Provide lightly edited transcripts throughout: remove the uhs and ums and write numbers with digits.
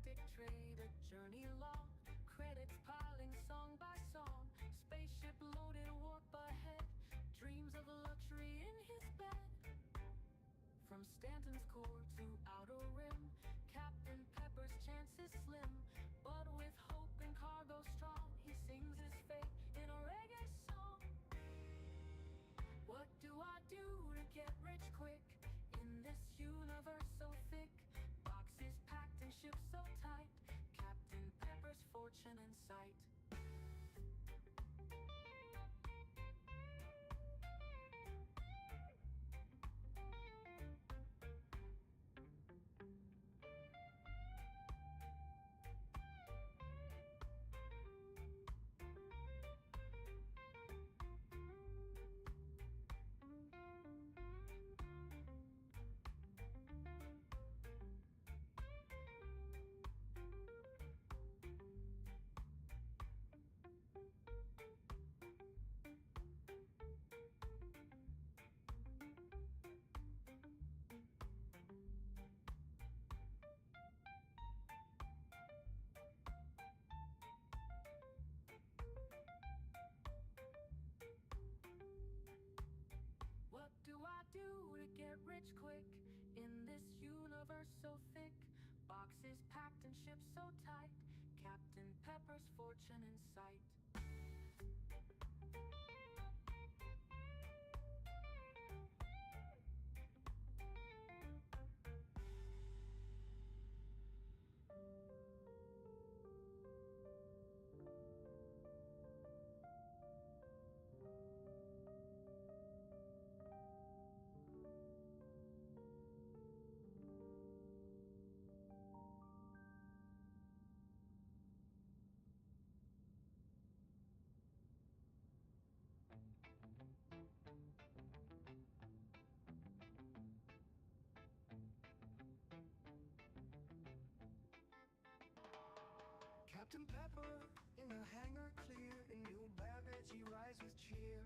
galactic trade, a journey long, credits piling song by song. Spaceship loaded, warp ahead, dreams of luxury in his bed. From Stanton's core to outer rim, Captain Pepper's chances slim, but with hope and cargo strong, he sings his fate in a reggae song. What do I do to get rich quick in this universe so thick? Boxes packed and ships so tight, Captain Pepper's fortune in sight. What do I do to get rich quick in this universe so thick? Boxes packed and ships so tight, Captain Pepper's fortune in sight. Captain Pepper in the hangar clear, in new baggage he rides with cheer.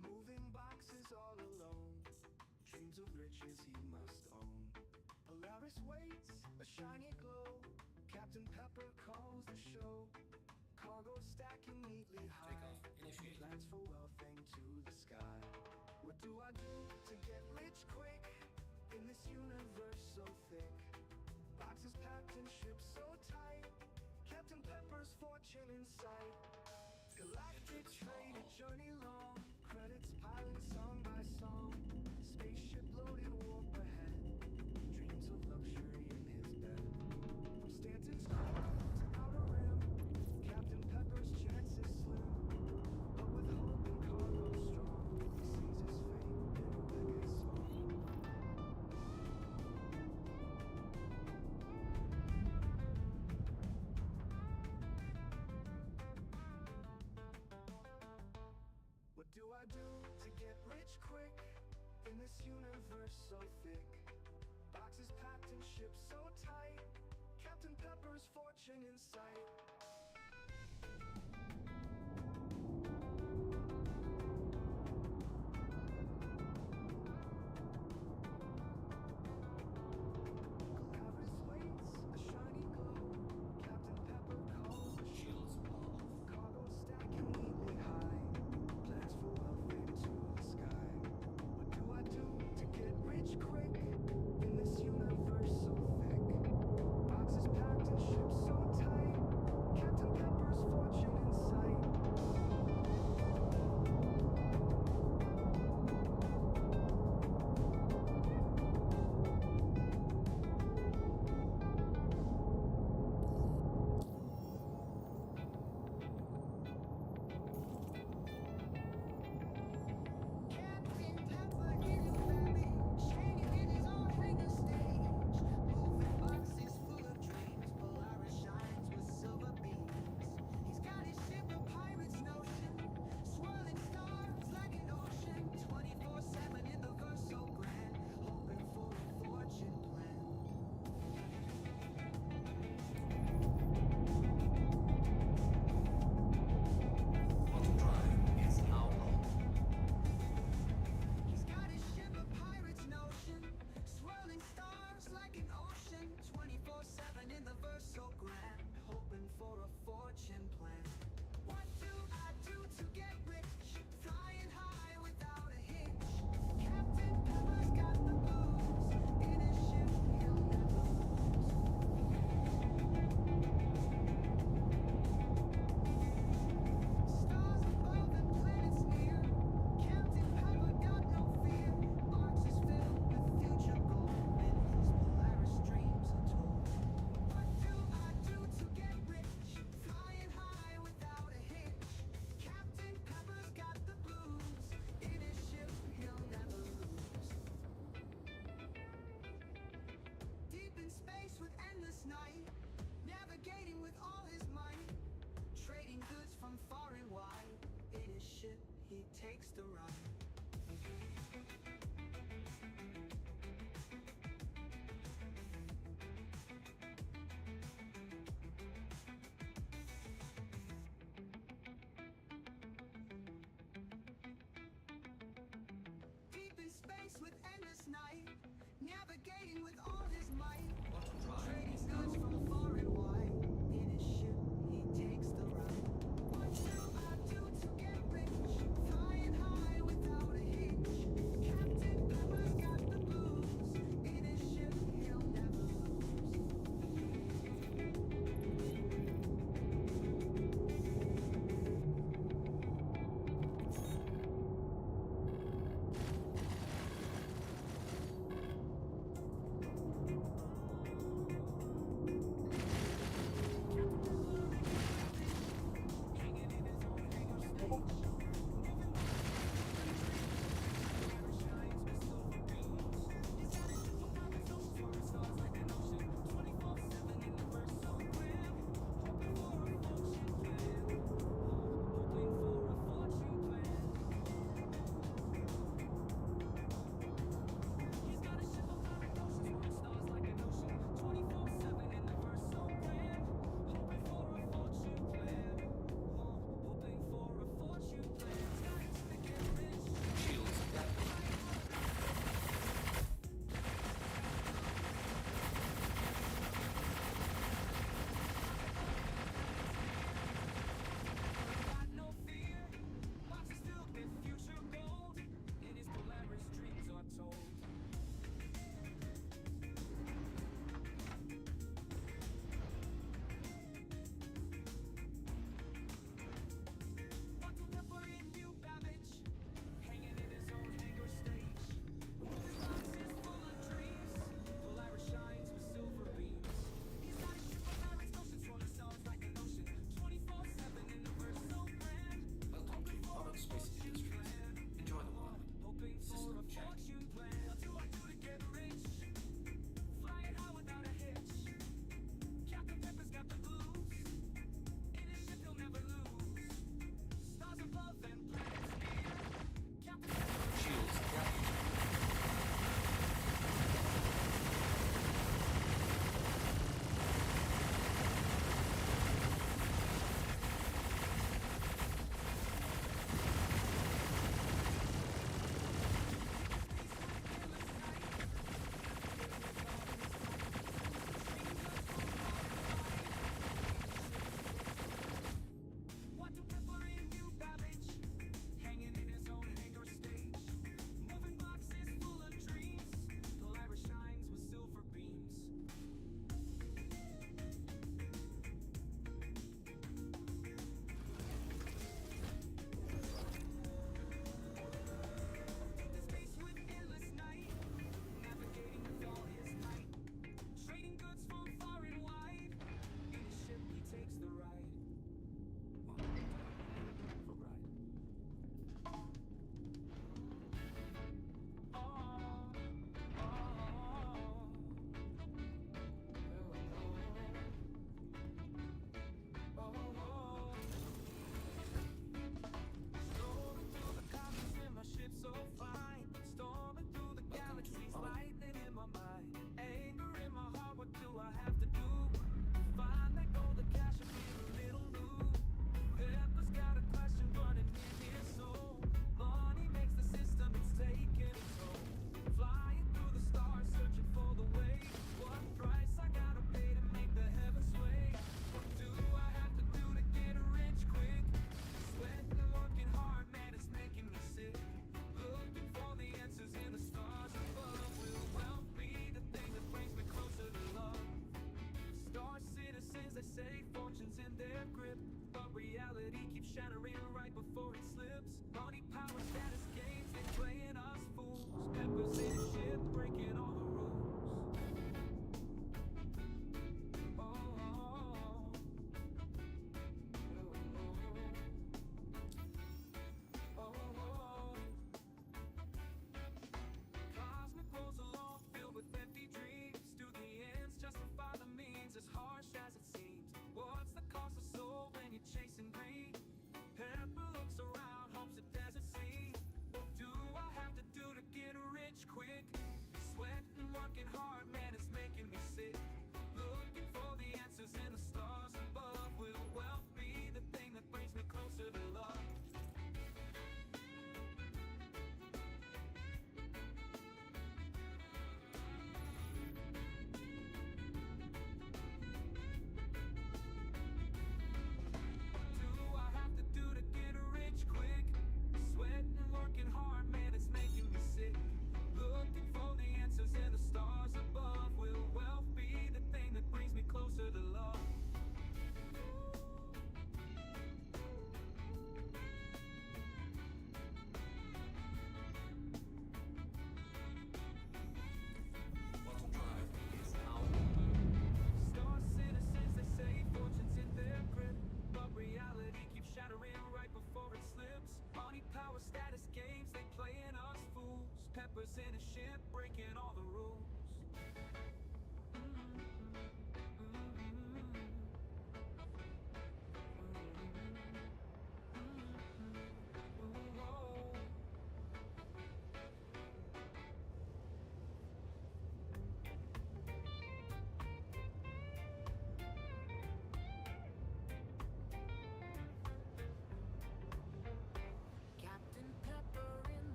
Moving boxes all alone, dreams of riches he must own. Polaris waits, a shiny glow, Captain Pepper calls the show. Cargo stacking neatly high, plans for wealth aim to the sky. What do I do to get rich quick in this universe so thick? Boxes packed and ships so tight, Captain Pepper's fortune in sight. Galactic trade, a journey long, credits piling song by song. Spaceship loaded, warp ahead, dreams of luxury in his bed. From Stanton's core to outer rim, Captain Pepper's chances slim, but with hope and cargo strong, he sings his fate in a reggae song. What do I do to get rich quick in this universe so thick? Boxes packed and ships so tight, Captain Pepper's fortune in sight. Polaris waits, a shiny glow, Captain Pepper calls the show. Cargo stacking neatly high, plans for wealth into the sky. What do I do to get rich quick in this universe so thick? Boxes packed and ships so tight, Captain Pepper's fortune in sight.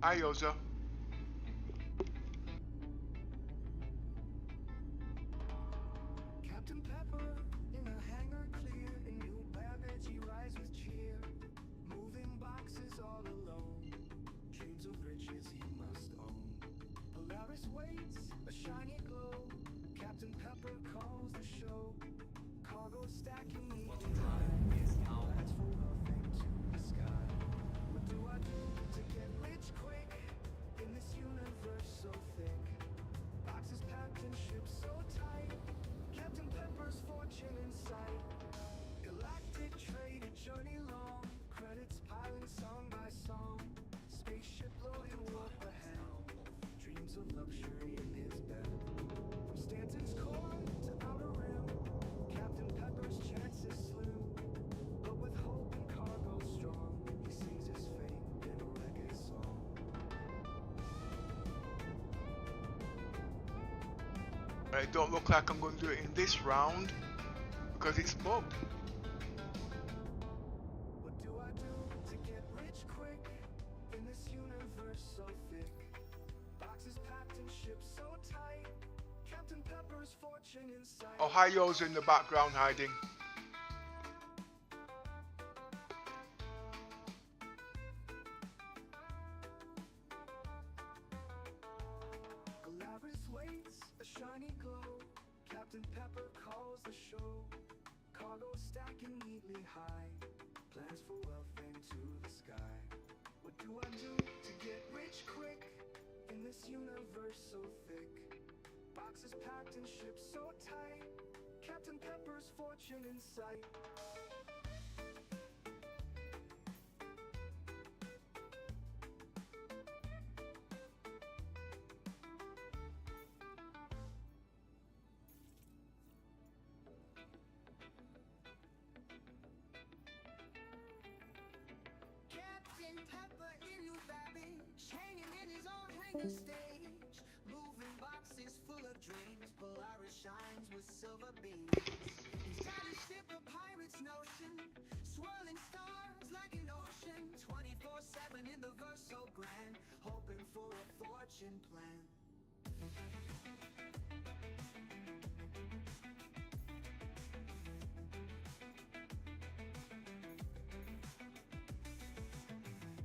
Hi, Yozo. Captain Pepper in a hangar clear, in new baggage he rides with cheer. Moving boxes all alone, dreams of riches he must own. Polaris waits, a shiny glow. Captain Pepper calls the show. Cargo stacking neatly high. That's for wealth into the sky. What do I do to get rich quick in this universe so thick? Boxes packed and ships so tight. Captain Pepper's fortune in sight. Galactic trade, a journey long. Credits piling song by song. Spaceship loaded, warp ahead. Dreams of luxury in his bed. From Stanton's core to outer rim, Captain Pepper's chances slim. But with hope and cargo strong, he sings his fate in a reggae song. It don't look like I'm going to do it in this round because it's bugged. What do I do to get rich quick in this universe so thick? Boxes packed and ships so tight. Captain Pepper's fortune in sight. Oh, hi, Yozo in the background hiding. Polaris waits, a shiny glow. Captain Pepper calls the show. Cargo stacking neatly high. Plans for wealth into the sky. What do I do to get rich quick in this universe so thick? Boxes packed and ships so tight. Captain Pepper's fortune in sight. Captain Pepper in new baggage, hanging in his own hangar stage. Moving boxes full of dreams, Polaris shines with silver beams. He's got a ship of pirates notion, swirling stars like an ocean. 24/7 in the verse so grand, hoping for a fortune plan.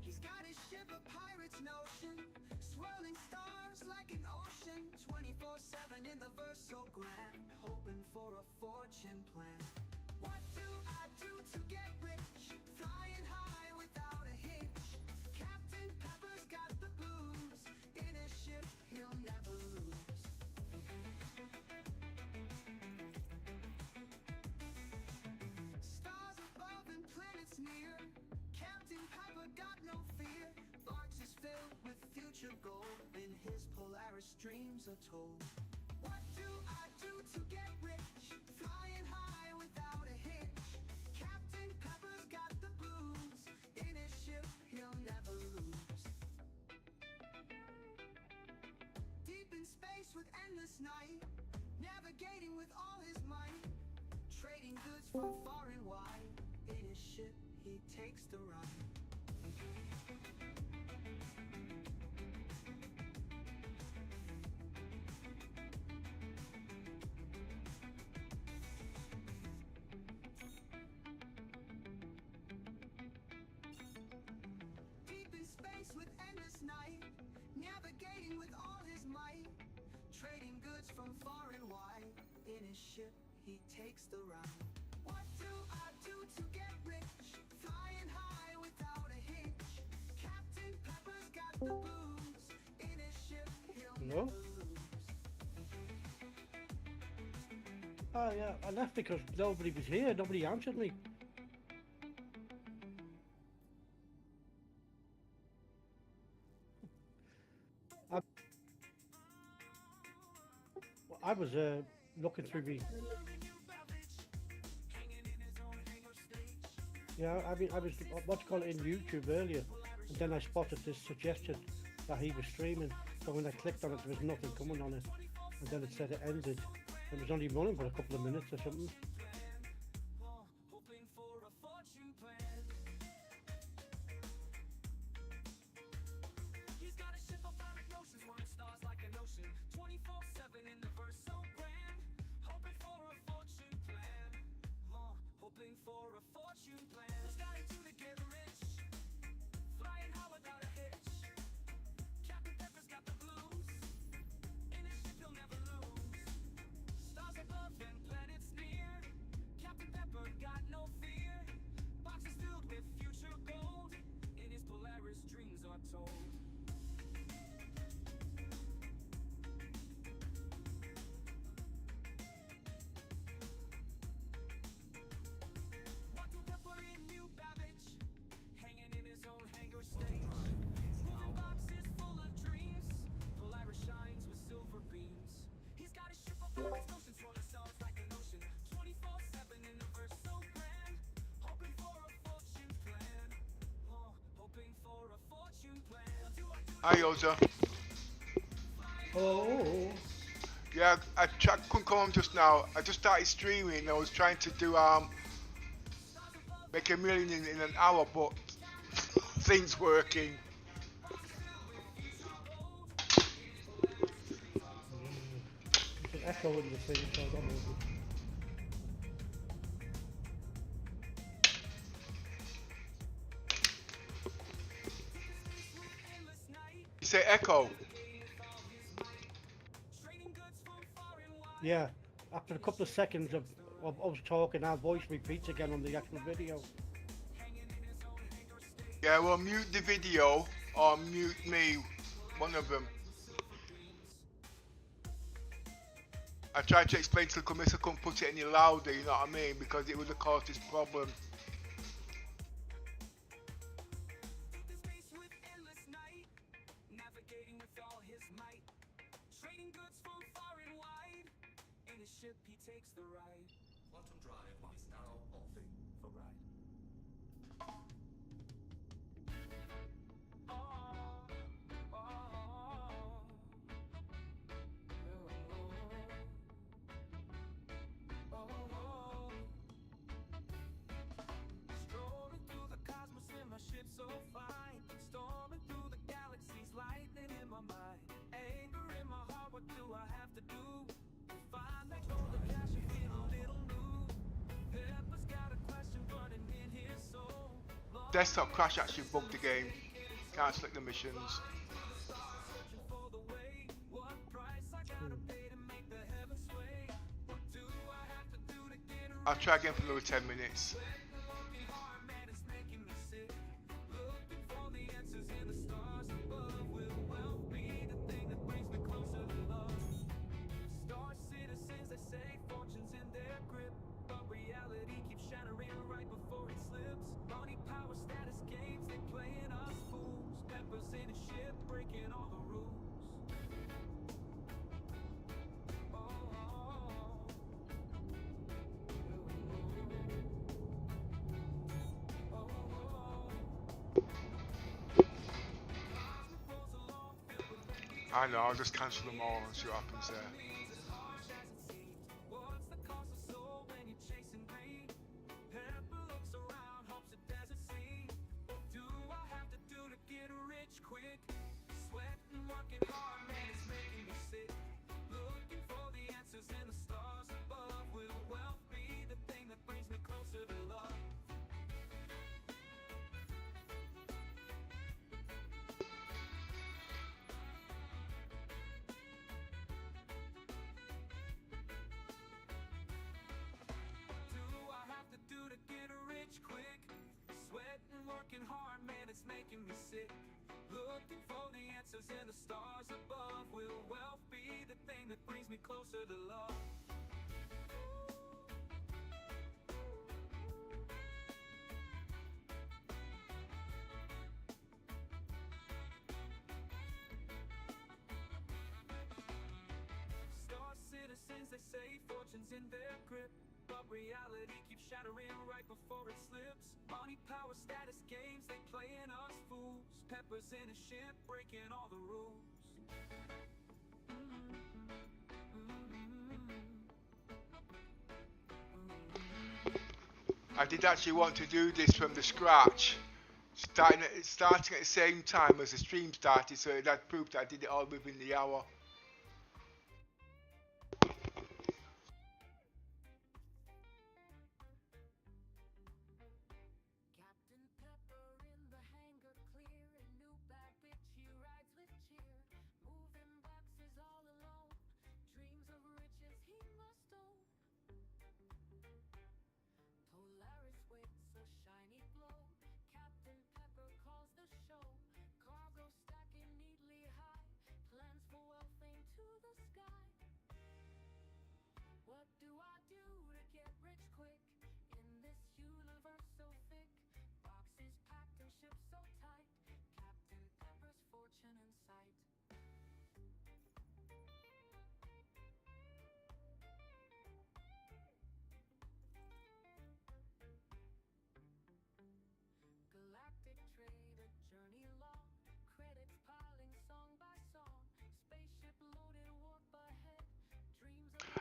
He's got his ship of pirates notion, swirling stars like an ocean. 24/7 in the verse so grand, hoping for a fortune plan. What do I do to get rich? Flying high without a hitch. Captain Pepper's got the blues. In his ship he'll never lose. Stars above and planets near, Captain Pepper got no fear. Boxes filled with future gold, in his Polaris dreams are told. What do I do to get rich? Flying high without a hitch. Captain Pepper's got the blues. In his ship he'll never lose. Deep in space with endless night, navigating with all his might. Trading goods from far and wide, in his ship he takes the ride. Deep in space with endless night, navigating with all his might. Trading goods from far and wide, in his ship he takes the ride. What do I do to get rich? Flying high without a hitch. Captain Pepper's got the blues. In his ship he'll Hello? never lose. Oh yeah, I left because nobody was here, nobody answered me. I was looking through me. Yeah, I was what you call it in YouTube earlier, and then I spotted this suggestion that he was streaming. So when I clicked on it, there was nothing coming on it, and then it said it ended. It was only running for a couple of minutes or something. Hoping for a fortune plan. He's for a fortune plan. Starting to get rich, flying high without a hitch. Captain Pepper's got the blues, in his ship he'll never lose. Stars above and planets near, Captain Pepper got no fear. Boxes filled with future gold, in his Polaris dreams are told. Hi, Yoza. Oh. Yeah, I couldn't come on just now. I just started streaming. I was trying to do make $1 million in an hour, but things working. It's an echo in the thing, so I don't know. You say echo? Yeah, after a couple of seconds of us talking, our voice repeats again on the actual video. Yeah, well, mute the video or mute me, one of them. I tried to explain to the committee I couldn't put it any louder, you know what I mean, because it would have caused this problem. Quantum drive is now off for ride. Strolling through the cosmos in my ship so fine, storming through the galaxies, lightning in my mind, anger in my heart. What do I have to do to find that golden cash and feel a little new? Pepper's got a question running in his soul. Desktop crash actually bugged the game. Can't select the missions. I'll try again for another 10 minutes. I know, I'll just cancel them all and see what happens there. Working hard, man, it's making me sick. Looking for the answers in the stars above. Will wealth be the thing that brings me closer to love? Star citizens, they say fortune's in their grip, but reality keeps shattering right before it slips. Money, power, status, games, they playing us fools. Peppers in a ship, breaking all the rules. I did actually want to do this from the scratch, starting at the same time as the stream started, so that proved that I did it all within the hour.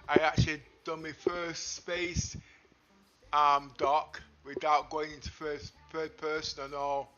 I actually done my first space dock without going into third person and all.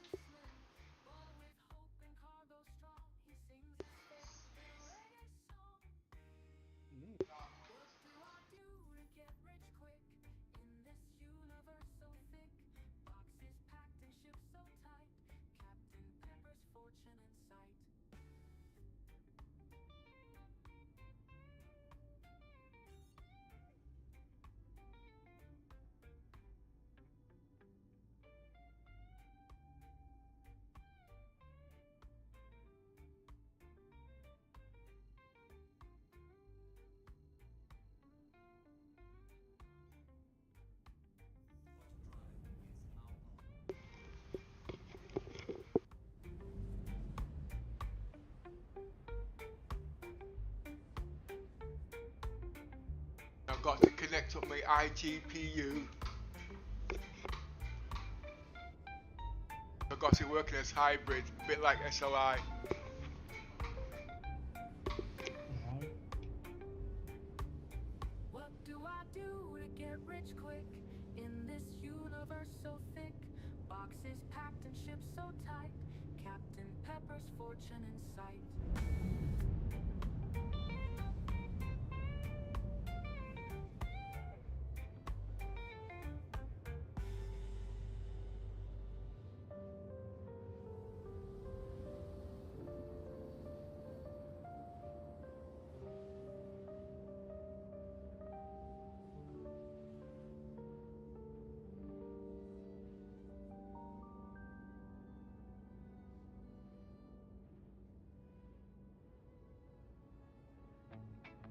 I've got to connect up my iGPU. I've got it working as hybrid, a bit like SLI. What do I do to get rich quick in this universe so thick? Boxes packed and shipped so tight. Captain Pepper's fortune in sight.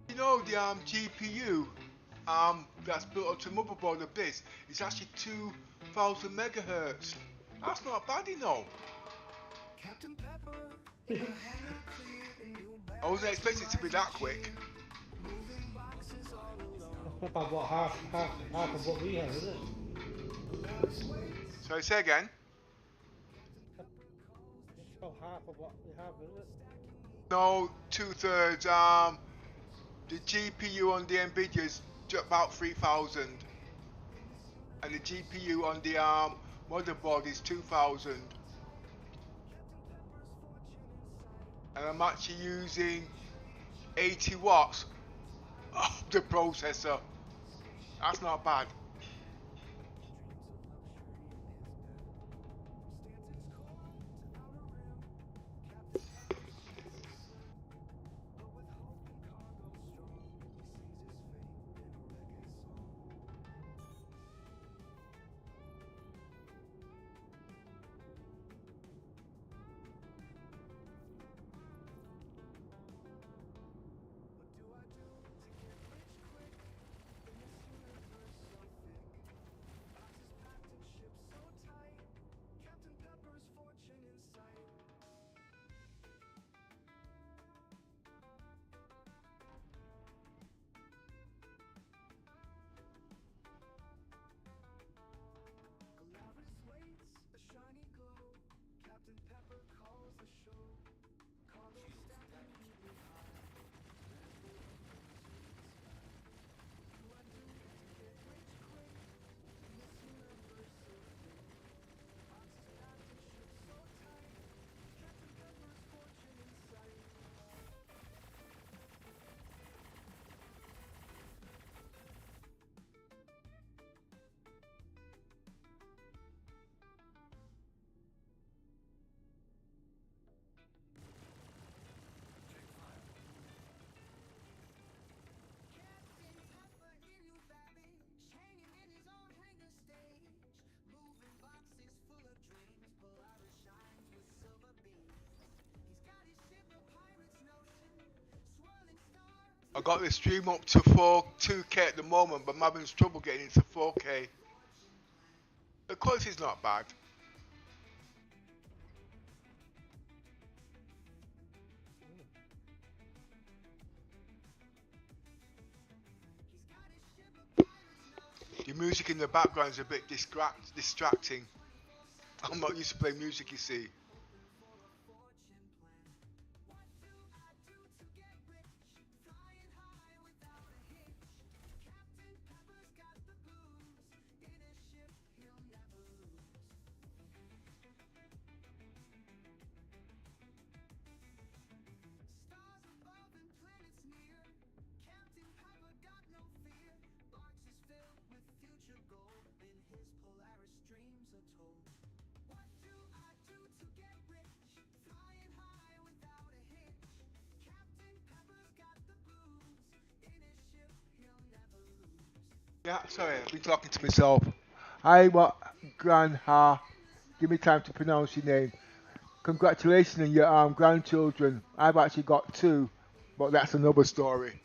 You know the GPU that's built onto the motherboard of this is actually 2000 megahertz. That's not bad, you know. Captain Pepper in a hangar clear and new I wasn't expecting it to be that quick. moving boxes all alone. That's about what half of what we have, isn't it? So say again. It's about half of what we have, isn't it? No, 2/3. The GPU on the NVIDIA is about 3000, and the GPU on the motherboard is 2000. And I'm actually using 80 watts of the processor. That's not bad. I got the stream up to 2K at the moment, but I'm having trouble getting into 4K. The quality's not bad. The music in the background is a bit distracting. I'm not used to playing music, you see. Yeah, sorry, I've been talking to myself. Hi, what, Grandha? Give me time to pronounce your name. Congratulations on your grandchildren. I've actually got two, but that's another story.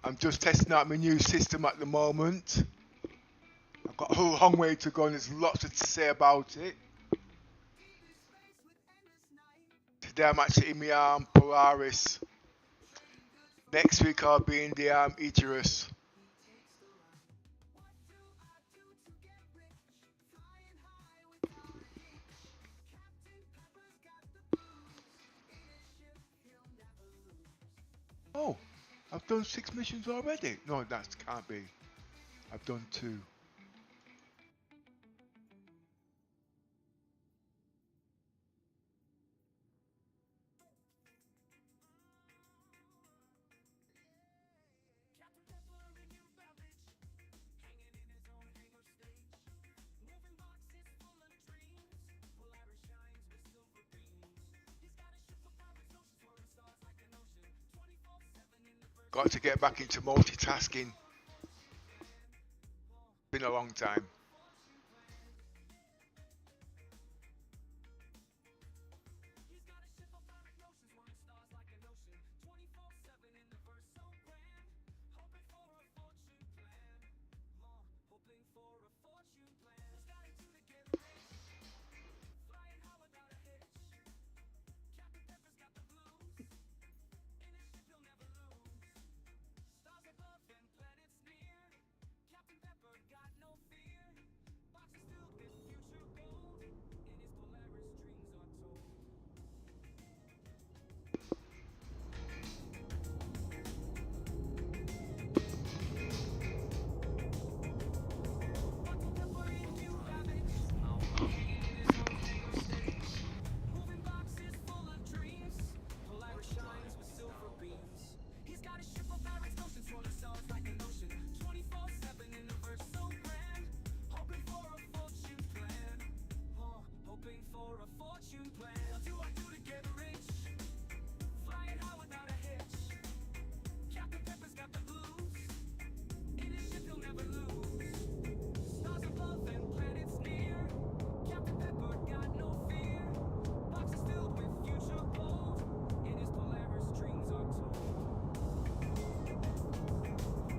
I'm just testing out my new system at the moment. I've got a whole long way to go and there's lots to say about it. Today I'm actually in my Polaris. Next week I'll be in the Icarus. Oh, I've done 6 missions already. No, that can't be. I've done 2. Got to get back into multitasking. Been a long time.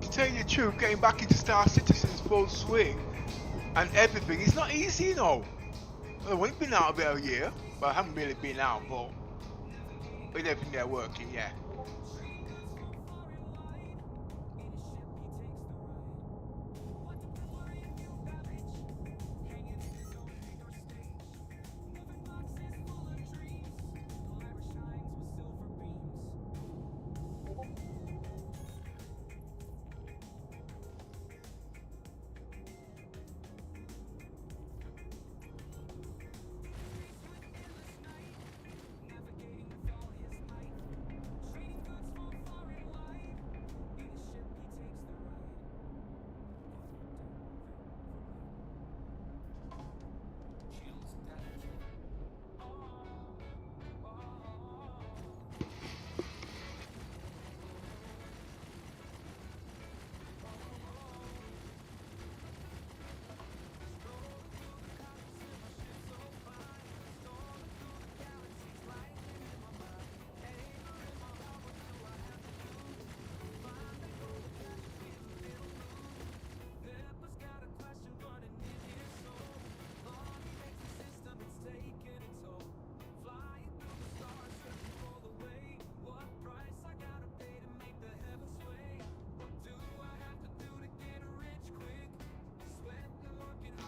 To tell you the truth, getting back into Star Citizen's full swing and everything, it's not easy, you know. Well, I've only been out about a year, but I haven't really been out, but with everything they're working, yeah.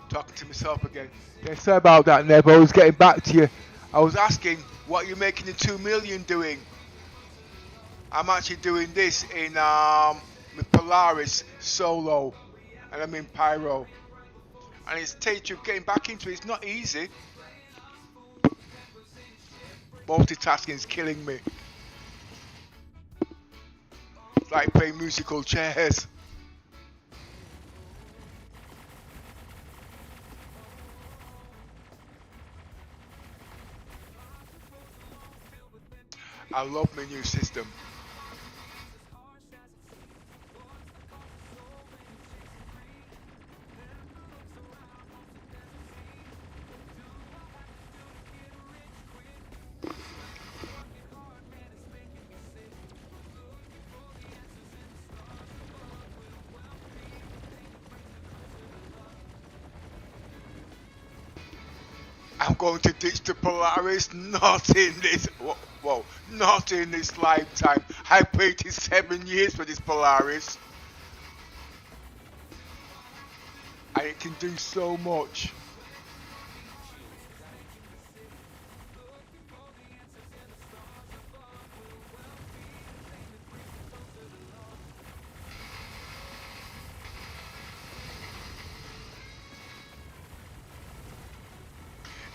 Talking to myself again. Yeah, sorry about that, Nev. I was getting back to you. I was asking what you're making the 2 million doing. I'm actually doing this in with Polaris solo, and I'm in Pyro. And it's you getting back into it. It's not easy. Multitasking is killing me. It's like playing musical chairs. I love my new system. I'm going to ditch the Polaris, not in this, whoa, not in this lifetime. I waited 7 years for this Polaris. And it can do so much.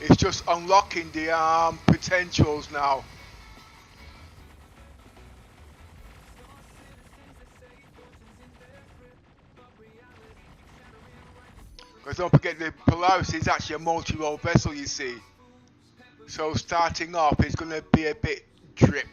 It's just unlocking the potentials now. Because don't forget the Polaris is actually a multi-role vessel, you see. So starting off it's going to be a bit drip.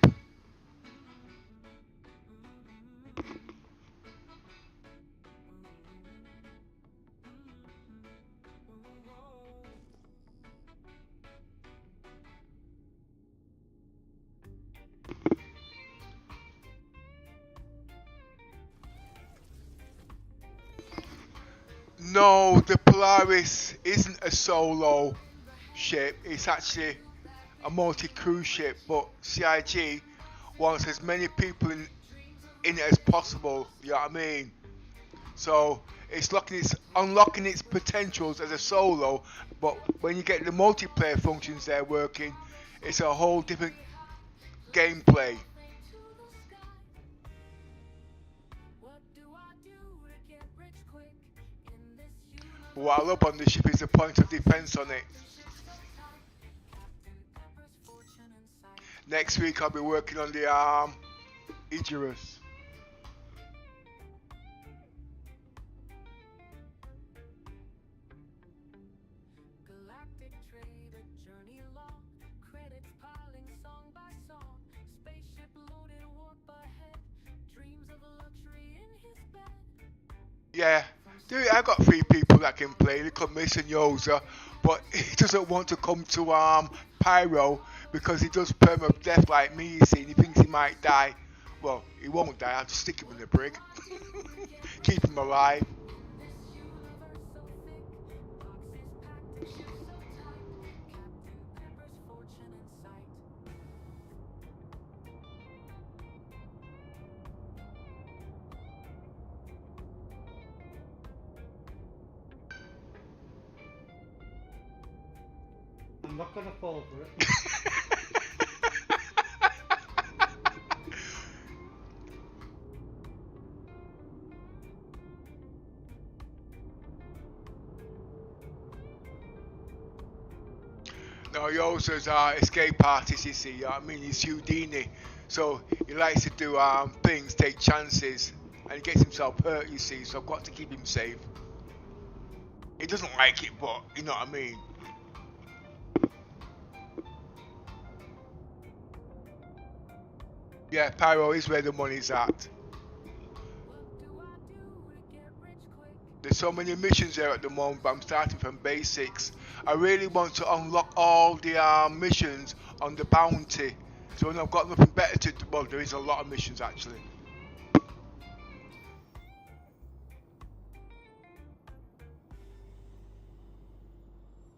No, the Polaris isn't a solo ship, it's actually a multi-cruise ship, but CIG wants as many people in it as possible, you know what I mean? So it's unlocking its potentials as a solo, but when you get the multiplayer functions there working, it's a whole different gameplay. What I love on this ship is the point of defense on it. Next week I'll be working on the Icarus. Galactic trader, journey along, credits piling song by song, spaceship loaded, warp ahead, dreams of luxury in his bed. Yeah, dude, I got 3 people that can play. They call Mason Yosa, but he doesn't want to come to Pyro because he does perma death like me, you see, and he thinks he might die. Well, he won't die, I'll just stick him in the brig. Keep him alive. I'm not gonna fall for it. No, Yosa's escape artist, you see, you know what I mean? He's Houdini. So he likes to do things, take chances, and he gets himself hurt, you see, so I've got to keep him safe. He doesn't like it, but you know what I mean? Yeah, Pyro is where the money's at. There's so many missions there at the moment, but I'm starting from basics. I really want to unlock all the missions on the bounty. So when I've got nothing better to do, well, there is a lot of missions actually.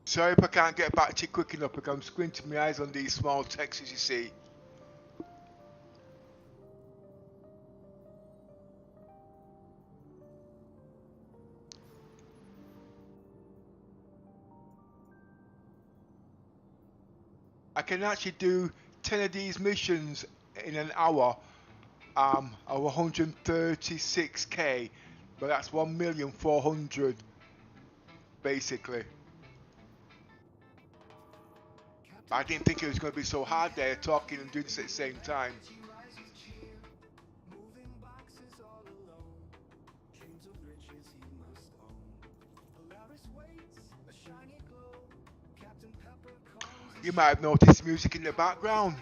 Sorry if I can't get back to you quick enough because I'm squinting my eyes on these small texts, you see. I can actually do 10 of these missions in an hour of 136k, but that's 1,400,000 basically. I didn't think it was going to be so hard there, talking and doing this at the same time. You might have noticed music in the background.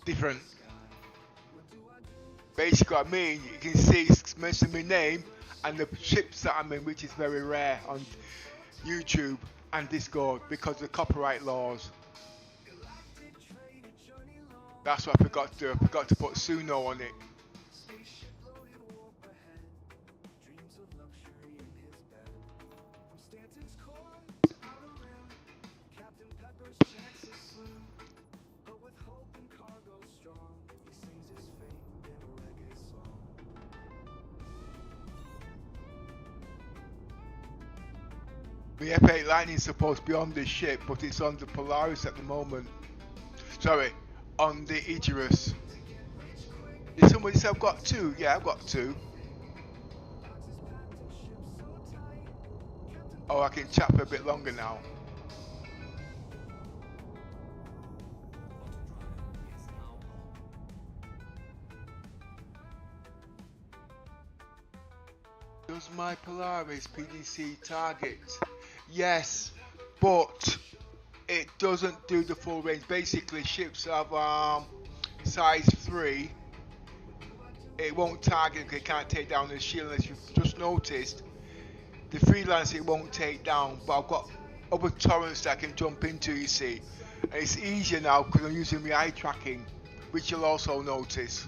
different. Basically what I mean, you can see it's mentioning my name and the ships that I'm in, which is very rare on YouTube and Discord because of the copyright laws. That's what I forgot to do. I forgot to put Suno on it. The F8 Lightning is supposed to be on this ship, but it's on the Polaris at the moment. Sorry, on the Icarus. Did somebody say I've got two? Yeah, I've got two. Oh, I can chat for a bit longer now. Does my Polaris PDC target? Yes, but it doesn't do the full range. Basically, ships of size 3, it won't target because it can't take down the shield. Unless you've just noticed, the freelance it won't take down, but I've got other torrents that I can jump into, you see. And it's easier now because I'm using my eye tracking, which you'll also notice.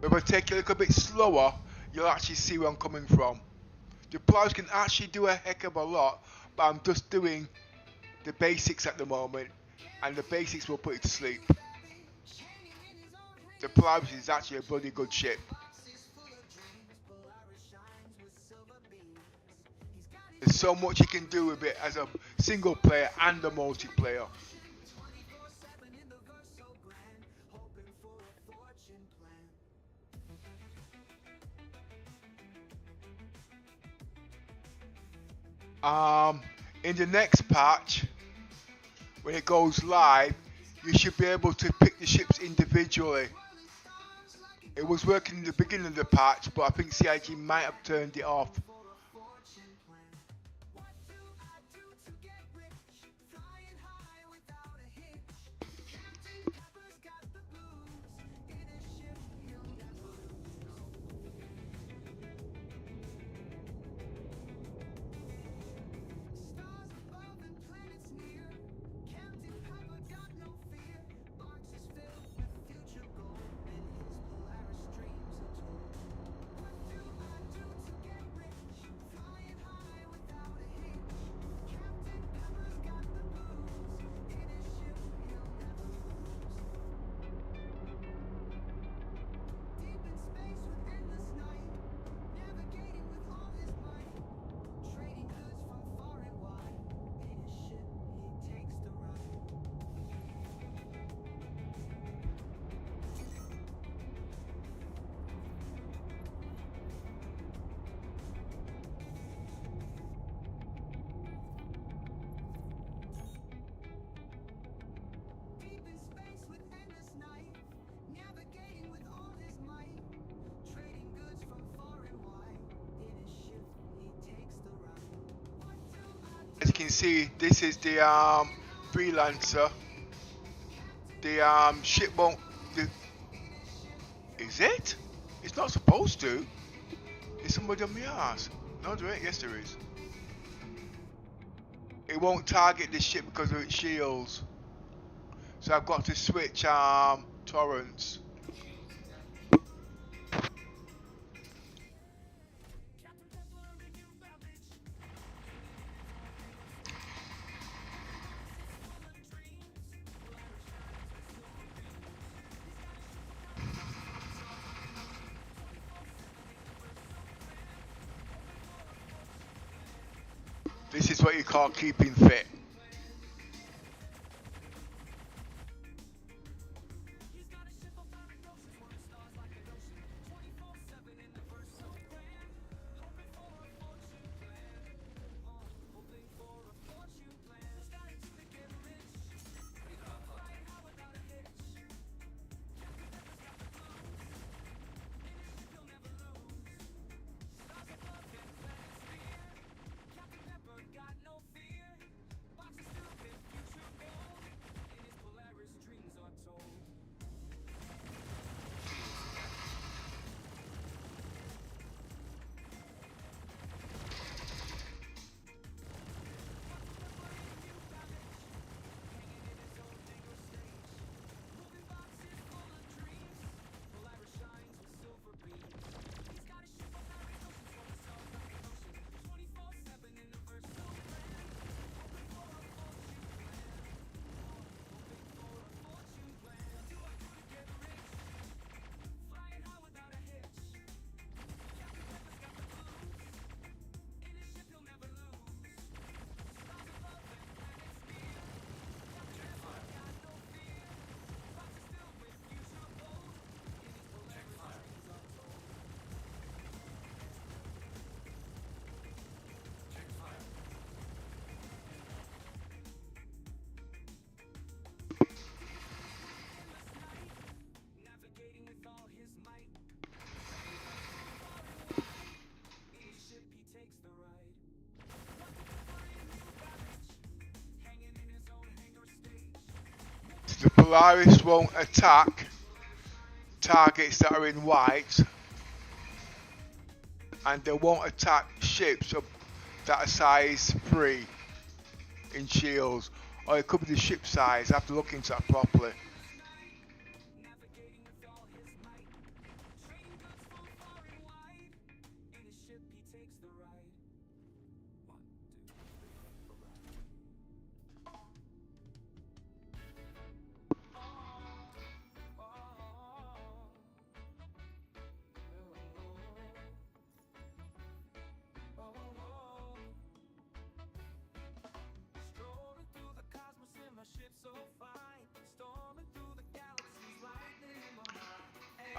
If I take it a little bit slower, you'll actually see where I'm coming from. The Polaris can actually do a heck of a lot, but I'm just doing the basics at the moment, and the basics will put you to sleep. The Polaris is actually a bloody good ship. There's so much you can do with it as a single player and a multiplayer. In the next patch, when it goes live, you should be able to pick the ships individually. It was working in the beginning of the patch, but I think CIG might have turned it off. As you can see, this is the freelancer. The ship won't. Is it? It's not supposed to. Is somebody on my ass? No, there ain't. Yes, there is. It won't target this ship because of its shields. So I've got to switch torrents. This is what you call keeping fit. Polaris won't attack targets that are in white, and they won't attack ships that are size 3 in shields. Or it could be the ship size. I have to look into that properly.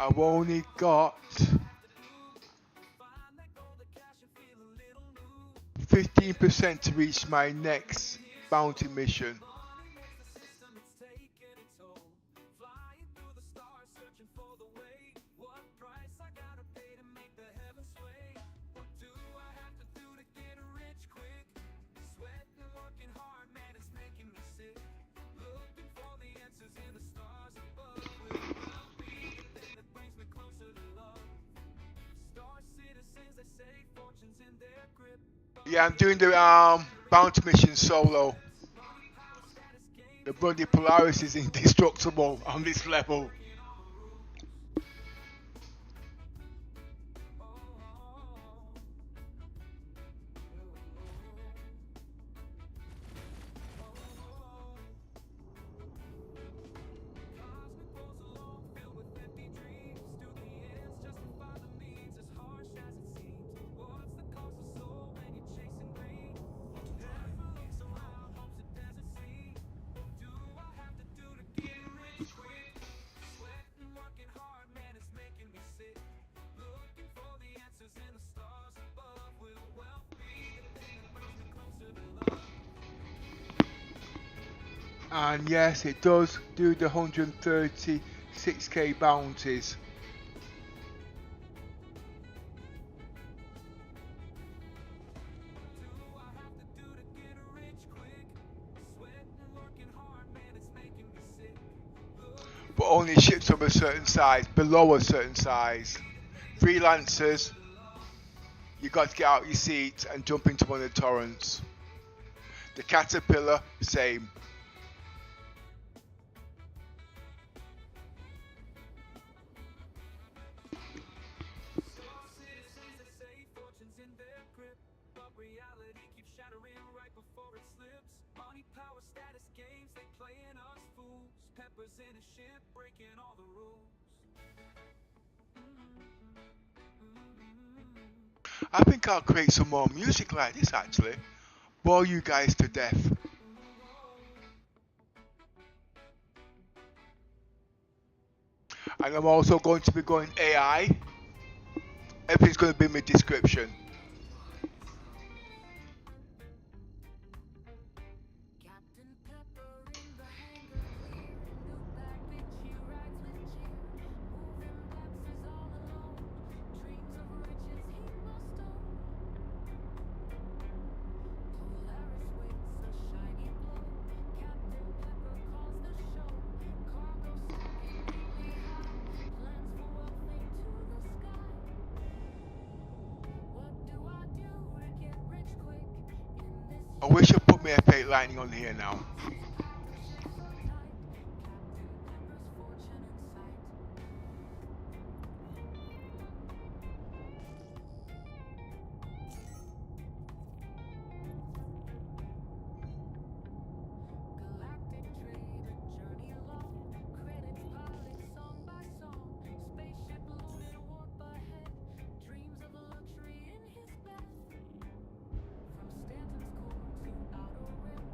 I've only got 15% to reach my next bounty mission. Yeah, I'm doing the bounty mission solo. The bloody Polaris is indestructible on this level. And yes, it does do the 136k bounties. But only ships of a certain size, below a certain size. Freelancers, you got to get out your seat and jump into one of the torrents. The Caterpillar, same. I think I'll create some more music like this actually. Bore you guys to death. And I'm also going to be going AI. Everything's going to be in my description. I wish I put my F8 Lightning on here now.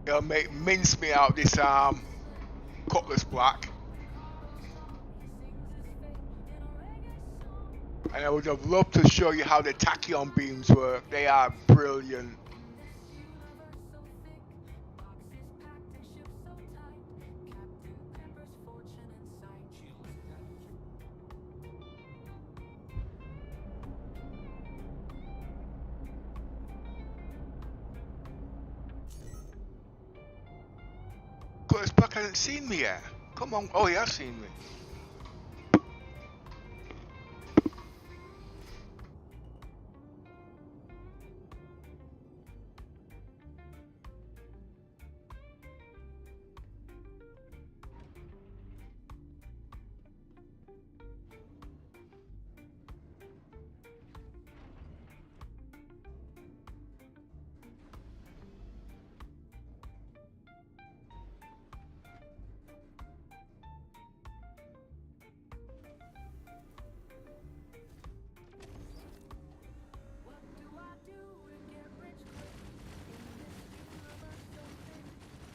It'll make mincemeat out this Cutlass Black. And I would have loved to show you how the tachyon beams work. They are brilliant. Cutlass Black hasn't seen me yet. Come on. Oh, he has seen me. What do I do to get rich quick? In this universe so big,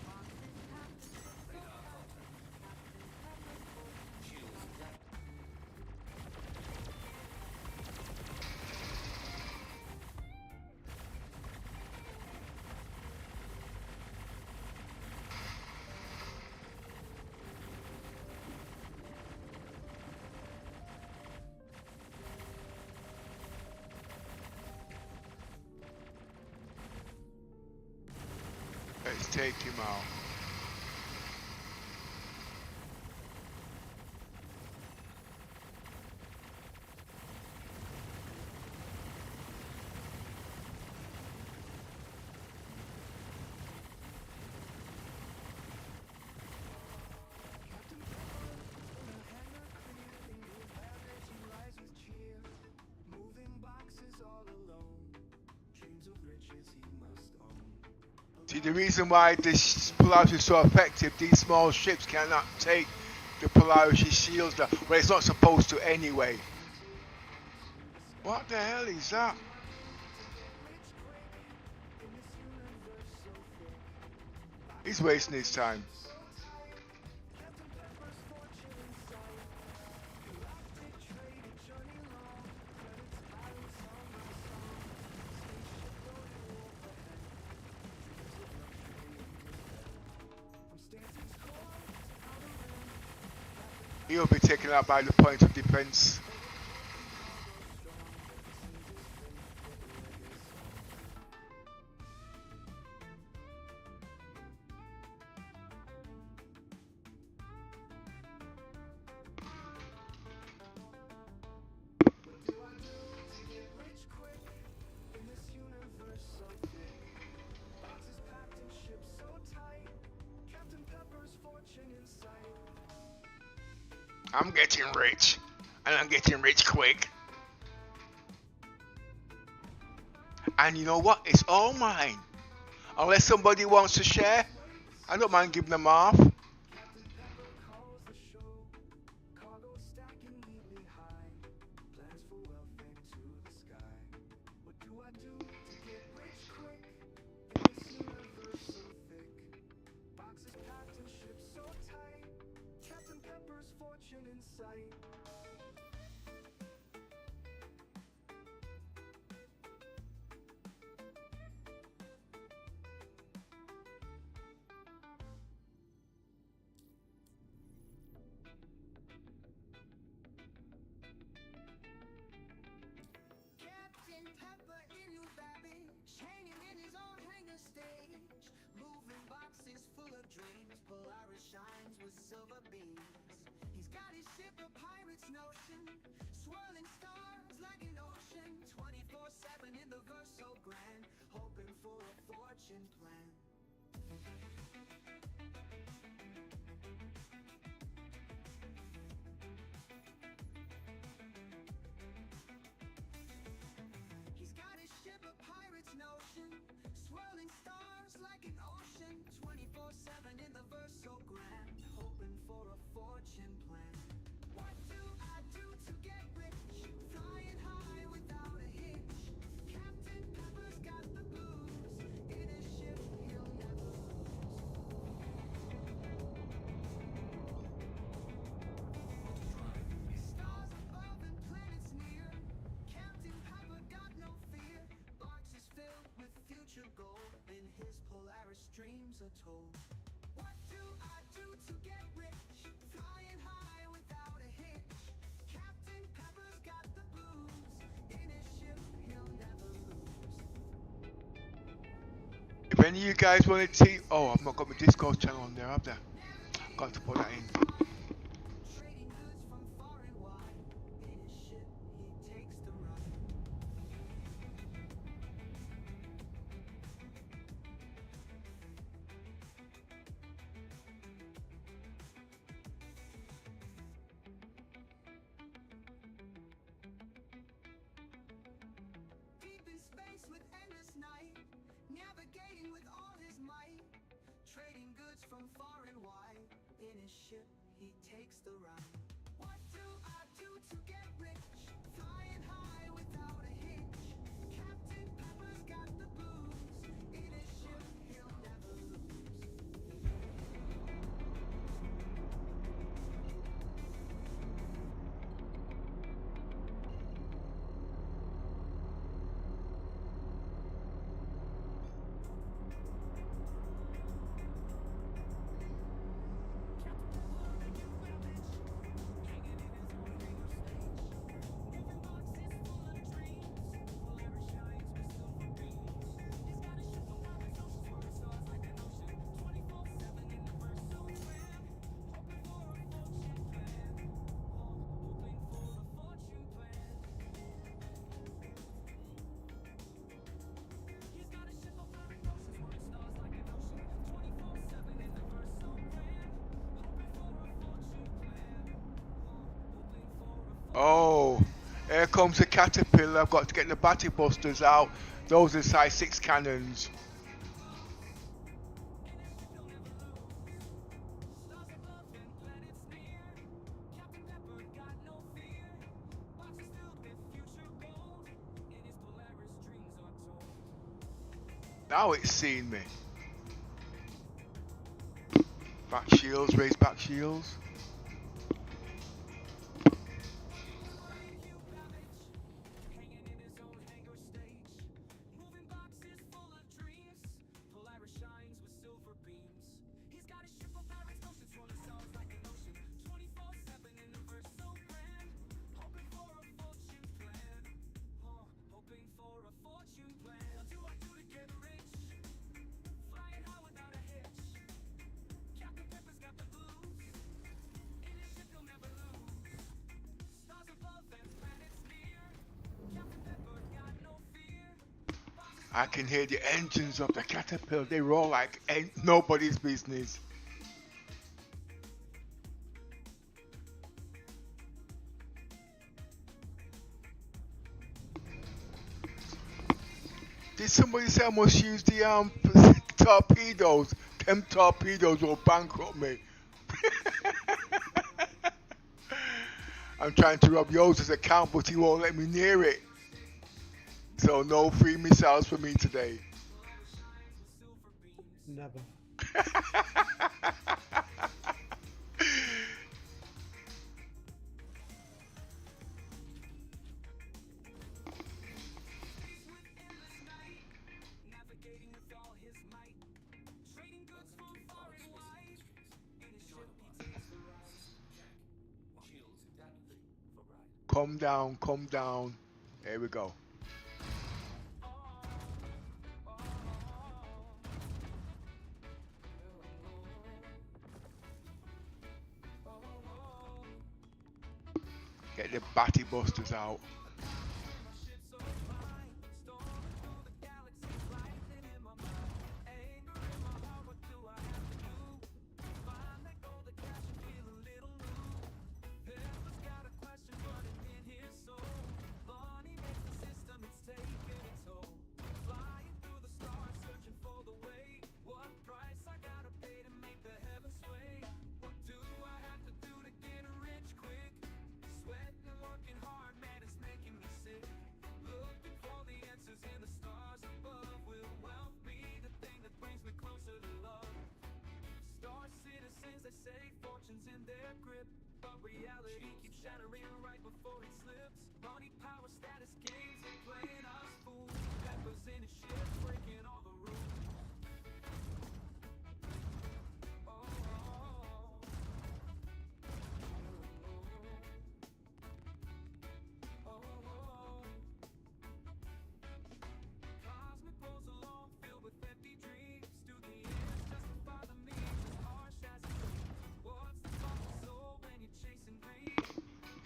boxes packed, ships so tight. Captain Pepper's Let's take him out. Captain Pepper in a hangar clear, in your baggage you rise with cheer. Moving boxes all alone, dreams of riches he must own. See, the reason why this Polaris is so effective, these small ships cannot take the Polaris' shields down. Well, it's not supposed to anyway. What the hell is that? He's wasting his time. Captain Pepper's fortune in sight. Galactic trade, a journey long. Credits piling song by song. Spaceship loaded overhead. Dreams of luxury in his bed. From Stanton's core to outer rim. He'll be taken out by the point of defense. I'm getting rich, and I'm getting rich quick. And you know what? It's all mine. Unless somebody wants to share, I don't mind giving them half. Captain Pepper calls the show. Cargo stacking neatly high. Plans for wealth into the sky. What do I do to get rich quick? In this universe so thick. Boxes packed and ships so tight. Captain Pepper's fortune in sight. Captain Pepper in your baggage, hanging in his own hangar stage. Moving boxes full of dreams, Polaris shines with silver beams. He's got his ship a pirate's notion, swirling stars like an ocean. 24/7 in the verse so grand, hoping for a fortune plan. He's got his ship a pirate's notion, swirling stars like an ocean. 24/7 in the verse so grand, hoping for a fortune plan. What do I do to get rich? Flying high without a hitch. Captain Pepper's got the blues. In his ship he'll never lose. Stars above and planets near. Captain Pepper got no fear. Boxes filled with future gold. In his Polaris dreams are told. What do I do to get rich? Flying high without a hitch. Captain Pepper's got the blues. In his ship he'll never lose. If any of you guys want to see, oh, I've not got my Discord channel on there, have I? Got to put that in. Trading goods from far and wide. In his ship, he takes the ride. Deep in space with endless night, navigating with all his might. Trading goods from far and wide. In his ship, he takes the ride. What do I do to get rich? Flying high without a hitch. Captain Pepper's got the blues. In his ship, he'll never lose. Oh, here comes the caterpillar. I've got to get the battery busters out. Those are size 6 cannons. Now it's seen me. Back shields, raise back shields. I can hear the engines of the caterpillar. They roar like nobody's business. Did somebody say I must use the torpedoes? Them torpedoes will bankrupt me. I'm trying to rob Yo's account, but he won't let me near it. So no free missiles for me today. Never. Calm down, calm down. Here we go. Get the batty busters out.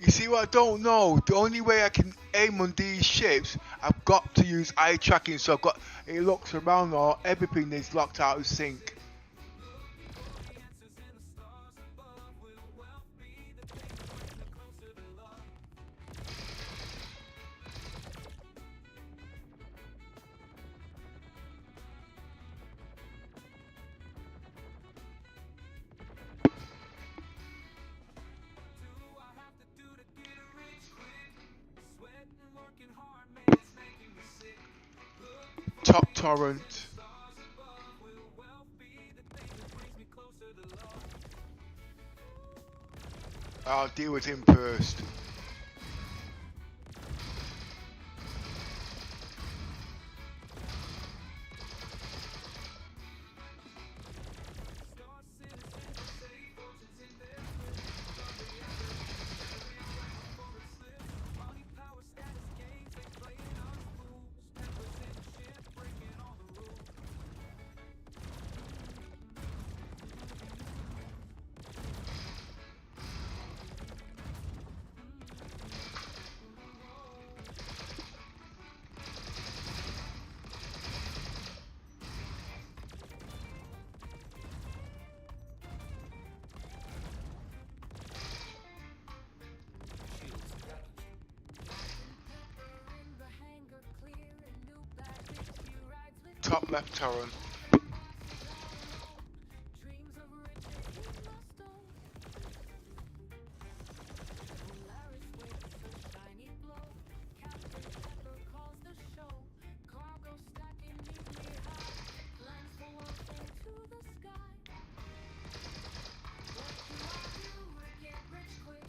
You see what I don't know? The only way I can aim on these ships, I've got to use eye tracking, so I've got, it looks around or everything is locked out of sync. Top torrent. I'll deal with him first. Top left torrent. Dreams of riches he must own. Polaris waits a shiny glow. Captain Pepper calls the show. Cargo stacking neatly high. Plans for one to the sky. What do I do to get rich quick?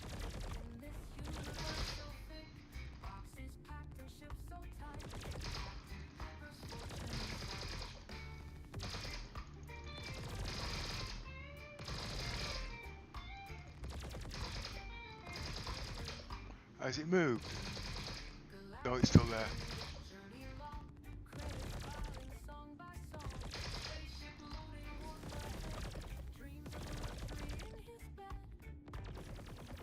In this universe so thick. Boxes packed and ships so tight. Captain Pepper's fortune. Has it moved? No, it's still there. Journey along, credits piling song by song. Spaceship loading overhead. Dreams of luxury in his bed.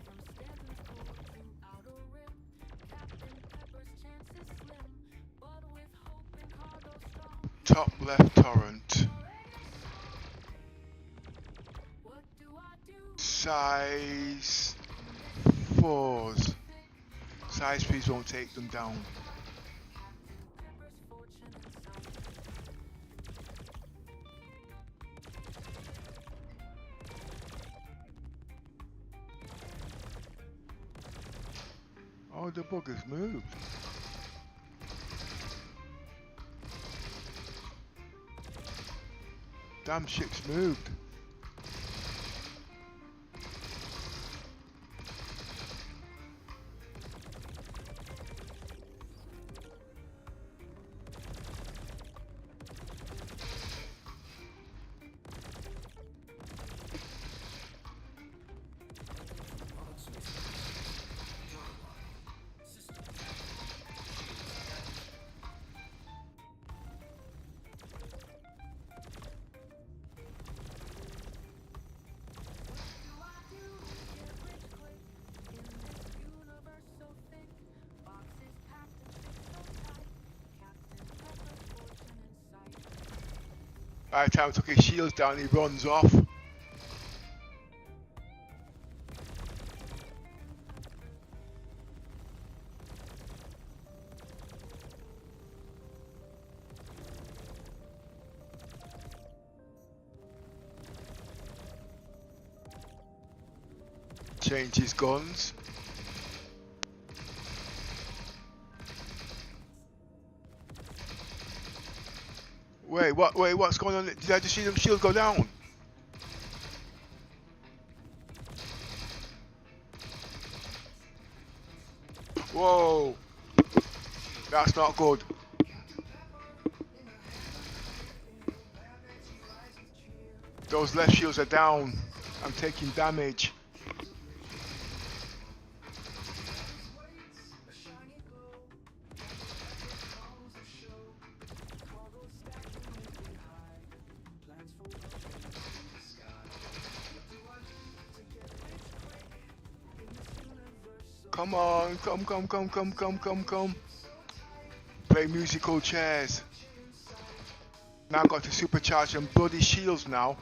From Stanton's core to outer rim, Captain Pepper's chances slim, but with hope and cargo strong. Top left torrent. What do I do? Size 4s. Size 3s won't take them down. Pepper's fortune and sight. Oh, the bugger's moved. Damn ship's moved. By the time I took his shields down, he runs off. Change his guns. Wait, what's going on? Did I just see them shields go down? Whoa! That's not good. Those left shields are down. I'm taking damage. Come on, come. Play musical chairs. Now I've got to supercharge them bloody shields now.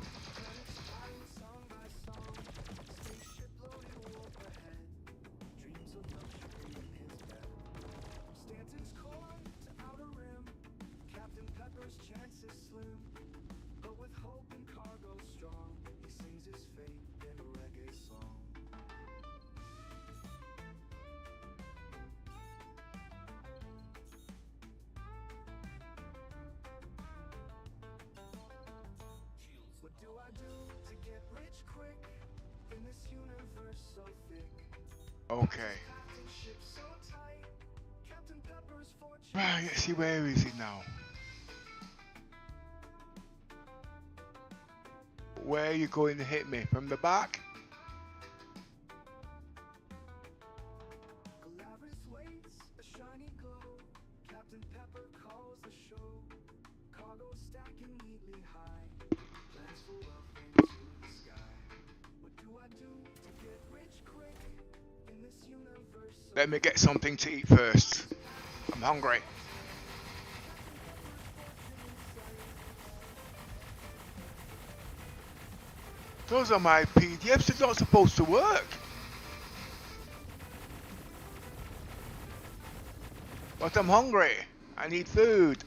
Okay. Right, let's see, where is he now? Where are you going to hit me? From the back? Let me get something to eat first. I'm hungry. Those are my PDFs, they're not supposed to work. But I'm hungry. I need food.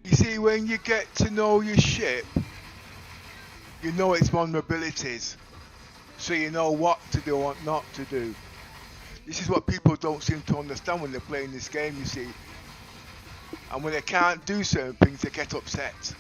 You see, when you get to know your ship, you know its vulnerabilities. So you know what to do and what not to do. This is what people don't seem to understand when they're playing this game, you see. And when they can't do certain things, they get upset.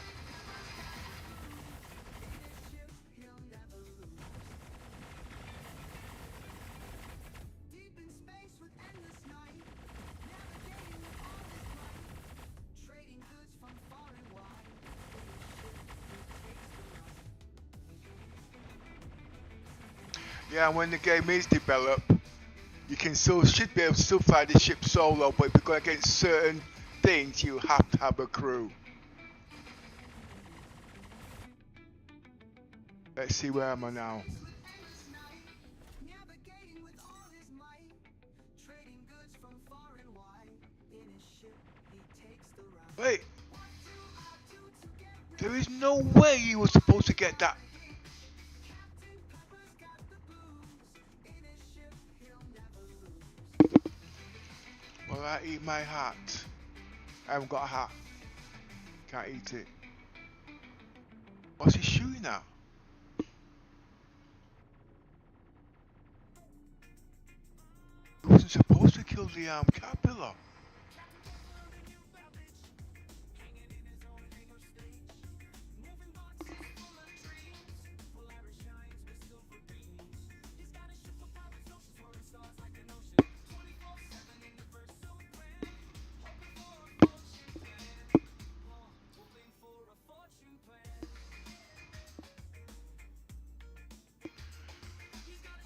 Yeah, when the game is developed, you should be able to still fly the ship solo, but if you're going against certain things, you have to have a crew. Let's see, where am I now? Wait, there is no way you were supposed to get that. Will I eat my hat? I haven't got a hat. Can't eat it. What's he shooting at? He wasn't supposed to kill the caterpillar.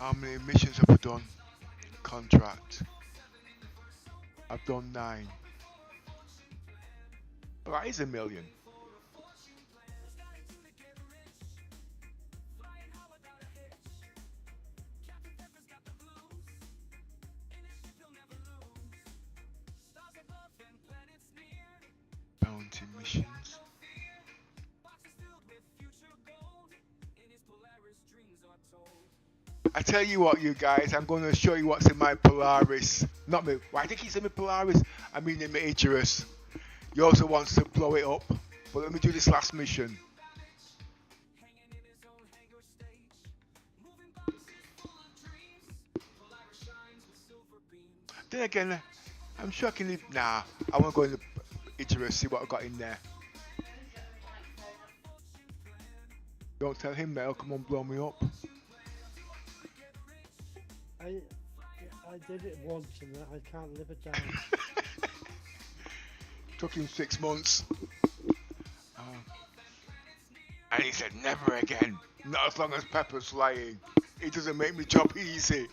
How many missions have I done? Contract. I've done 9. But that is 1 million. Bounty missions. I tell you what, you guys, I'm going to show you what's in my Polaris. Not me. Why did he say me Polaris? I mean in my Icarus. He also wants to blow it up. But let me do this last mission. Then again, I'm sure I can leave. Nah, I want to go in the Icarus, see what I got in there. Don't tell him that he'll come and blow me up. I did it once and I can't live it down. Took him 6 months. And he said, never again. Not as long as Pepper's flying. It doesn't make my job easy.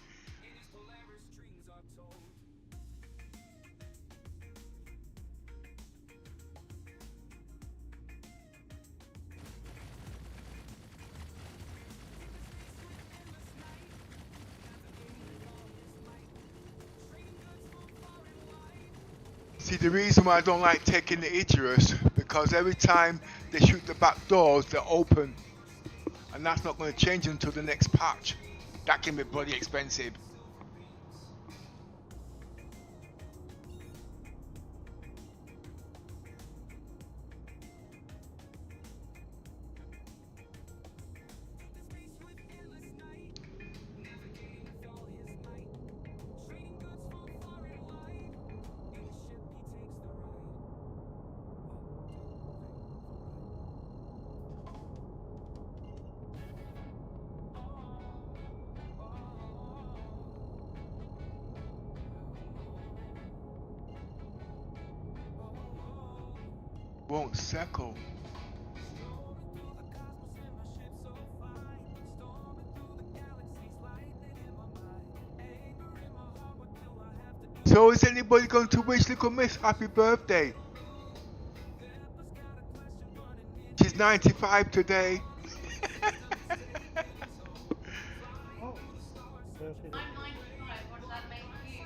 See, the reason why I don't like taking the Icarus, because every time they shoot the back doors, they're open. And that's not going to change until the next patch. That can be bloody expensive. Won't circle. So is anybody going to wish Little Miss happy birthday? She's 95 today. Oh, birthday. I'm 95. What does that make you?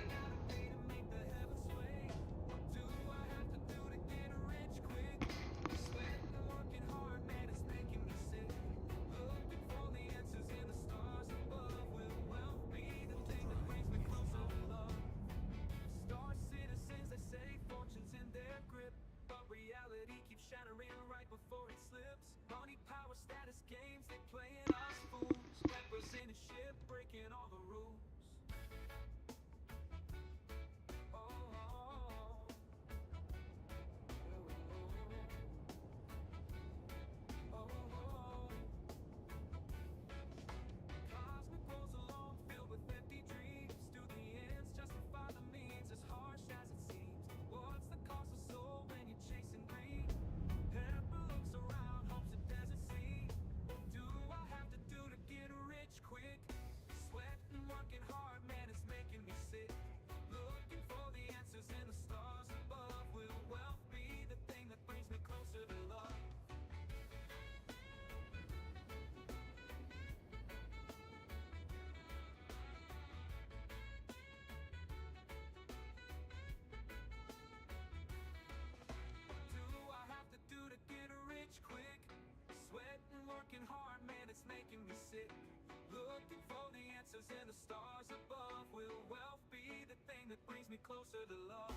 Closer to love.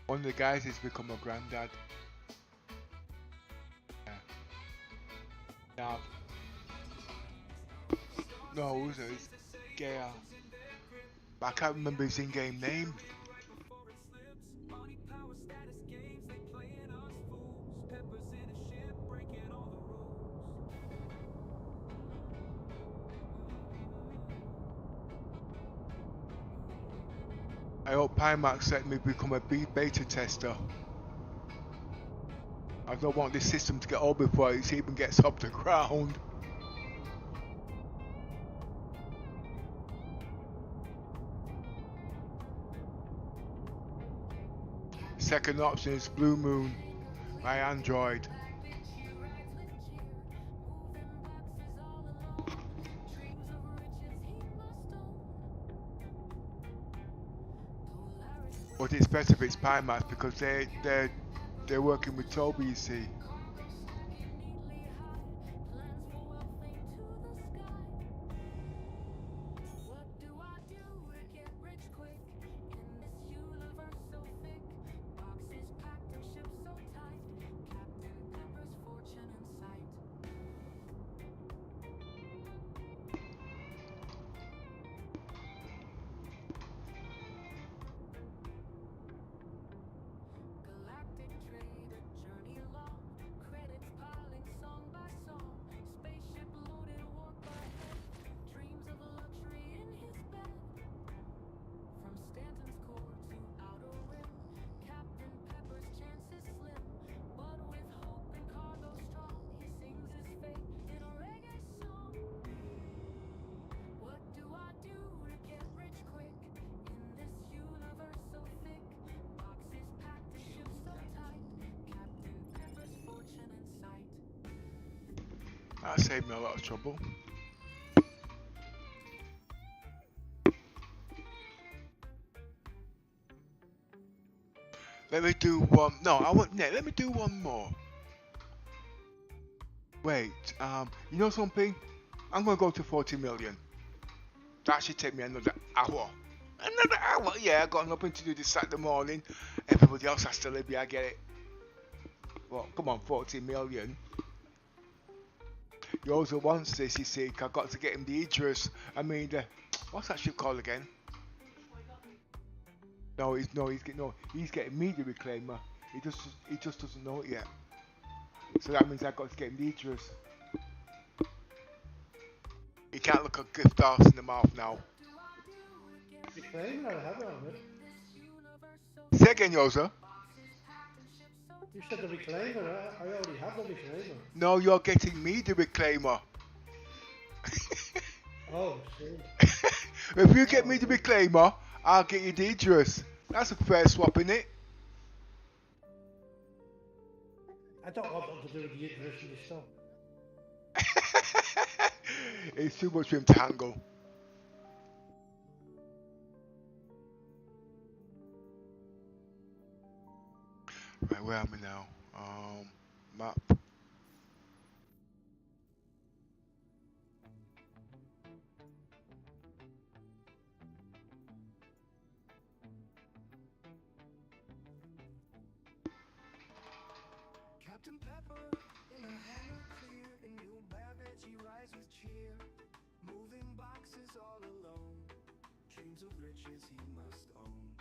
One of the guys has become a granddad. Yeah. Now, no, who's it? It's Gaia. But I can't remember his in-game name. I hope Pimax let me become a beta tester. I don't want this system to get old before it even gets off the ground. Second option is Blue Moon, my Android. But it's better if it's Pimax because they're working with Toby, you see. That saved me a lot of trouble. Let me do one. No, I want. Yeah, let me do one more. Wait. You know something? I'm gonna go to 40 million. That should take me another hour. Another hour? Yeah, I got nothing to do this Saturday morning. Everybody else has to live. Yeah, I get it. Well, come on, 40 million. He also wants this, you see. I've got to get him the Idris. I mean, what's that ship called again? No, he's getting me the reclaimer. He just doesn't know it yet. So that means I've got to get him the Idris. He can't look a gift horse in the mouth now. Reclaimer, I have it on it. Say again, Yoza. You said the reclaimer, I already have the reclaimer. No, you're getting me the reclaimer. Oh, see. If you get me the reclaimer, I'll get you the Idris. That's a fair swap, innit? I don't want them to do with the Idris and the stuff. It's too much for him to handle. Right, where am I now? Map. Captain Pepper in a hangar clear, in new baggage he rides with cheer, moving boxes all alone, dreams of riches he must own.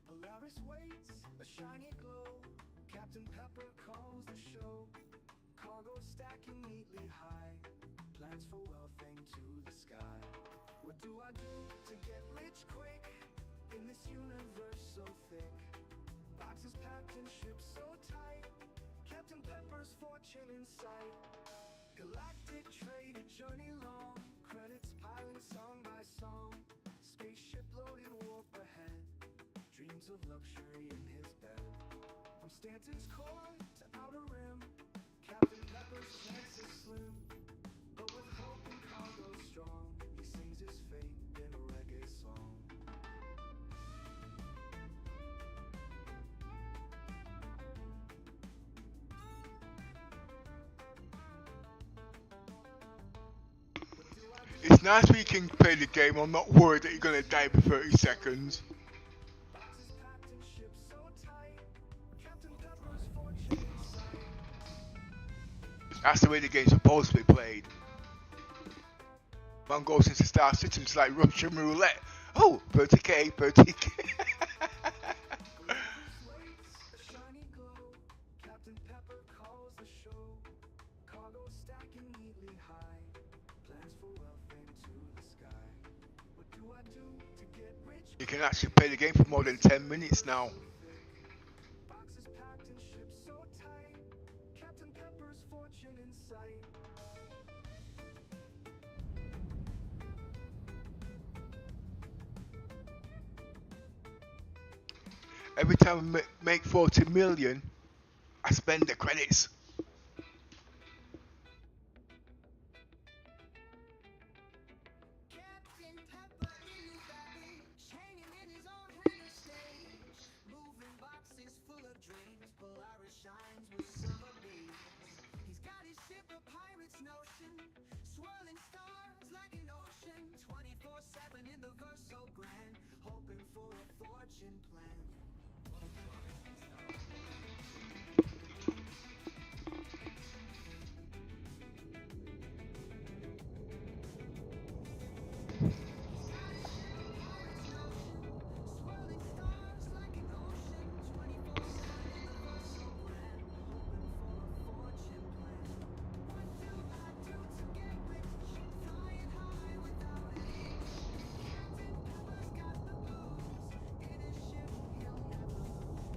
Polaris waits, a shiny glow, Captain Pepper calls the show, cargo stacking neatly high, plans for wealth into the sky. What do I do to get rich quick, in this universe so thick, boxes packed and ships so tight, Captain Pepper's fortune in sight. Galactic trade, a journey long, credits piling song by song, spaceship loaded warp ahead, dreams of luxury in his bed. From Stanton's core to outer rim, Captain Pepper's chances slim, but with hope and cargo strong, he sings his fate in a reggae song. It's nice when you can play the game. I'm not worried that you're gonna die for 30 seconds. Boxes packed and ships so tight, Captain Pepper's fortune in sight. That's the way the game's supposed to be played. Man goes into Star City, it's like Russian roulette. Oh, 30k, 30k. A shiny glow, Captain Pepper calls the show, cargo stacking neatly high, plans for wealth into the sky. What do I do to get rich? You can actually play the game for more than 10 minutes now. Boxes packed and ships so tight, Captain Pepper's fortune in sight. Every time I make 40 million, I spend the credits. Captain Pepper in his baggage, hanging in his own hangar stage, moving boxes full of dreams. Polaris shines with summer beams. He's got his ship a pirate's notion, swirling stars like an ocean. 24/7 in the verse so grand, hoping for a fortune plan. Swirling stars like an ocean, 24/7 in the verse so grand, hoping for a fortune plan. What do I do to get rich? Flying high without aim. Captain Pepper's got the blues, in his ship he'll never lose.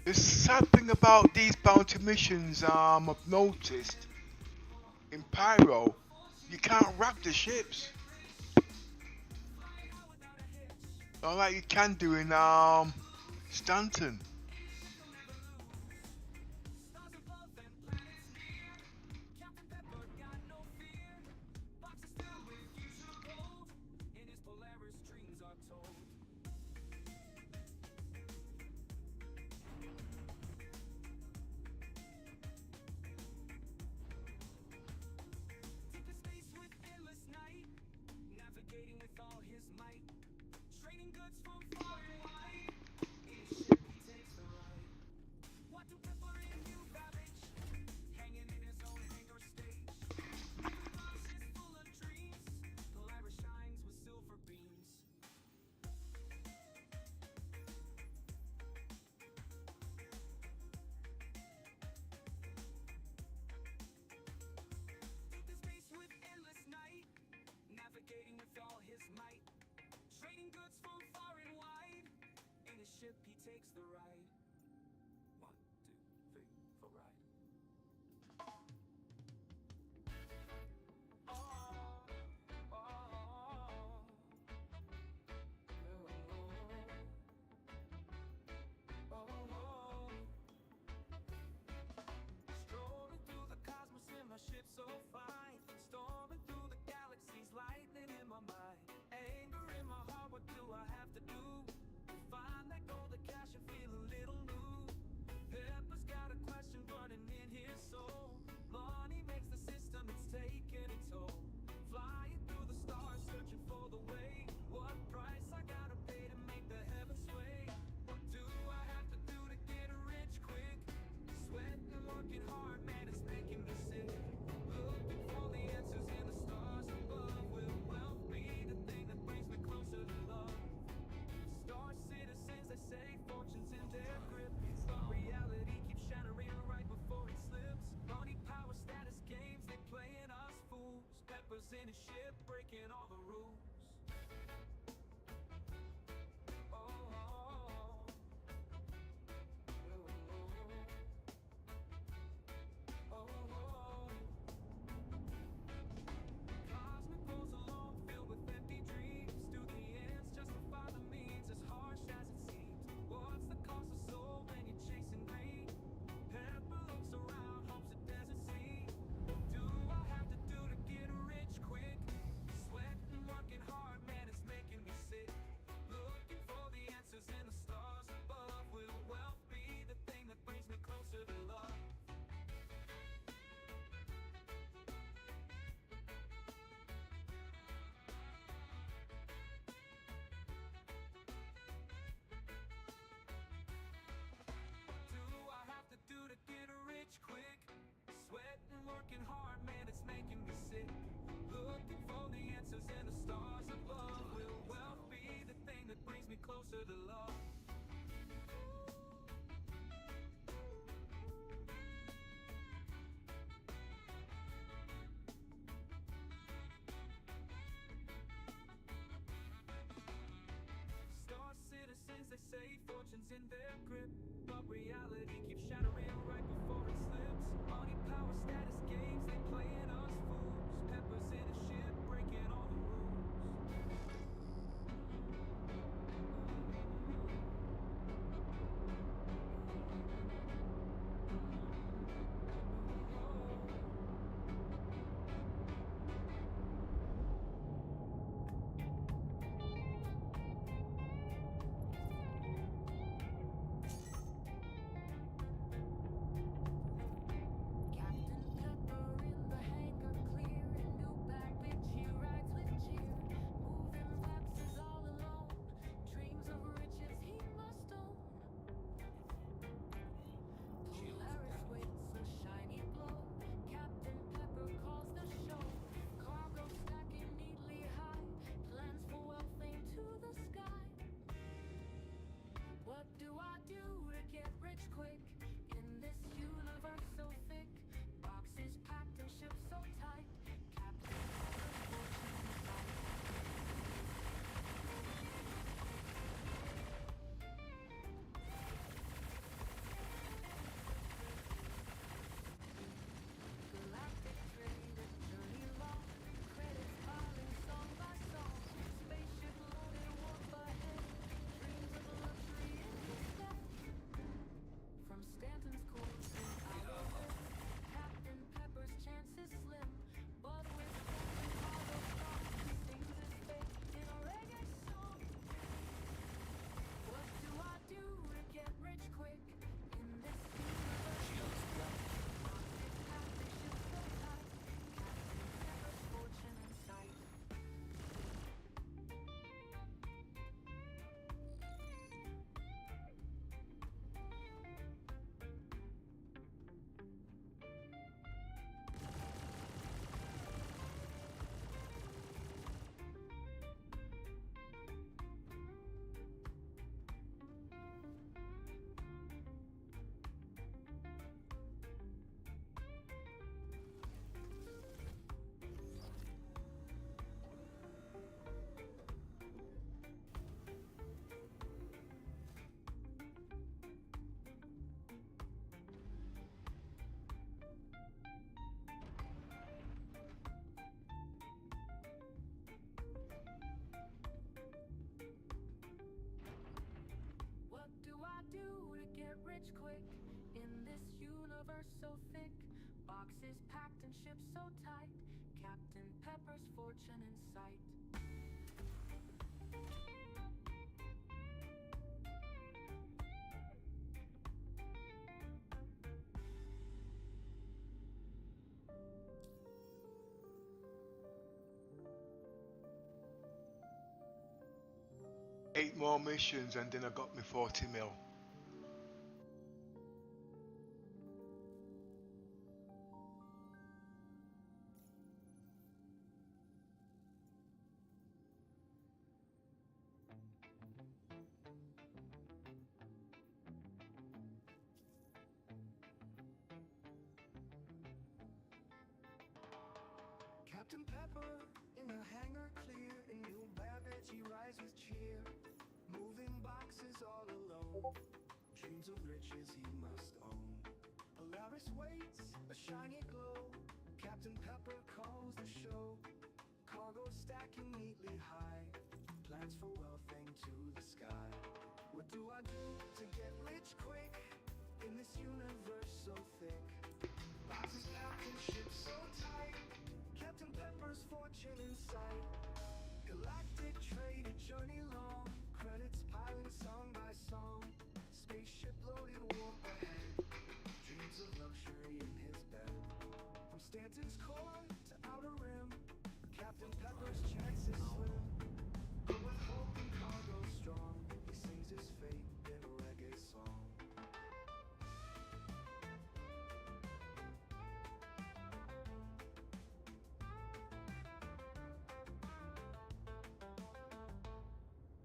The sad thing about these bounty missions, I've noticed in Pyro, you can't wrap the ships. Not like you can do in Stanton. In his Polaris dreams are told. Deep in space with endless night, navigating with all his might, trading goods from far and wide. In his ship he takes the ride. What do Pepper and you ravage, hanging in his own hangar stage. Every box is full of dreams, Polaris shines with silver beams. Deep in space with endless night, navigating with all his might, trading goods from far and wide. In his ship he takes the ride. 1, 2, 3, for ride. Strolling through the cosmos in my ship so fine, storming through the galaxies, lightning in my mind, anger in my heart. What do I have to do to find that golden cash and feel a little new? Pepper's got a question burning in his soul. Money makes the system, it's taking a toll. Flying through the stars, searching for the way. What price I gotta pay to make the heavens sway? What do I have to do to get rich quick? Sweating and working hard, man, it's making me sick. Looking for the answers in the stars above. Will wealth be the thing that brings me closer to love? Star citizens, they say fortune's in their grip, but reality keeps shattering right before it slips. Money, power, status games, they playing us fools. Pepper's in his ship, breaking all the rules. Oh, oh, oh. Oh, oh, oh. Cosmic goes along, filled with empty dreams. Do the ends justify the means, as harsh as it seems? What's the cost of soul when you're chasing green? Pepper looks around, hopes it doesn't see. What do I have to do to get rich quick? Sweating, working hard, man, it's making me sick. Looking for the answers in the stars above. Will wealth be the thing that brings me closer to love? What do I have to do to get rich quick? Sweating, working hard, man, it's making me sick. Looking for the answers in the stars above. Will wealth be the thing that brings me closer to love? Star citizens, they say fortune's in their grip, but reality keeps shattering right before it slips. Money, power, status games, they playing us fools. Pepper's in a ship, breaking all the rules. do to get rich quick in this universe so thick? Boxes packed and shipped so tight, Captain Pepper's fortune in sight. Eight more missions and then I got me 40 mil. Captain Pepper in the hangar clear, and new baggage he rides with cheer. Moving boxes all alone, dreams of riches he must own. Polaris waits, a shiny glow, Captain Pepper calls the show. Cargo stacking neatly high, plans for wealth aim to the sky. What do I do to get rich quick in this universe so thick? Boxes packed and shipped so tight, Captain Pepper's fortune in sight. Galactic trade, a journey long, credits piling song by song. Spaceship loaded, warp ahead, dreams of luxury in his bed. From Stanton's core to outer rim, Captain Pepper's chances swim. But with hope and cargo strong, he sings his fate in a reggae song.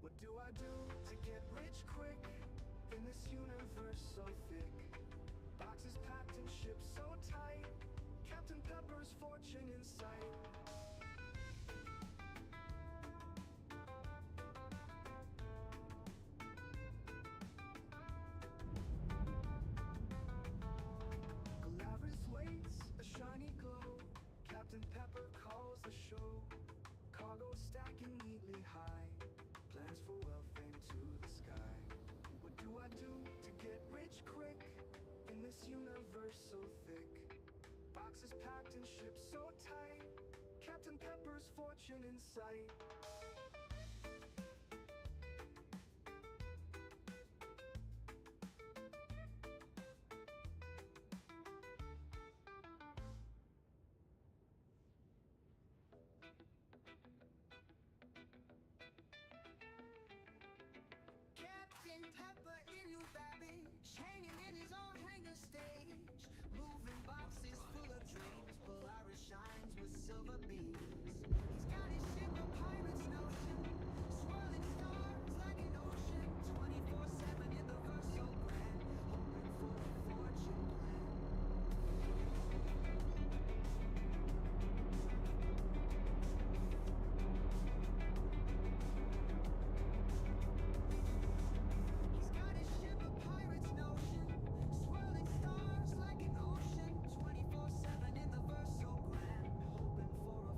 What do I do to get rich quick in this universe so thick? Boxes packed and shipped so tight, Captain Pepper's fortune in sight. Polaris waits, a shiny glow, Captain Pepper calls the show. Cargo stacking neatly high, plans for wealth aim to the sky. What do I do to get rich quick in this universe so thick? Boxes packed and shipped so tight, Captain Pepper's fortune in sight. Captain Pepper in new baggage, hanging in his own hangar stage. Moving boxes full of dreams, Polaris shines with silver beams. He's got his ship of pirates notion, swirling stars like an ocean. 24/7 in the verse so grand, hoping for a fortune plan. He's got his ship of pirates notion, swirling stars like an ocean. 24/7 in the verse so grand, hoping for a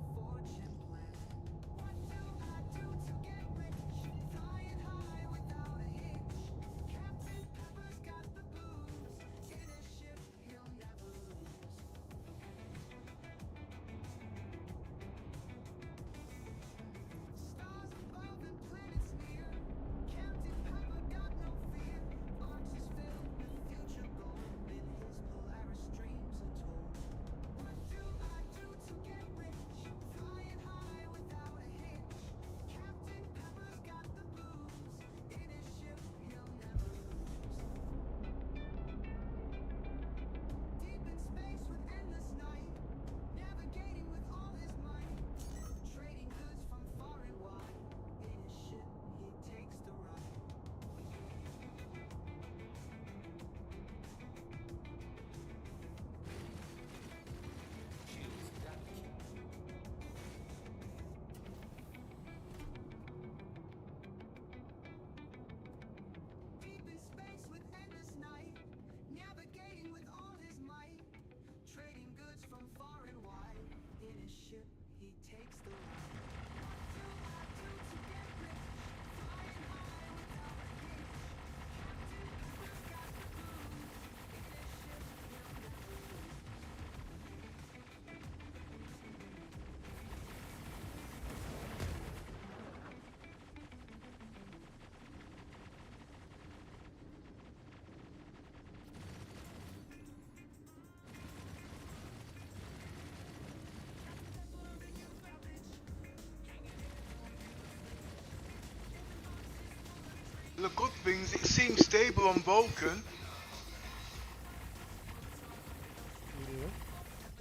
The good things, it seems stable on Vulcan.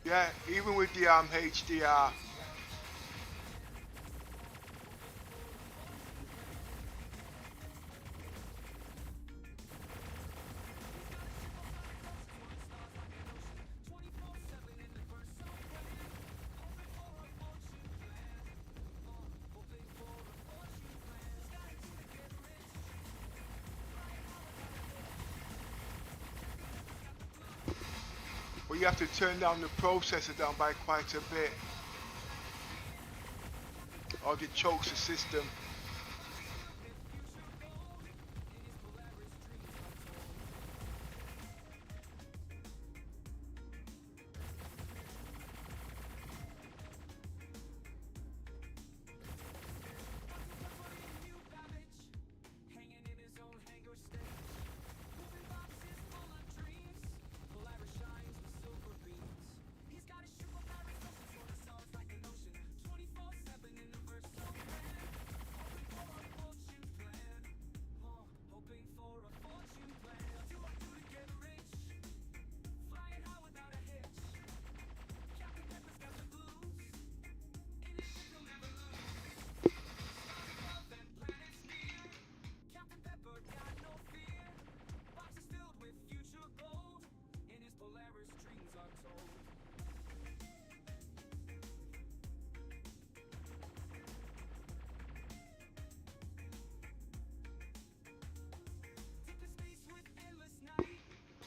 Yeah. Yeah, even with the HDR. Well, you have to turn down the processor down by quite a bit, or it chokes the system.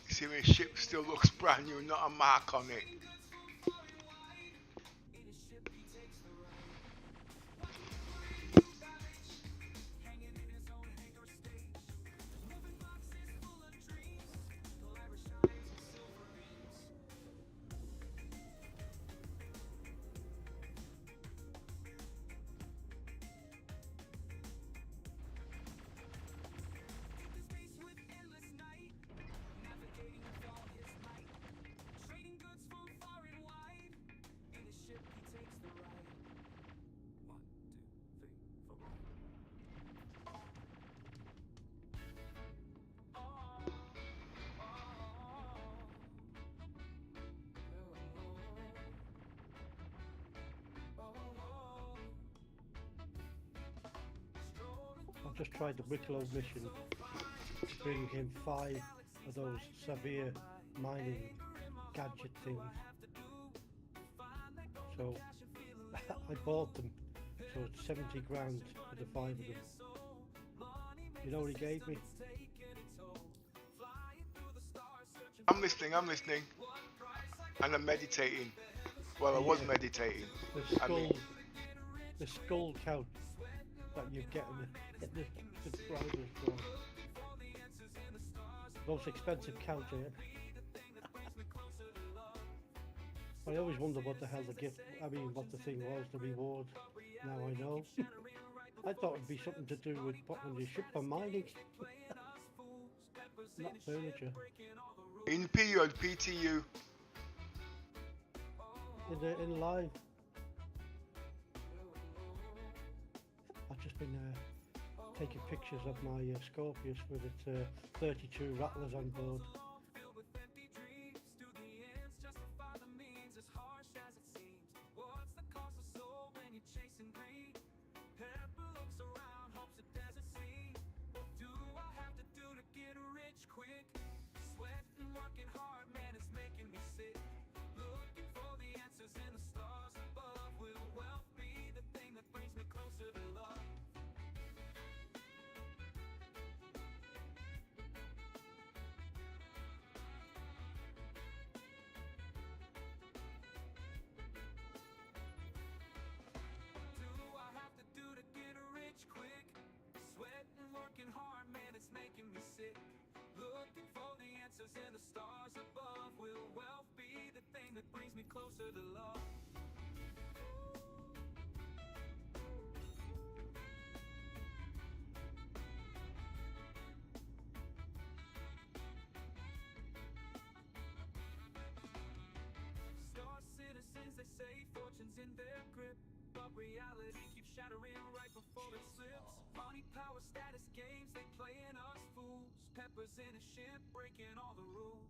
See, my ship still looks brand new, not a mark on it. I've just tried the Wicklow mission to bring in 5 of those severe mining gadget things. So I bought them, so it's 70 grand for the 5 of them. You know what he gave me? I'm listening, and I'm meditating. Well, I was meditating. The skull couch that you get in the subscribers for. Most expensive couch, I always wonder what the hell the gift, what the thing was, the reward. Now I know. I thought it'd be something to do with putting your ship for mining. Not furniture. In PU or PTU? In live. I've just been taking pictures of my Scorpius with its 32 rattlers on board. And the stars above, will wealth be the thing that brings me closer to love? Star citizens, they say fortune's in their grip, but reality keeps shattering right before it slips. Money, power, status, games, they play Peppers in a ship, breaking all the rules.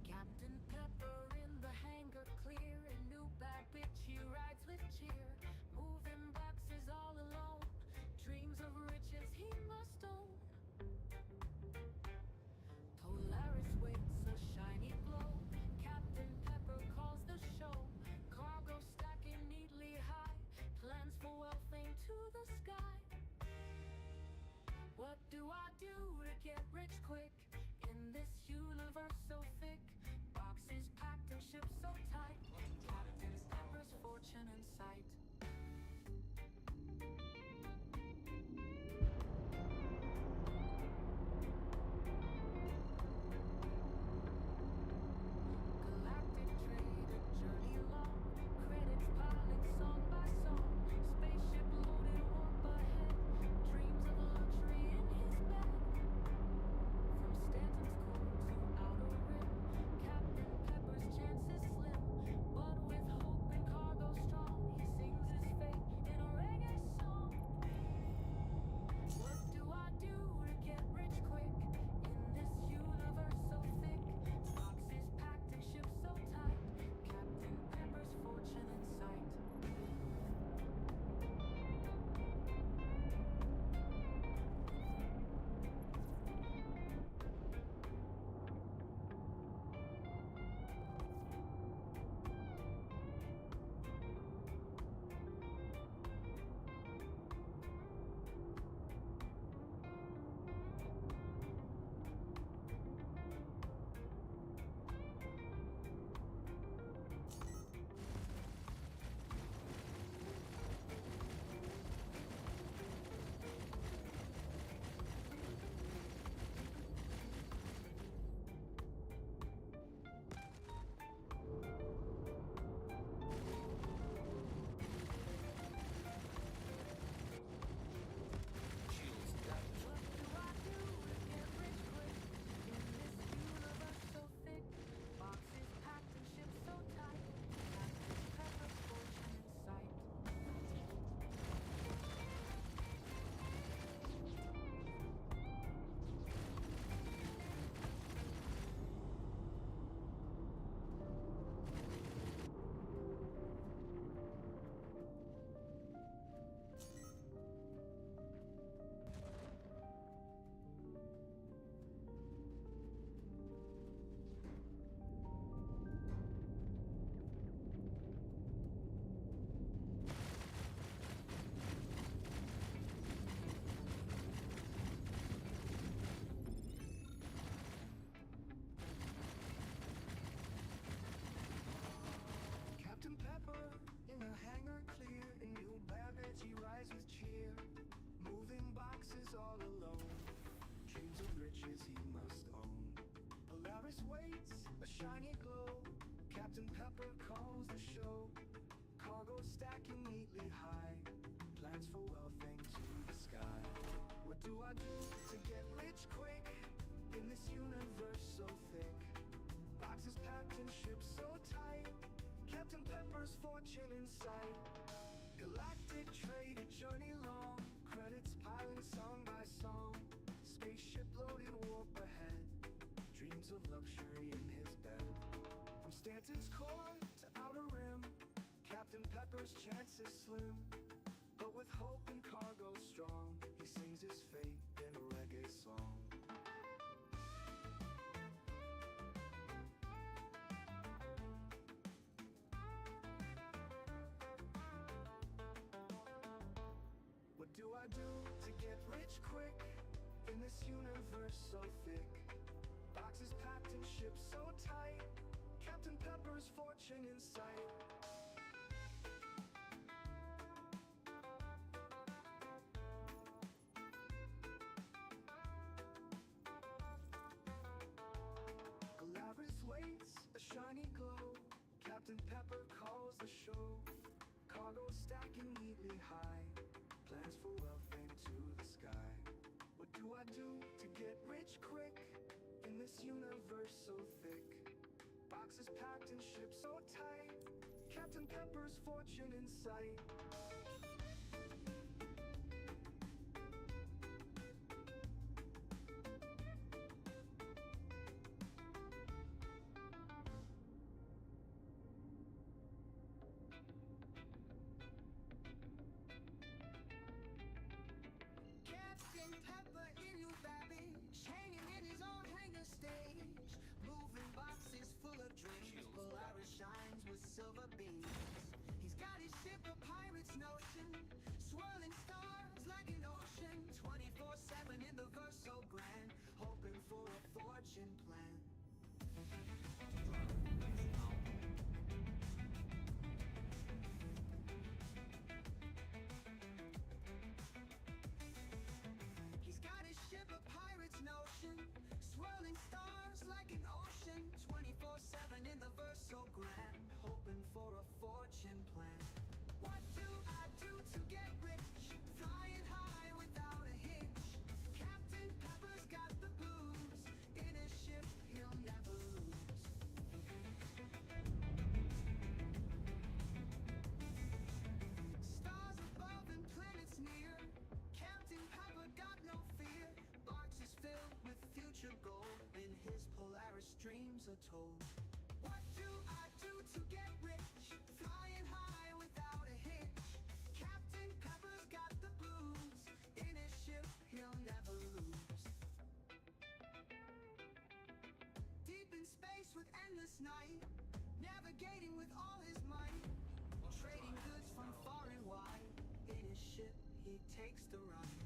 Captain Pepper in the hangar clear, a new bad bitch he rides with cheer. Moving boxes all alone, dreams of riches he must own. Polaris waits a shiny glow, Captain Pepper calls the show. Cargo stacking neatly high, plans for wealth into the sky. What do I do to get rich quick in this universe so thick? Boxes packed and shipped so tight, Captain Pepper's fortune in sight. Galactic trade, a journey long, credits piling song by song. Spaceship loaded, warp ahead, dreams of luxury in his bed. From Stanton's core to outer rim, Captain Pepper's chances slim. But with hope and cargo strong, he sings his fate in a reggae song. What do I do to get rich quick in this universe so thick? Boxes packed and shipped so tight, Captain Pepper's fortune in sight. What do I do to get rich quick in this universe so thick? Boxes packed and shipped so tight, Captain Pepper's fortune in sight. Captain Pepper in a hangar clear, in new baggage he rides with cheer. Moving boxes all alone, dreams of riches he must own. Polaris waits, a shiny glow, Captain Pepper calls the show. Cargo stacking neatly high, plans for wealth into the sky. What do I do to get rich quick in this universe so thick? Boxes packed and shipped so tight, Captain Pepper's fortune in sight. Galactic trade, a journey long, credits piling song by song. Spaceship loaded, warp ahead, dreams of luxury in his bed. From Stanton's core to outer rim, Captain Pepper's chances slim. But with hope and cargo strong, he sings his fate in a reggae song. What do I do to get rich quick in this universe so thick? Boxes packed and shipped so tight, Captain Pepper's fortune in sight. Galaris waits, a shiny glow, Captain Pepper calls the stacking neatly high, plans for wealth into the sky. What do I do to get rich quick in this universe so thick? Boxes packed and shipped so tight, Captain Pepper's fortune in sight. Captain Pepper in your baggage, hanging in his own hangar stage, moving boxes full of dreams. Polaris shines with silver beams. He's got his ship a pirate's notion, swirling stars like an ocean. 24/7 in the verse so grand, hoping for a fortune plan. He's got his ship a pirate's notion, swirling stars like an ocean. 24/7 in the verse so grand, hoping for a fortune plan. What do I do to get rich? Flying high without a hitch. Captain Pepper's got the booze, in his ship he'll never lose. Stars above and planets near, Captain Pepper got no fear. Boxes filled with future gold, in his Polaris dreams are told. What do I do to get rich? Flying high without a hitch. Captain Pepper's got the booze, in his ship he'll never lose. Deep in space with endless night, navigating with all his might, trading goods from far and wide. In his ship he takes the ride.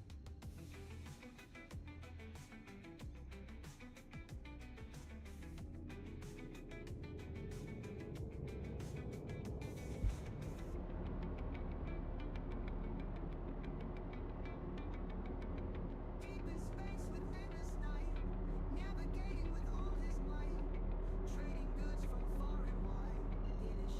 Deep in space with endless night, navigating with all his might, trading goods from far and wide. In his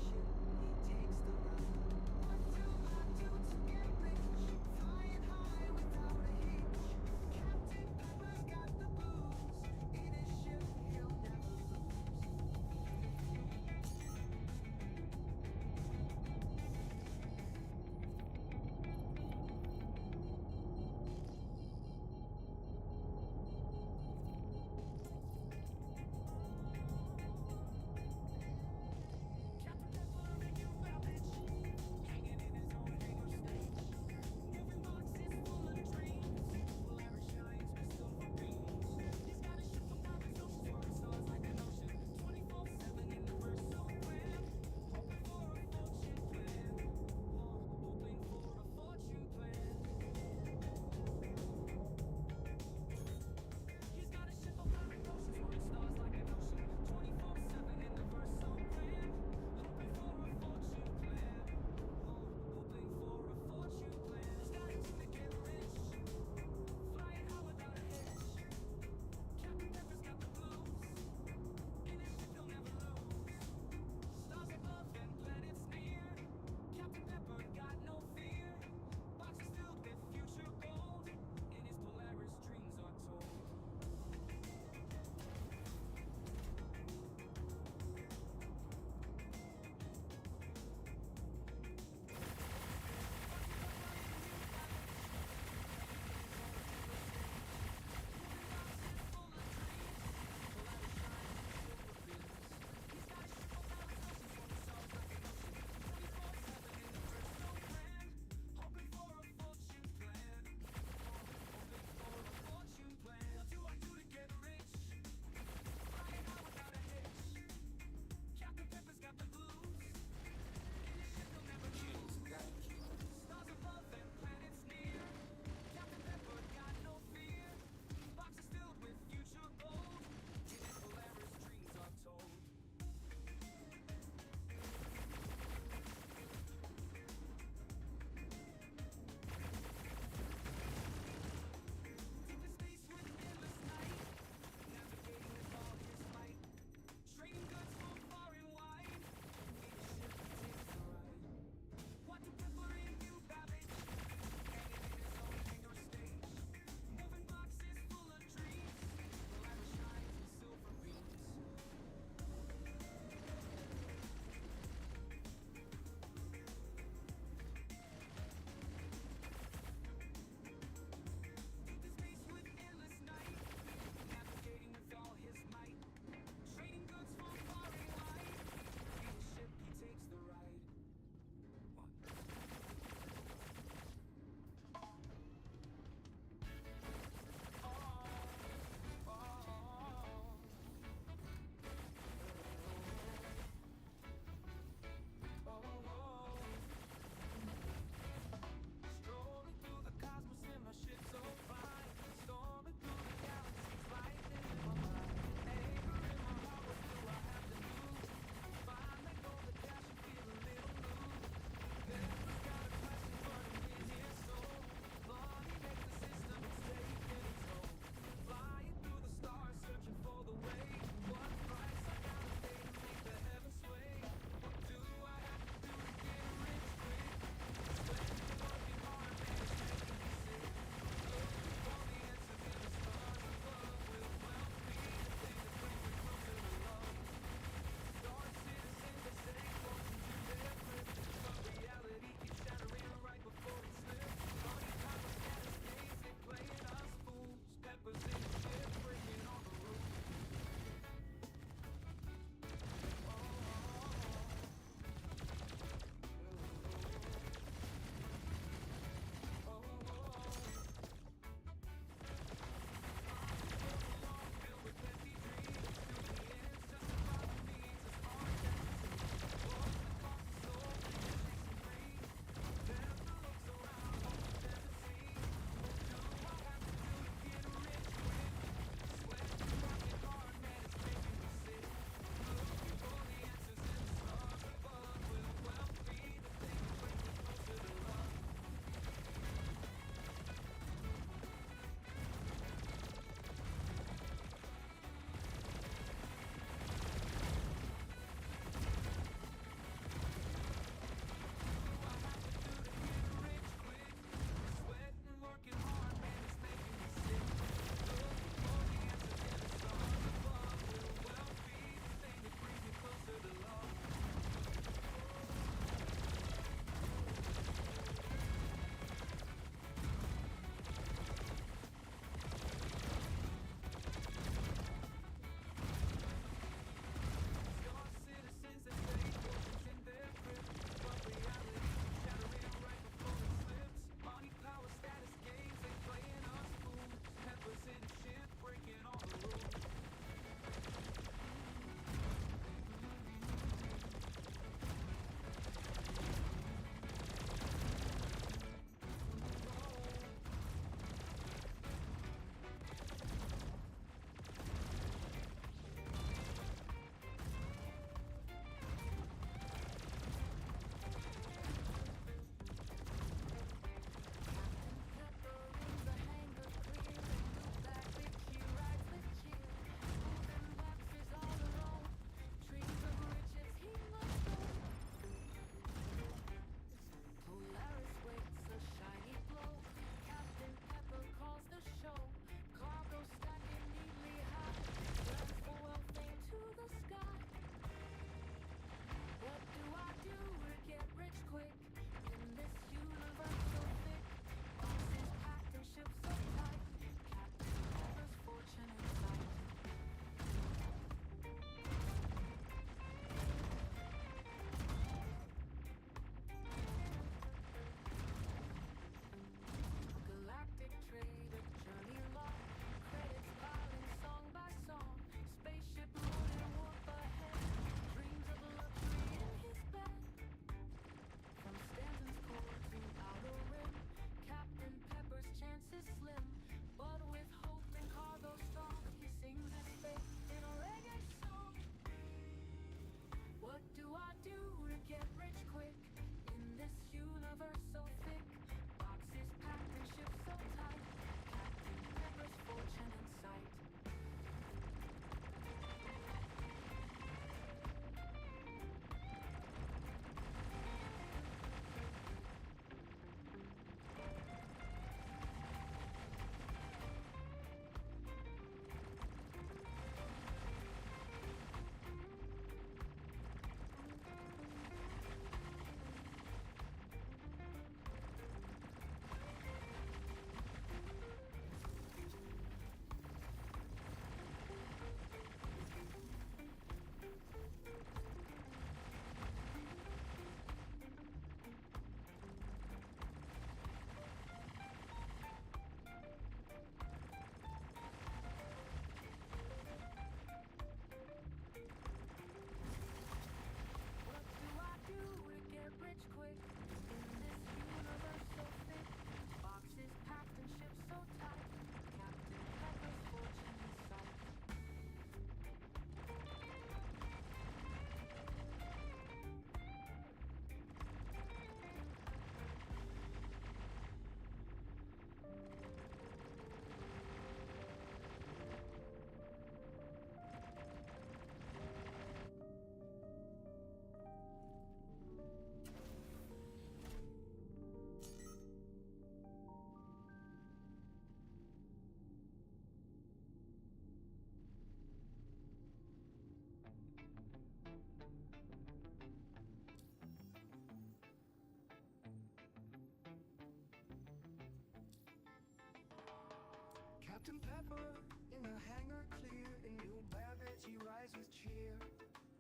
Captain Pepper in a hangar clear, and new baggage rise with cheer.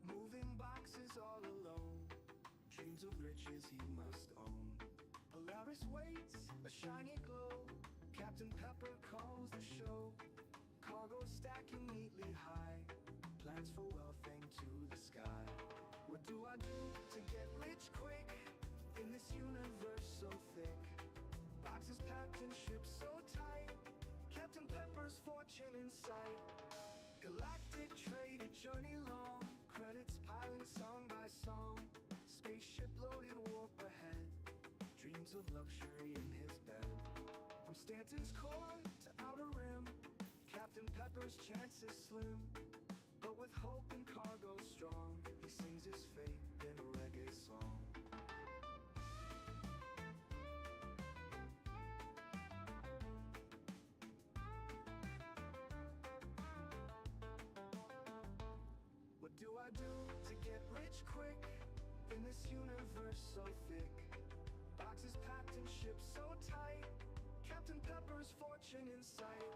Moving boxes all alone, dreams of riches he must own. Polaris waits, a shiny glow, Captain Pepper calls the show. Cargo stacking neatly high, plans for wealth hang to the sky. What do I do to get rich quick, in this universe so thick? Boxes packed and ships so tight, Captain Pepper's fortune in sight. Galactic trade, a journey long, credits piling song by song. Spaceship loaded, warp ahead, dreams of luxury in his bed. From Stanton's core to outer rim, Captain Pepper's chances slim. But with hope and cargo strong, he sings his fate in a reggae song. What do I do to get rich quick, in this universe so thick? Boxes packed and ships so tight, Captain Pepper's fortune in sight.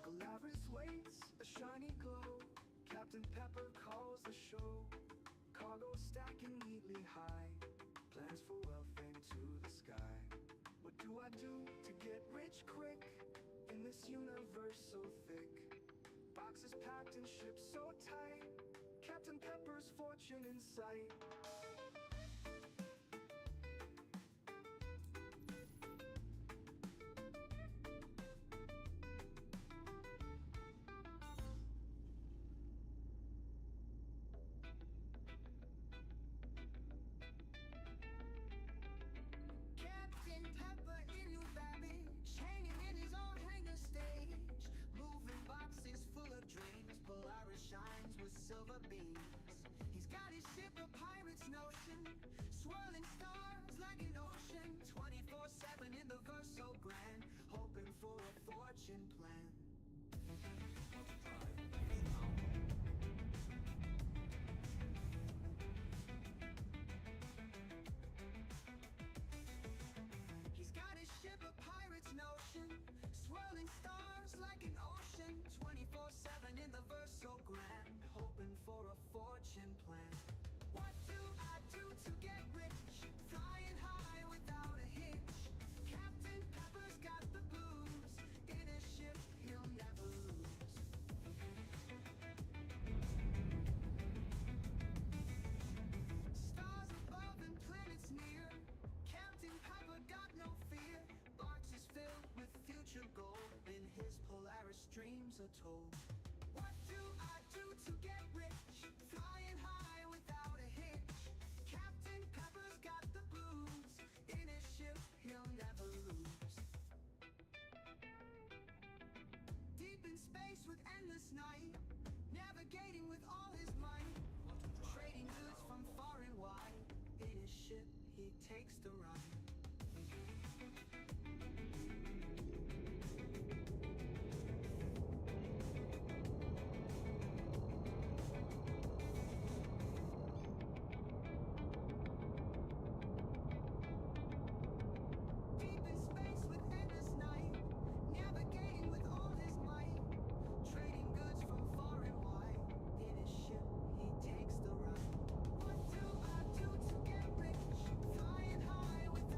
Galaris waits, a shiny glow, Captain Pepper calls the show. Cargo stacking neatly high, plans for wealth hang to the sky. What do I do to get rich quick, in this universe so thick? Boxes packed and ships so tight, Captain Pepper's fortune in sight. Captain Pepper in new baggage, hanging in his own hangar stage. Moving boxes full of dreams, Polaris shines with silver beams. He's got his ship a pirate's notion, swirling stars like an ocean. 24/7 in the verse so grand, hoping for a fortune plan. He's got his ship a pirate's notion, swirling stars like an ocean. 24/7 in the verse so grand, hoping for a fortune plan. What do I do to get rich, flying high without a hitch? Captain Pepper's got the blues, in his ship he'll never lose. Stars above and planets near, Captain Pepper got no fear. Boxes filled with future gold, in his Polaris dreams are told. What do I do to get rich, flying high without a hitch? Captain Pepper's got the blues, in his ship he'll never lose. Deep in space with endless night, navigating with all his might. Trading goods from far and wide, in his ship he takes the ride. Deep in space with endless night, navigating with all his might. Trading goods from far and wide, in his ship he takes the ride. What do I do to get rich, flying high without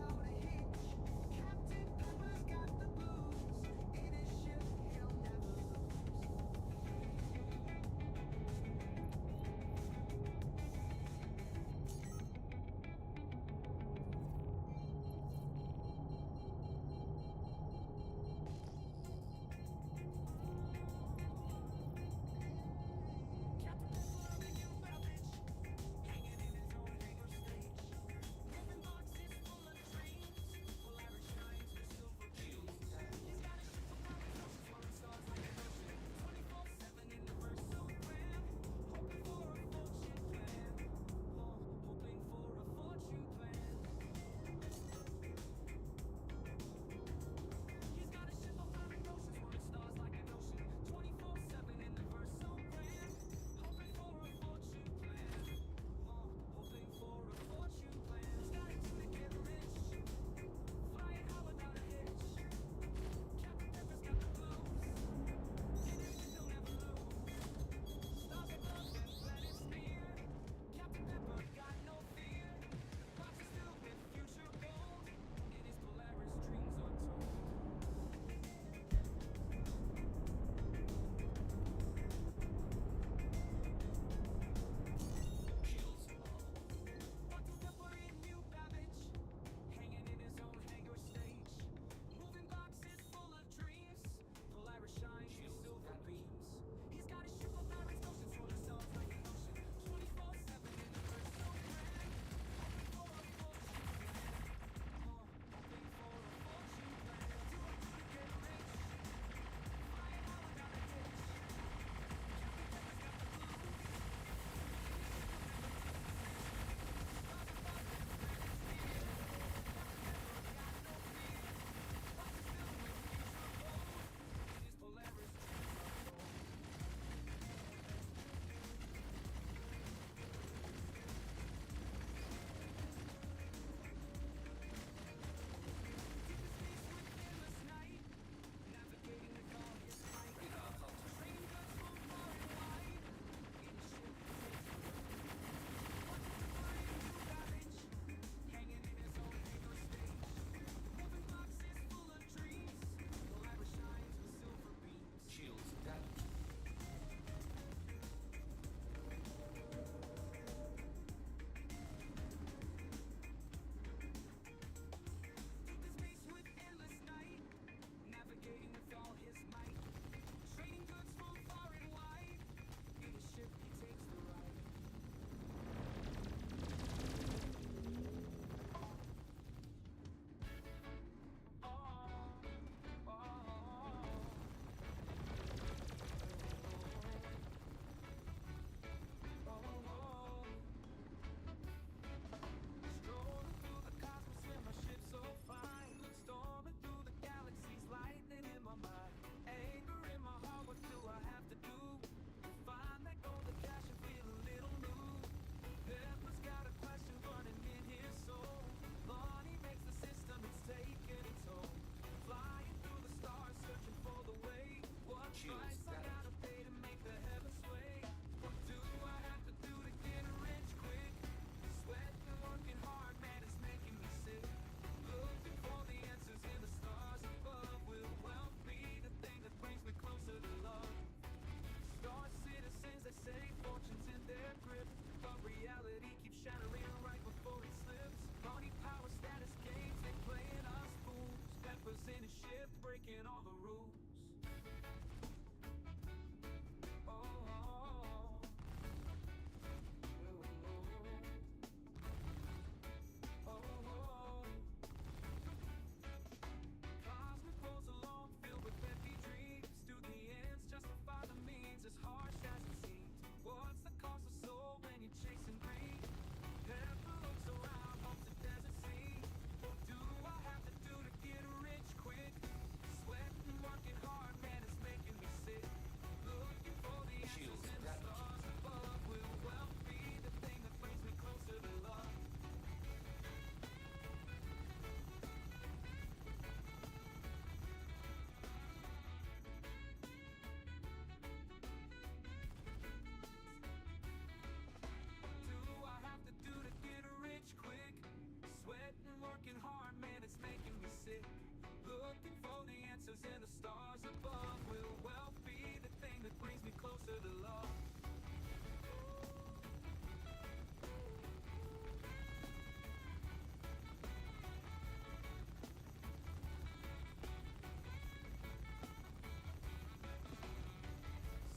to the law.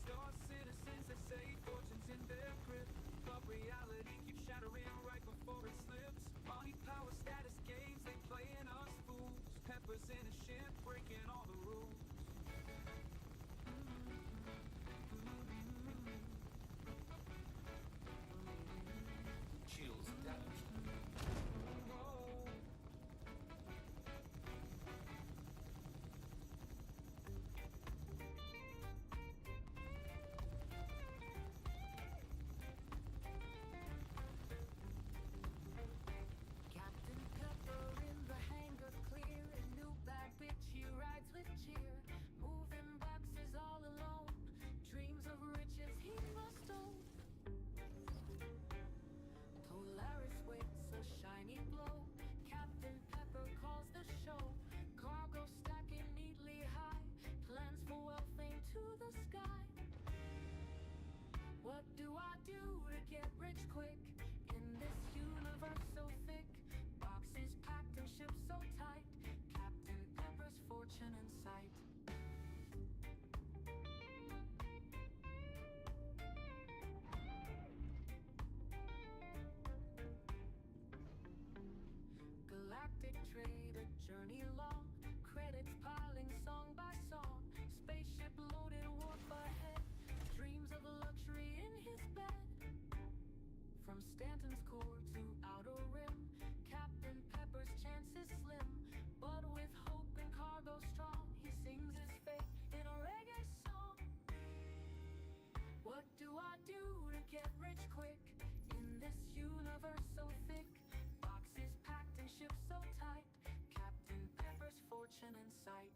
Star citizens that say fortunes in their grip, but reality keeps shattering right before it slips. Money, power, status games, they playing us fools. Peppers in a ship, breaking all the rules. Chills depth. Captain Pepper in the hangar clear, a new bad bitch he rides with cheer. Moving boxes all alone, dreams of riches he must own. Polaris waits a shiny blow, Captain Pepper calls the show. Cargo stacking neatly high, plans for wealth aim to the sky. What do I do to get rich quick in this universe so thick? Boxes packed and ships so tight, Captain Pepper's fortune in sight. Galactic trade, a journey long, credits piling song by song. Spaceship loaded, warp ahead, dreams of luxury in his bed. From Stanton's core to outer rim, Captain Pepper's chances slim, but with hope and cargo strong, he sings his fate in a reggae song. What do I do to get rich quick in this universe so thick? Boxes packed and ships so tight, Captain Pepper's fortune in sight.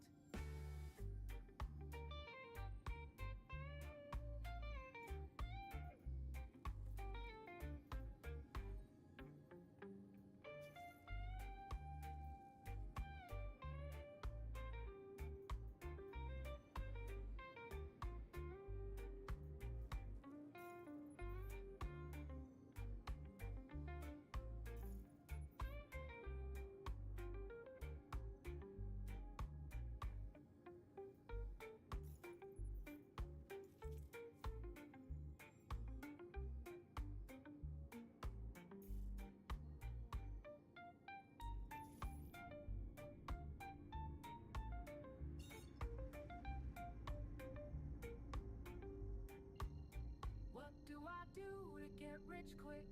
What do I do to get rich quick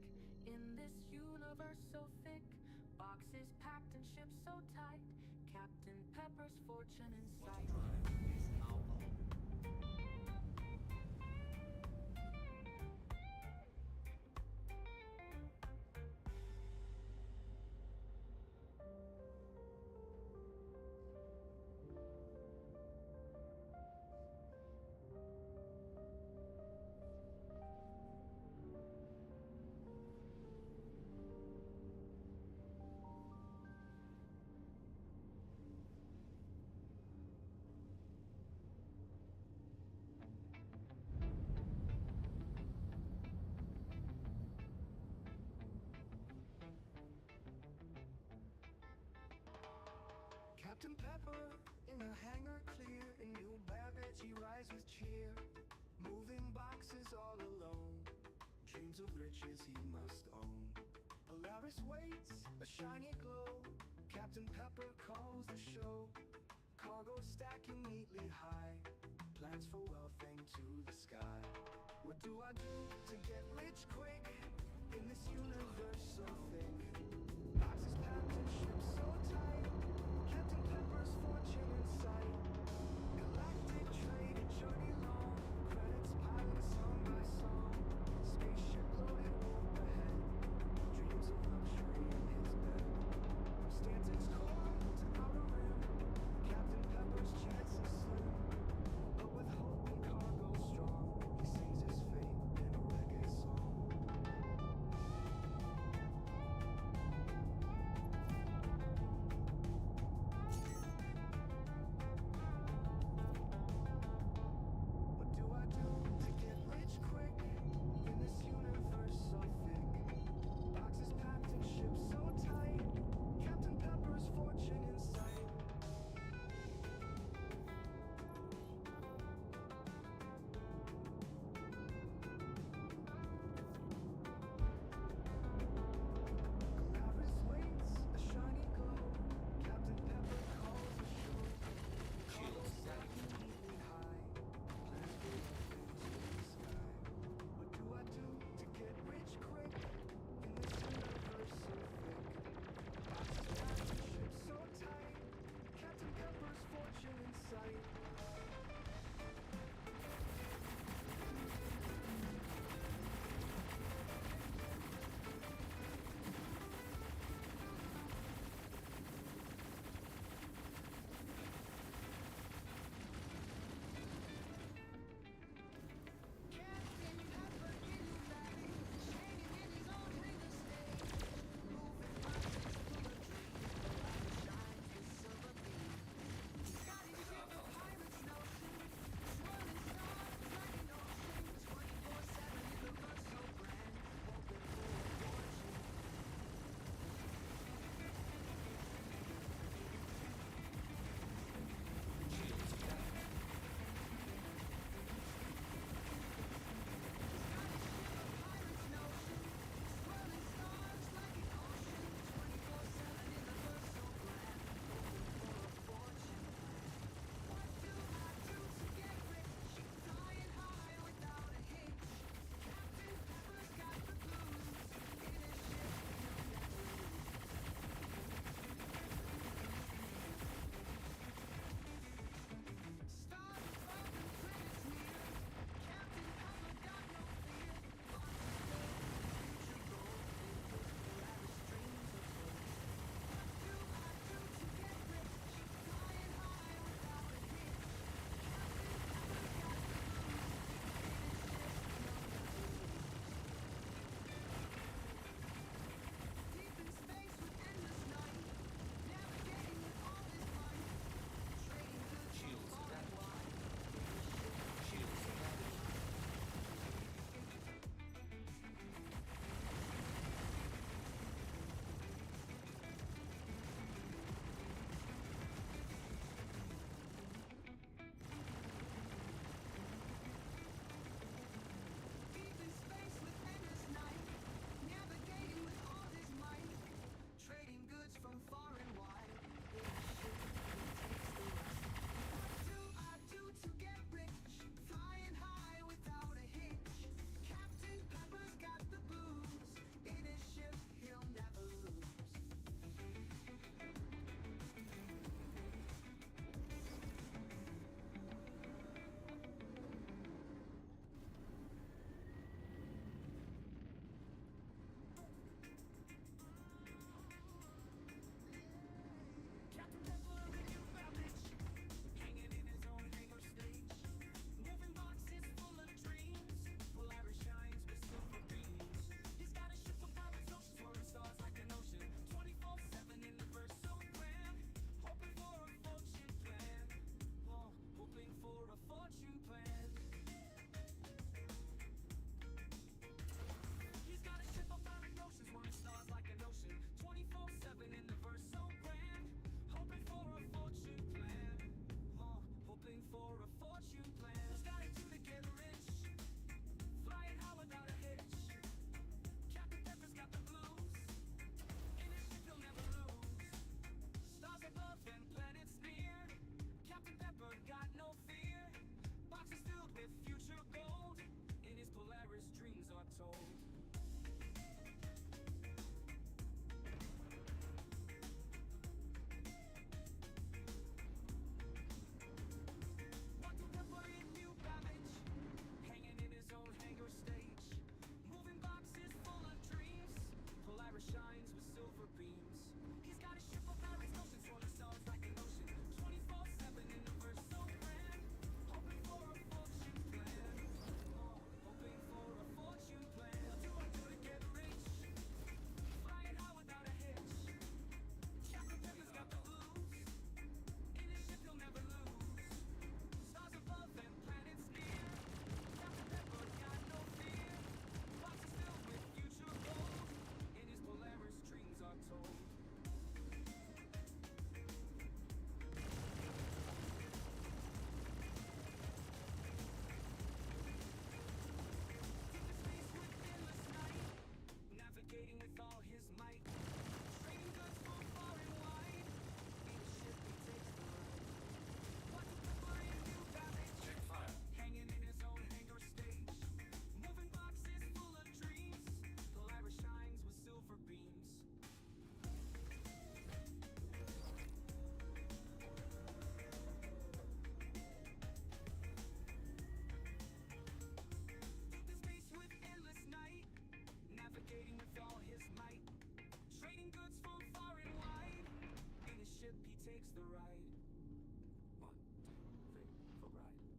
in this universe so thick? Boxes packed and ships so tight, Captain Pepper's fortune in sight. Captain Pepper in a hangar clear, in new baggage he rides with cheer. Moving boxes all alone, dreams of riches he must own. Polaris waits, a shiny glow, Captain Pepper calls the show. Cargo stacking neatly high, plans for wealth aim to the sky. What do I do to get rich quick in this universe so thick? Boxes packed and ships so tight, Captain Pepper's fortune in sight. Galactic trade, a journey long, credits piling song by song. Spaceship loaded, warp ahead, dreams of luxury in his bed. From Stanton's core to outer rim, Captain Pepper's chances slim, but with hope and cargo strong, he sings his fate in a reggae song. told. What the pepper in new baggage, hanging in his own hangar stage, moving boxes full of dreams. Polaris shines with silver beams. He's got a ship of Paris oceans, full of stars like an ocean. 24/7 in the verse so grand, hoping for a fortune plan. Hoping for a fortune plan. What do I do to get rich? Flying high without a hitch. Captain Pepper's got the blues. In his ship he'll never lose. Stars above and planets near. Captain Pepper's got no fear. Boxes filled with future gold. In his Polaris dreams are told. Navigating with all his might, trading goods from far and wide. In a ship he takes the ride. What the pepper in new baggage, hanging in his own hangar stage, moving boxes full of dreams. Polaris shines with silver beams. Deep in space with endless night, navigating with all his might, trading goods from far and wide. In his ship he takes the ride. 1, 2, 3, for ride.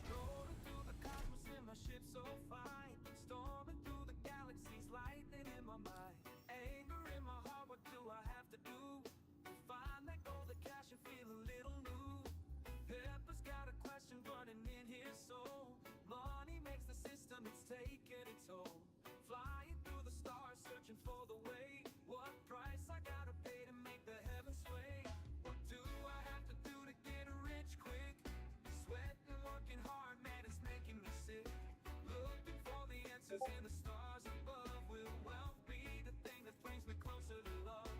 Rolling through the cosmos in my ship so fine, storming through the galaxies, lightning in my mind, anger in my heart. What do I have to do to find that gold, the cash, and feel a little new? Pepper's got a question burning in his soul. Money makes the system, it's taking its toll. Flying through the stars, searching for the way. What price I gotta pay to make the heavens sway? What do I have to do to get rich quick? Sweating, working hard, man, it's making me sick. Looking for the answers in the stars above. Will wealth be the thing that brings me closer to love?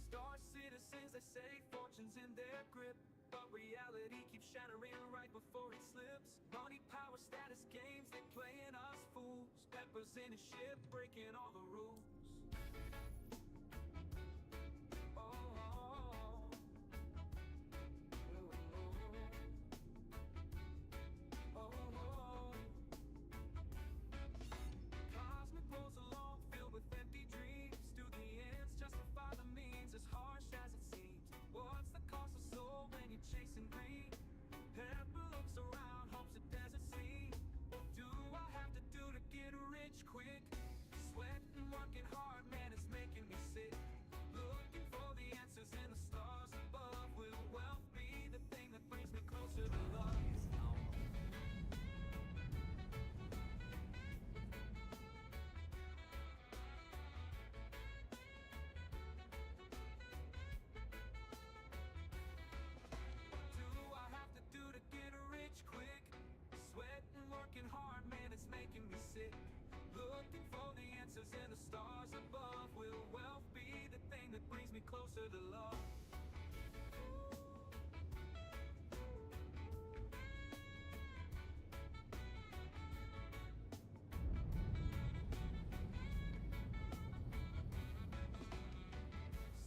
Star citizens, they say fortune's in their grip, but reality keeps shattering right before it slips. Money, power, status games, they playing us fools. Pepper's in a ship, breaking all the rules. Cosmic rolls along, filled with empty dreams. Do the ends justify the means, as harsh as it seems? What's the cost of soul when you're chasing green? Pepper looks around, hopes it doesn't seem. What do I have to do to get rich quick? Sweating, working hard, man, it's making me sick. Looking for the answers in the stars above. Will wealth be the thing that brings me closer to love? What do I have to do to get rich quick? Sweating, working hard, man, it's making me sick. Looking for the answers in the stars above. Will wealth be the thing that brings me closer to love?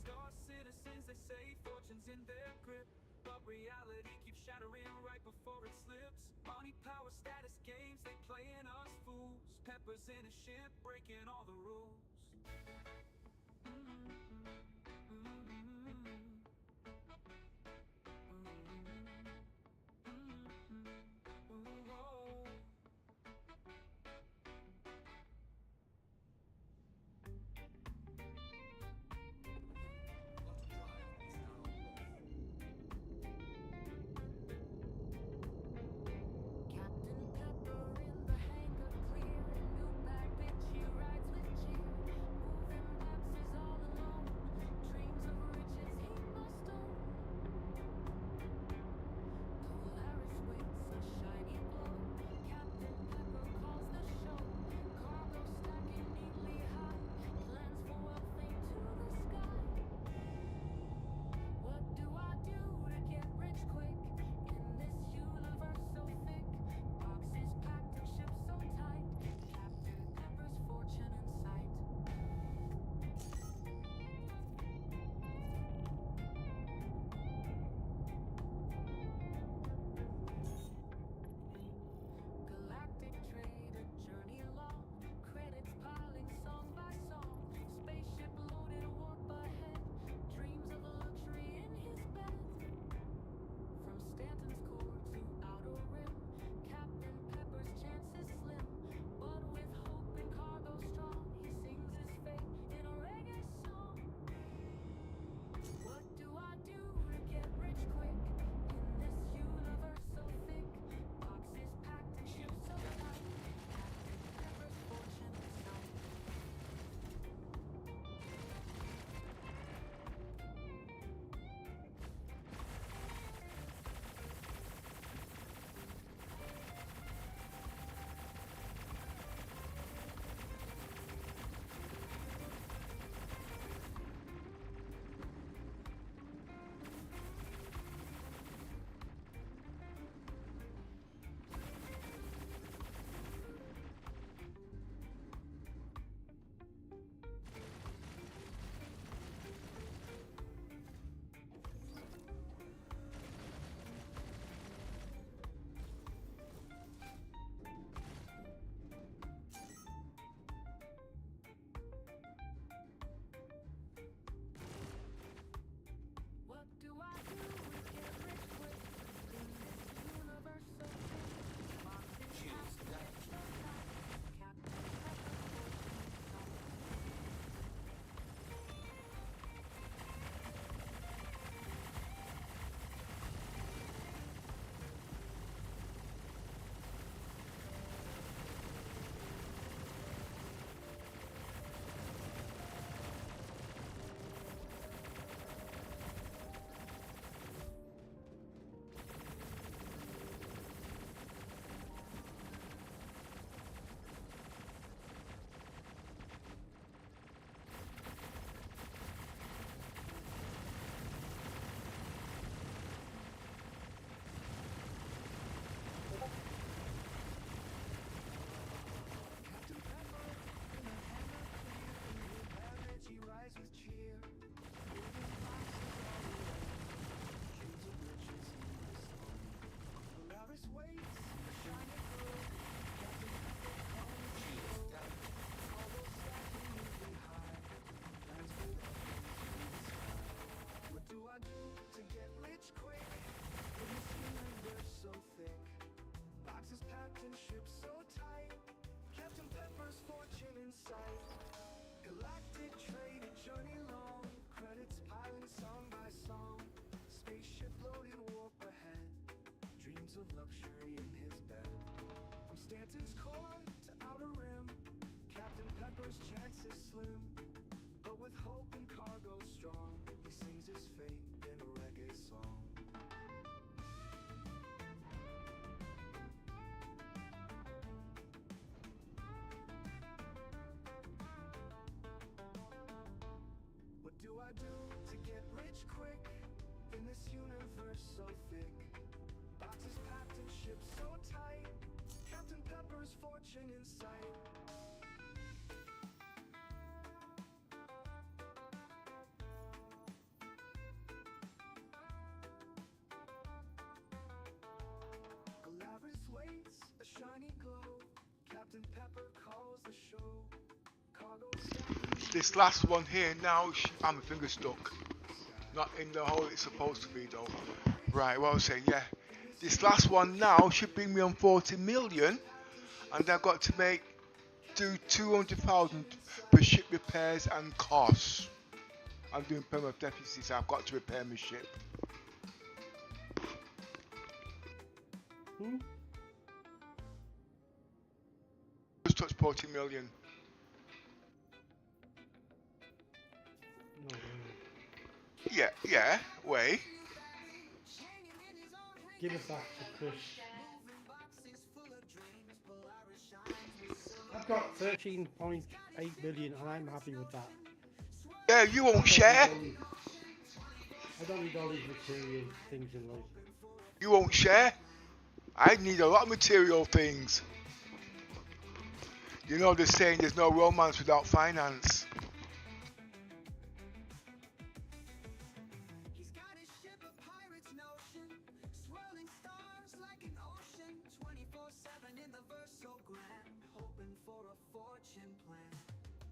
Star citizens, they say fortune's in their grip, but reality keeps shattering right before it slips. Money, power, status games, they playing us fools. Pepper's in a ship, breaking all the rules. Captain Pepper in the hangar clear, new baggage he rides with cheer, moving veggie rise with cheer. Polaris waits, a shiny glow. What do I do to get rich quick? In this universe so thick, boxes packed and shipped so tight. Captain Pepper's fortune in sight. Galactic trade, a journey long. Credits piling song by song. Spaceship loaded, warp ahead. Dreams of luxury in his bed. From Stanton's core to outer rim, Captain Pepper's chances slim. But with hope and cargo strong, he sings his fate in a reggae song. What do I do to get rich quick? In this universe so thick, boxes packed and shipped so tight. Captain Pepper's fortune in sight. Polaris waits, a shiny glow. Captain Pepper calls the show. Cargo This last one here now, my finger's stuck. Not in the hole it's supposed to be though. Right, what I was saying, yeah. This last one now should bring me on 40 million. And I've got to do 200,000 for ship repairs and costs. I'm doing permanent deficits, I've got to repair my ship. Just touched 40 million. Yeah, wait. Give it back to Chris. I've got 13.8 million and I'm happy with that. Yeah, you won't share. I don't need all these material things in life. You won't share. I need a lot of material things. You know the saying, there's no romance without finance. He's got his ship of pirates notion, swirling stars like an ocean, 24/7 in the verse so grand, hoping for a fortune plan.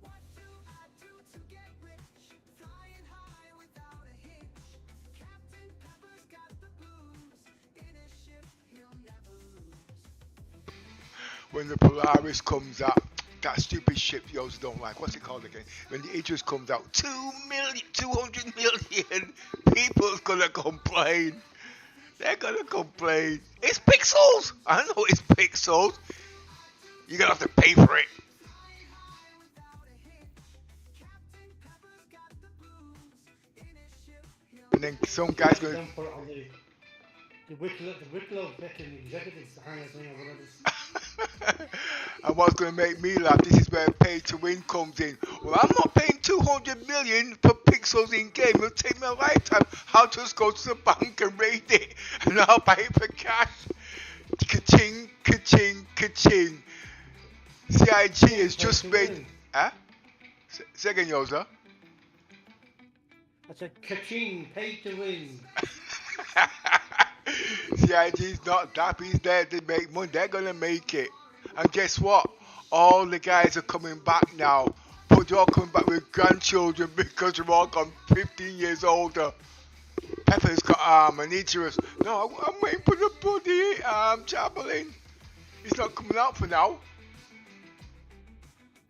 What do I do to get rich? Flying high without a hitch. Captain Pepper's got the blues. In his ship he'll never lose. When the Polaris comes out, that stupid ship you also don't like. What's it called again? When the Idris comes out, 200 million people's gonna complain. They're gonna complain. It's pixels. I know it's pixels. You're gonna have to pay for it. And then some guy's gonna. Don't put it on the Wicklow fucking executive hanging thing or whatever. And what's going to make me laugh, this is where pay to win comes in. Well, I'm not paying 200 million for pixels in game. It'll take me a lifetime. I'll just go to the bank and raid it, and I'll buy it for cash. Ka-ching, ka-ching, ka-ching. CIG has just made... Huh? Say again, Yoza. That's a ka-ching, pay to win. CIG's not that, he's there to make money. They're going to make it. And guess what? All the guys are coming back now. But they're all coming back with grandchildren because they're all gone 15 years older. Pepper's got an Idris. No, I'm waiting for the bloody javelin. It's not coming out for now.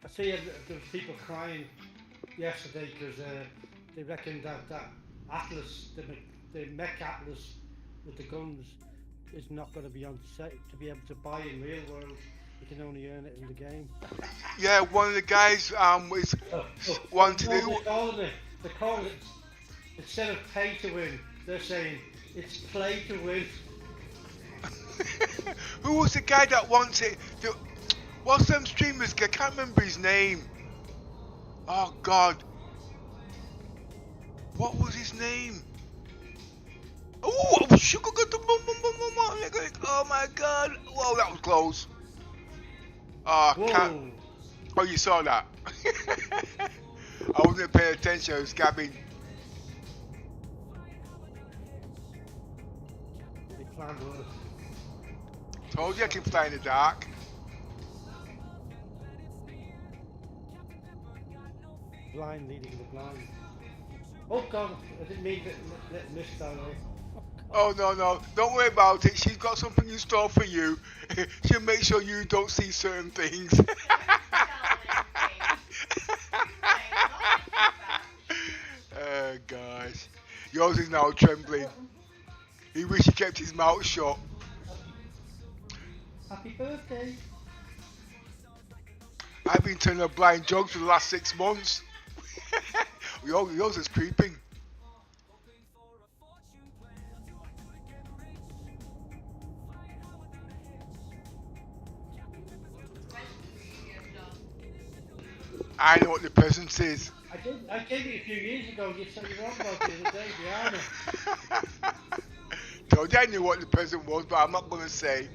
I see there was people crying yesterday because they reckon that Atlas, the mech Atlas with the guns, is not going to be on set to be able to buy in real world. You can only earn it in the game. Yeah, one of the guys was wanting to. They're calling it, instead of pay to win, they're saying it's play to win. Who was the guy that wants it? What's them streamers? I can't remember his name. Oh God. What was his name? Oh, sugar got the oh my God. Whoa, that was close. Oh, you saw that. I wasn't paying attention, I was scabbing. The plan works. Told you I can fly in the dark. Blind leading the blind. Oh God, I didn't mean to let miss that way. Oh no, don't worry about it. She's got something in store for you. She'll make sure you don't see certain things. Oh gosh. Yours is now trembling. He wish he kept his mouth shut. Happy birthday. I've been turning a blind jog for the last 6 months. Yours is creeping. I know what the presence is. I gave it a few years ago. You said you were on about it the other day, Diana. Told you I knew what the present was, but I'm not going to say.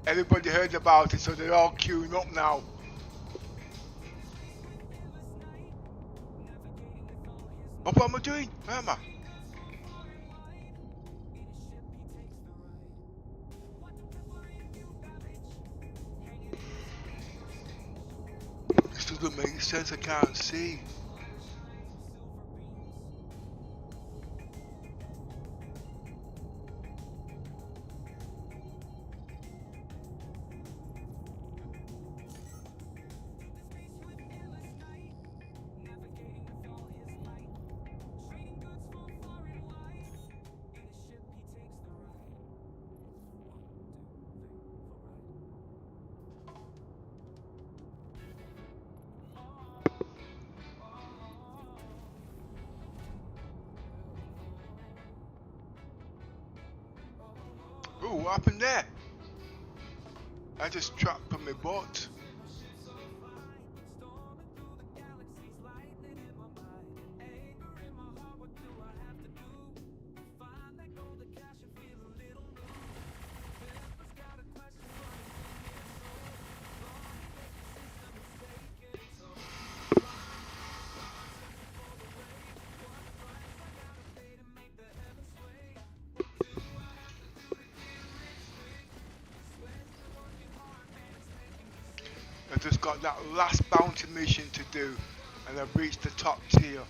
Everybody heard about it, so they're all queuing up now. Oh, what am I doing? Where am I? This doesn't make sense, I can't see. Ooh, what happened there? I just trapped on my butt. I just got that last bounty mission to do, and I've reached the top tier.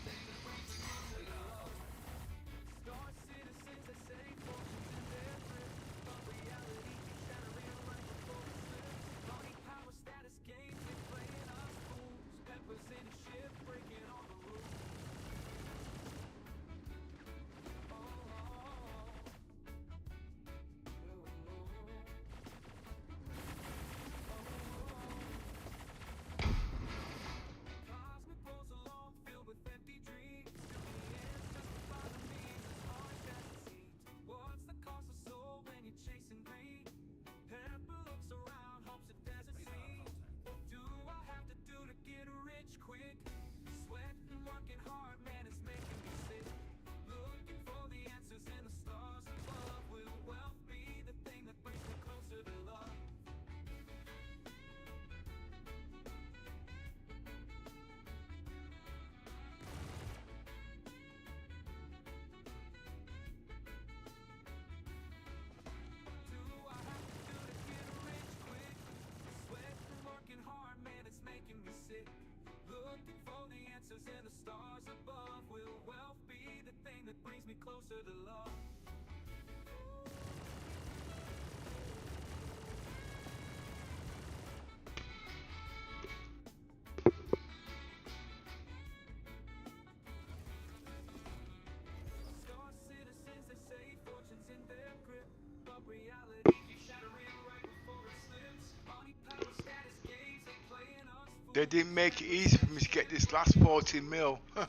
They didn't make it easy for me to get this last 40 mil. Yeah.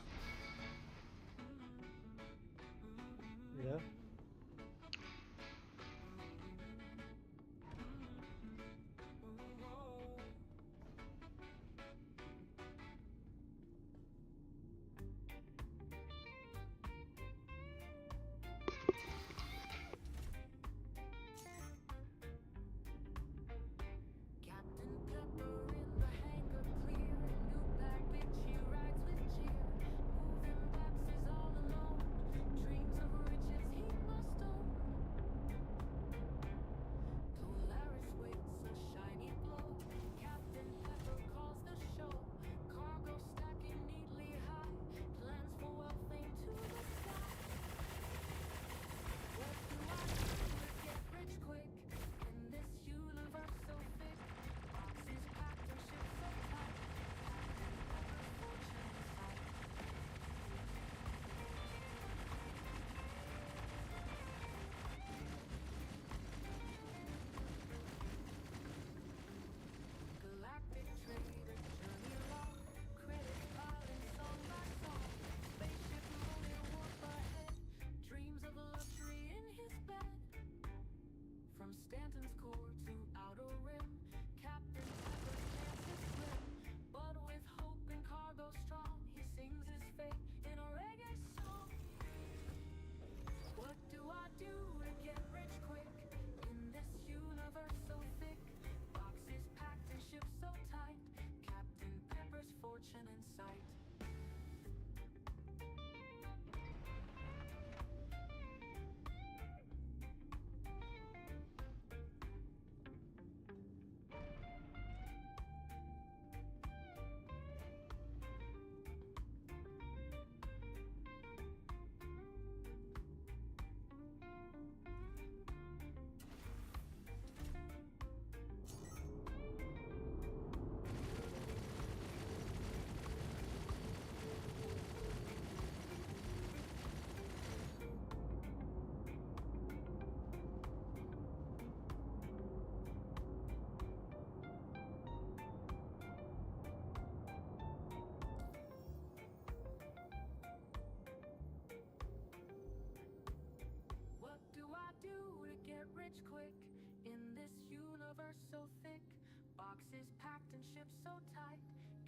Boxes packed and shipped so tight.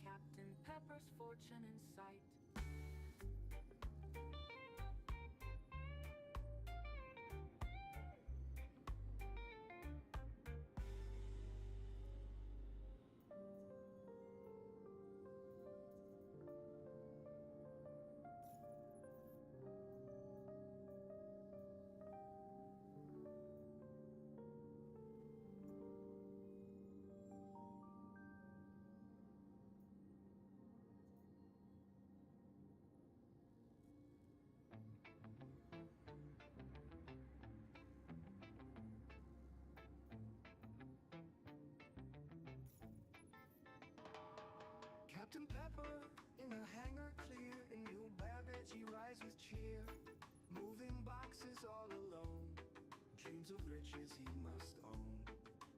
Captain Pepper's fortune in sight. Captain Pepper in a hangar clear, a new Babbage rise with cheer. Moving boxes all alone, dreams of riches he must own.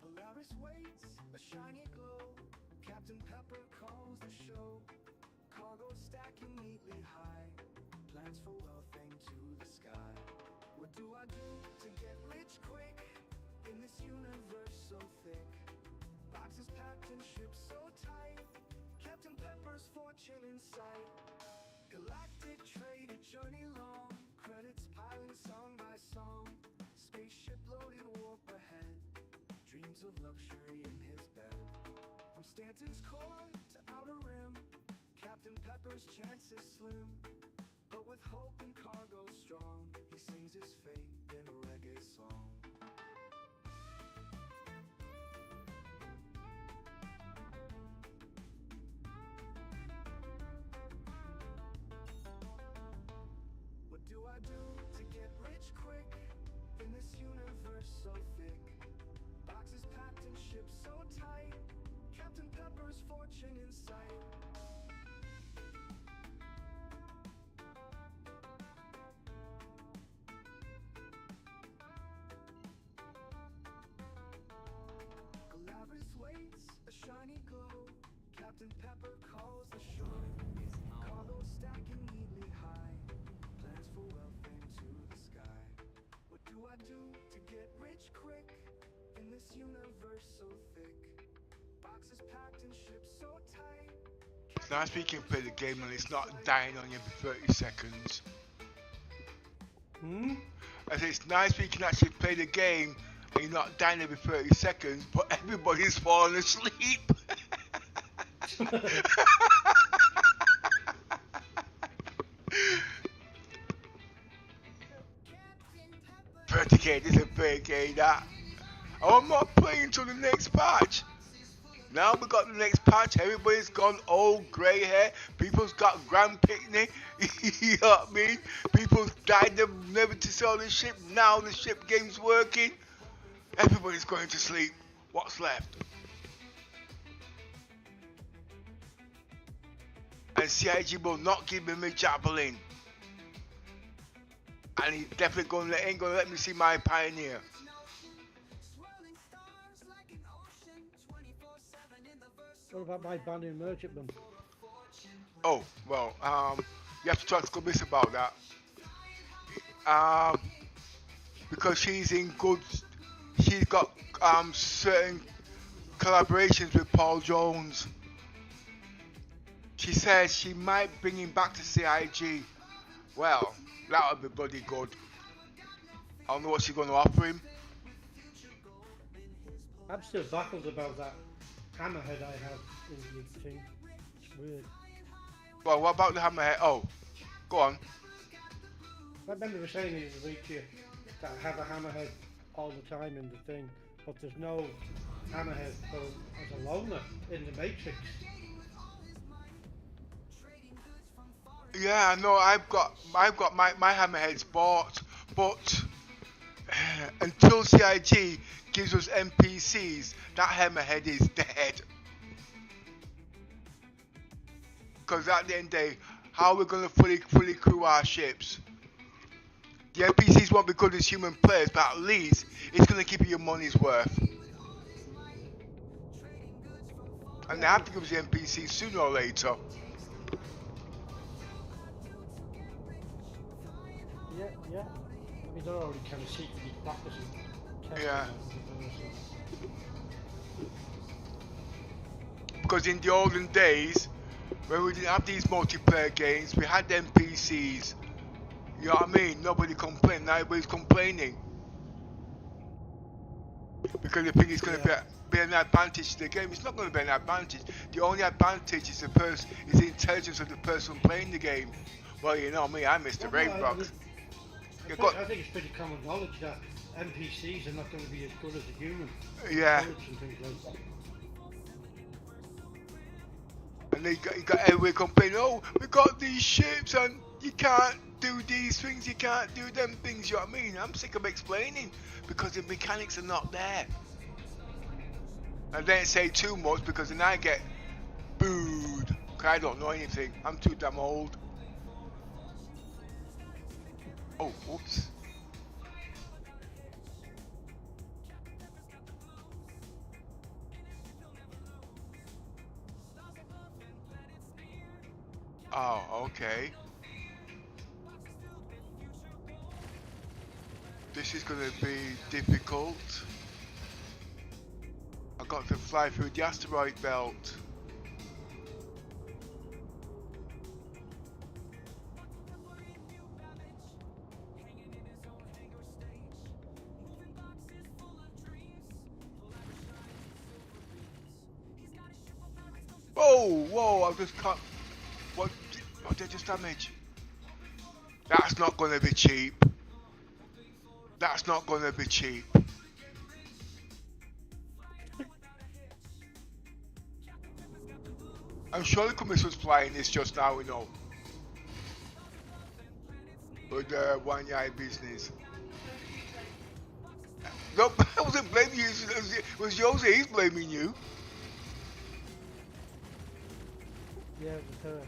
Polaris waits, a shiny glow. Captain Pepper calls the show. Cargo stacking neatly high, plans for wealth aim to the sky. What do I do to get rich quick in this universe so thick? Boxes packed and shipped so tight. Captain Pepper's fortune in sight. Galactic trade, a journey long. Credits piling song by song. Spaceship loaded, warp ahead. Dreams of luxury in his bed. From Stanton's core to outer rim, Captain Pepper's chances slim. But with hope and cargo strong, he sings his fate in a reggae song. What do I do to get rich quick in this universe so thick? Boxes packed and shipped so tight. Captain Pepper's fortune in sight. Galaris waits, a shiny glow. Captain Pepper calls the show. Cargo stacking neatly high. Plans for wealth into the sky. What do I do to get rich quick in this universe so thick? Boxes packed and shipped so tight. It's nice we can play the game and it's not dying on you for 30 seconds. I say it's nice we can actually play the game and you're not dying every 30 seconds, but everybody's falling asleep. 30k, this is a 30k that. Oh, I'm not playing till the next patch. Now we got the next patch, everybody's gone old grey hair, people's got grand picnic, you know what I mean? People's died, they've never to sell the ship, now the ship game's working. Everybody's going to sleep. What's left? And CIG will not give him a javelin. And he's definitely ain't gonna let me see my pioneer. What about my banning merchantman? Oh, well, you have to talk to Miss about that. Because she's got certain collaborations with Paul Jones. She says she might bring him back to CIG. Well, that would be bloody good. I don't know what she's going to offer him. I'm still baffled about that hammerhead I have in the thing. It's weird. Well, what about the hammerhead? Oh, go on. I remember you saying in the week here that I have a hammerhead all the time in the thing, but there's no hammerhead as a loner in the Matrix. Yeah, no, I've got my hammerheads bought, but until CIG gives us NPCs, that hammerhead is dead. Because at the end of the day, how are we going to fully crew our ships? The NPCs won't be good as human players, but at least it's going to give you your money's worth. And they have to give us the NPCs sooner or later. Yeah. I mean, they're already kind of secretly practicing. Yeah. because in the olden days, when we didn't have these multiplayer games, we had them PCs. You know what I mean? Nobody complained. Now everybody's complaining. Because they think it's going to be an advantage to the game. It's not going to be an advantage. The only advantage is the intelligence of the person playing the game. Well, you know me, I missed the raid box. I think it's pretty common knowledge that NPCs are not going to be as good as a human. Yeah. And things like that. And you got everybody complaining, oh, we got these ships and you can't do these things, you can't do them things, you know what I mean? I'm sick of explaining because the mechanics are not there. And don't say too much because then I get booed because I don't know anything. I'm too damn old. Oh, whoops. Oh, okay. This is going to be difficult. I got to fly through the asteroid belt. Whoa, whoa, I just cut. What did I just damage? That's not going to be cheap. That's not going to be cheap. I'm sure the commission was flying this just now, you know. But one eye business. Nope, I wasn't blaming you. It was Jose, he's blaming you. Yeah, it was her.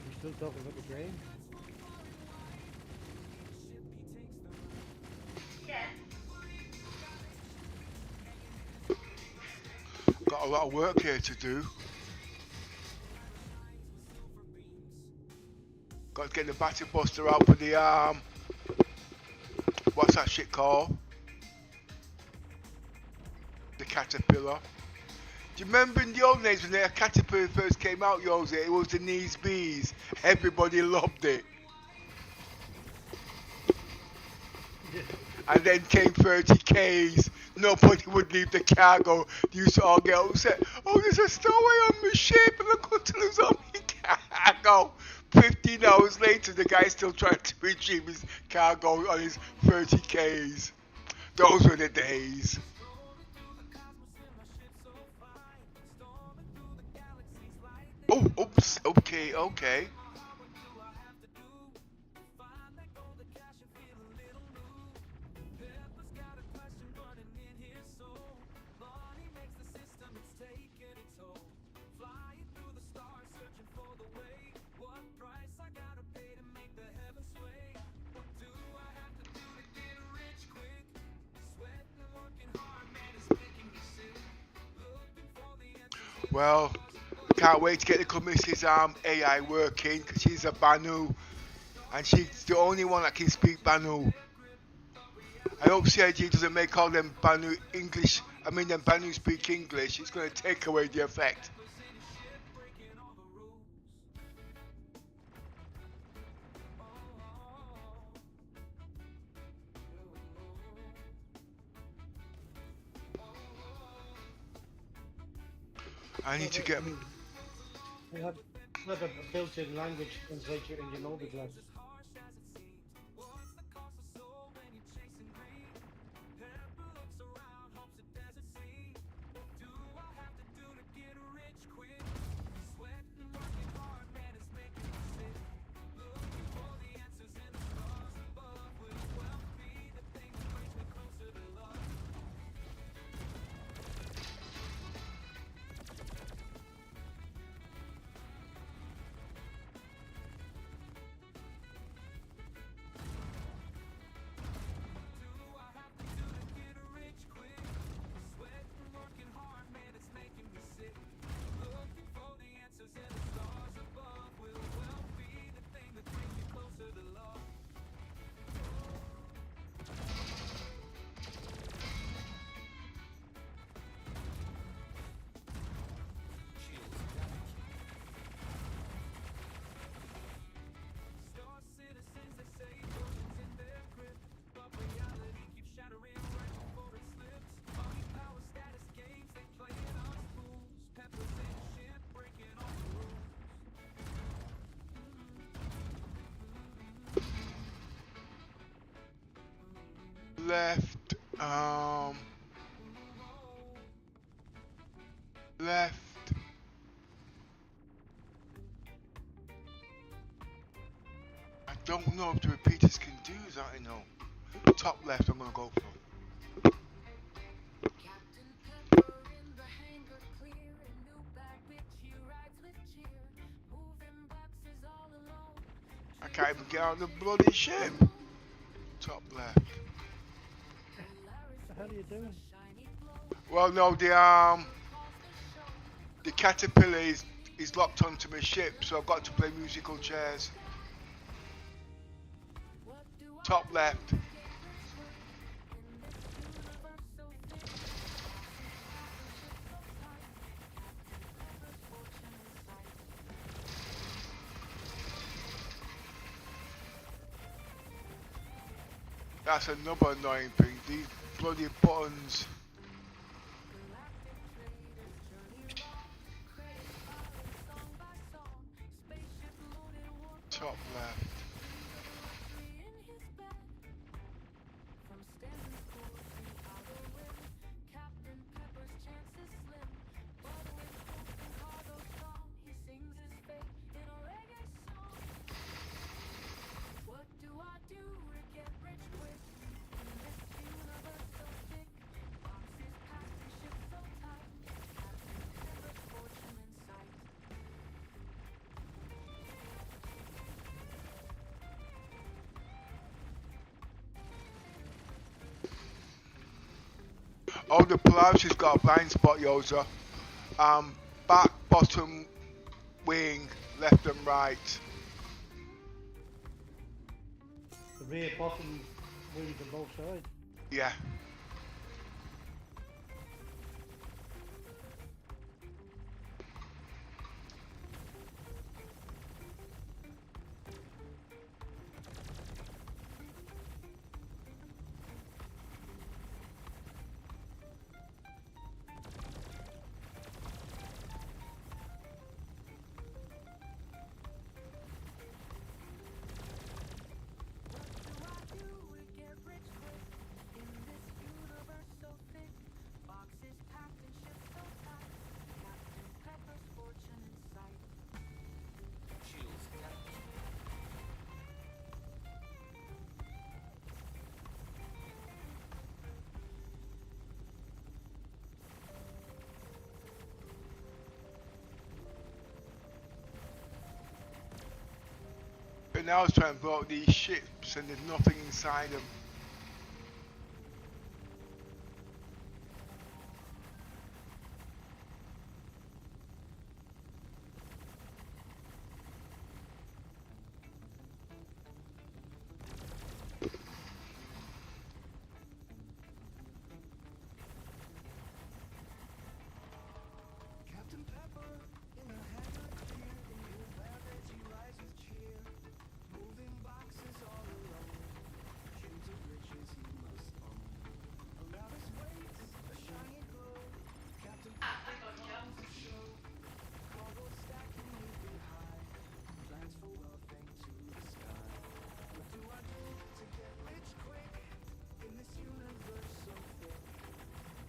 We're still talking about the game. Got a lot of work here to do. Got to get the battery buster out for the what's that shit called? The caterpillar. Do you remember in the old days when the caterpillar first came out, Jose? It was the knees bees. Everybody loved it. And then came 30Ks. Nobody would leave the cargo. They used to all get upset. Oh, there's a stowaway on my ship and I'm going to lose all my cargo. 15 hours later, the guy's still trying to retrieve his cargo on his 30Ks. Those were the days. Oh, oops, okay, okay. Well, can't wait to get the commission's AI working because she's a Banu and she's the only one that can speak Banu. I hope CIG doesn't make all them Banu English, them Banu speak English. It's going to take away the effect. I need to get. We have a built-in language translator in your mobile device. left, left. I don't know if the repeaters can do that, you know. Top left I'm gonna go for. Captain Pepper in the hangar clear, a new bad bitch he rides with cheer, moving boxes all alone. I can't even get out of the bloody ship. Top left. What the hell are you doing? Well, no, the caterpillar is locked onto my ship, so I've got to play musical chairs. Top left. That's another annoying thing, these bloody buttons. Top left. Oh, the Polaris has got a blind spot, Yoza. Back, bottom, wing, left and right. The rear bottom wings on both sides. Yeah. But now I was trying to blow up these ships and there's nothing inside them. Captain Pepper in a hangar clear, in your baggage he rides with cheer, moving boxes all alone, dreams of riches he must own. Around his waist, a shiny glow, Captain Pepper comes to show, cargo stacking moving high, plans for wealth and to the sky. What do I do to get rich quick, in this universe so thick?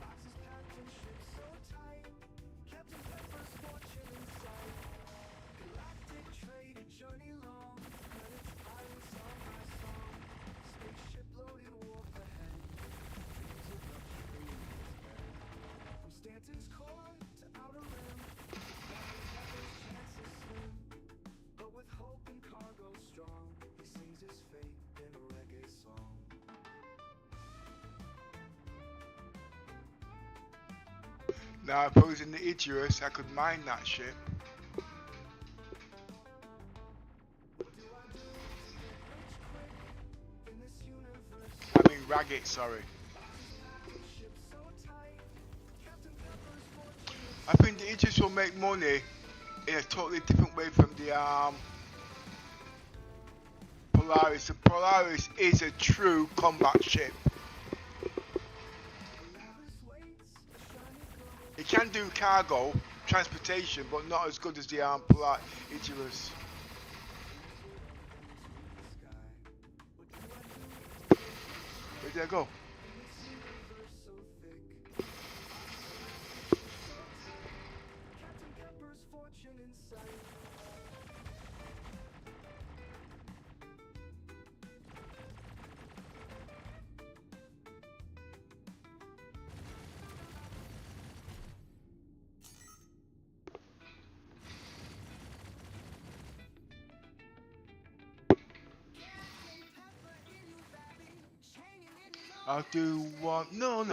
Boxes packed and ships so tight, Captain Pepper's fortune in sight. Galactic trade, a journey long, credits piling song by song. Spaceship loaded, warp ahead, dreams of luxury in his bed. From Stanton's core to outer rim, Captain Pepper's chances slim. But with hope and cargo strong, he sings his fate in a reggae song. Now if I was in the Icarus, I could mine that ship. I mean Ragged, sorry. I think the Icarus will make money in a totally different way from the Polaris. The Polaris is a true combat ship. It can do cargo, transportation, but not as good as the Icarus. Where did I go? I'll do one. No.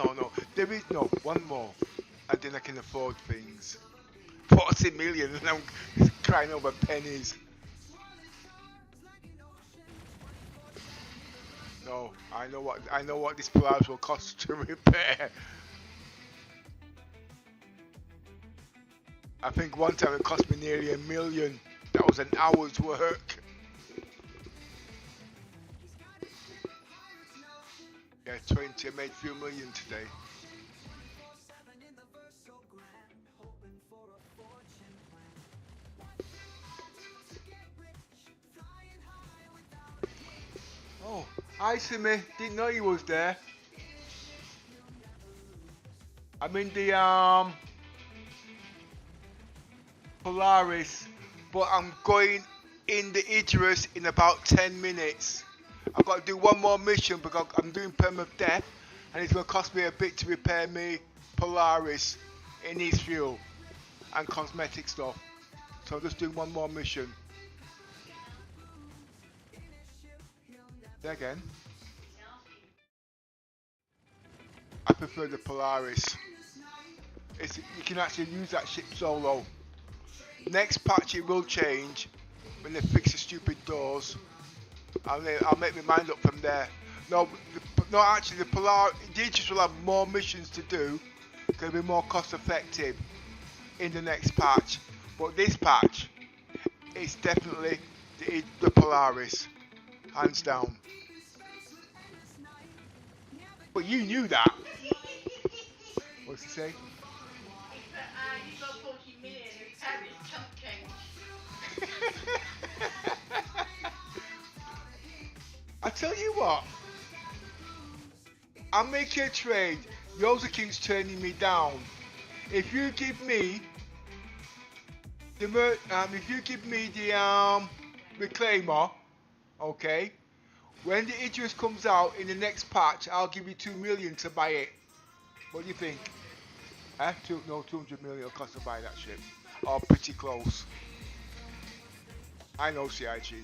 There is no one more, and then I can afford things. 40 million, and I'm crying over pennies. No, I know what this Polaris will cost to repair. I think one time it cost me nearly $1 million. That was an hour's work. Yeah, 20. I made a few million today. Oh, hi Simmy. Didn't know you was there. I'm in the Polaris, but I'm going in the Idris in about 10 minutes. I've got to do one more mission because I'm doing permanent death, and it's going to cost me a bit to repair me Polaris. It needs fuel and cosmetic stuff, so I'm just doing one more mission. There again. I prefer the Polaris. You can actually use that ship solo. Next patch it will change when they fix the stupid doors. I'll make my mind up from there. No, actually the Aegis will have more missions to do. It's going to be more cost effective in the next patch. But this patch, it's definitely the Polaris, hands down. But you knew that. What's he say? You got 40 million in Paris, chump change. I tell you what, I'm making a trade. Yosa keeps turning me down. If you give me the reclaimer, okay, when the Idris comes out in the next patch, I'll give you 2 million to buy it. What do you think? 200 million will cost to buy that ship. Oh, pretty close. I know CIG.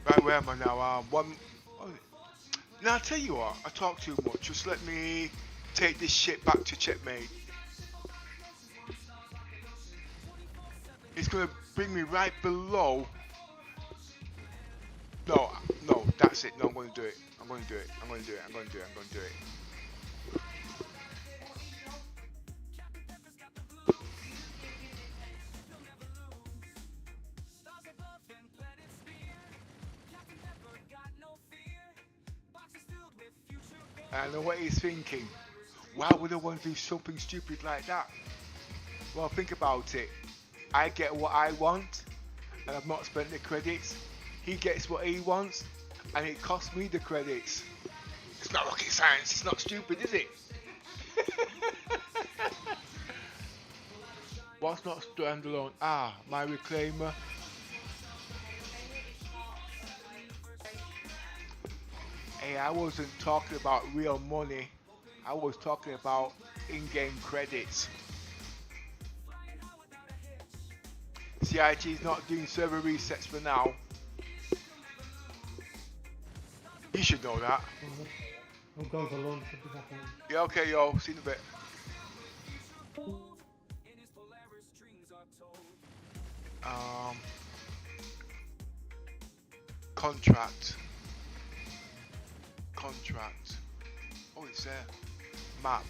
Right, where am I now? Now I'll tell you what, I talk too much. Just let me take this shit back to checkmate. It's gonna bring me right below. No, that's it. No, I'm gonna do it. I'm gonna do it. I know what he's thinking. Why would I want to do something stupid like that? Well, think about it. I get what I want, and I've not spent the credits. He gets what he wants, and it costs me the credits. It's not rocket science. It's not stupid, is it? What's not standalone? Ah, my reclaimer. Hey, I wasn't talking about real money. I was talking about in-game credits. CIG is not doing server resets for now. You should know that. I'm going for lunch. I'll be back in. Yeah, okay, yo. See you in a bit. Contract. Oh, it's there. Map.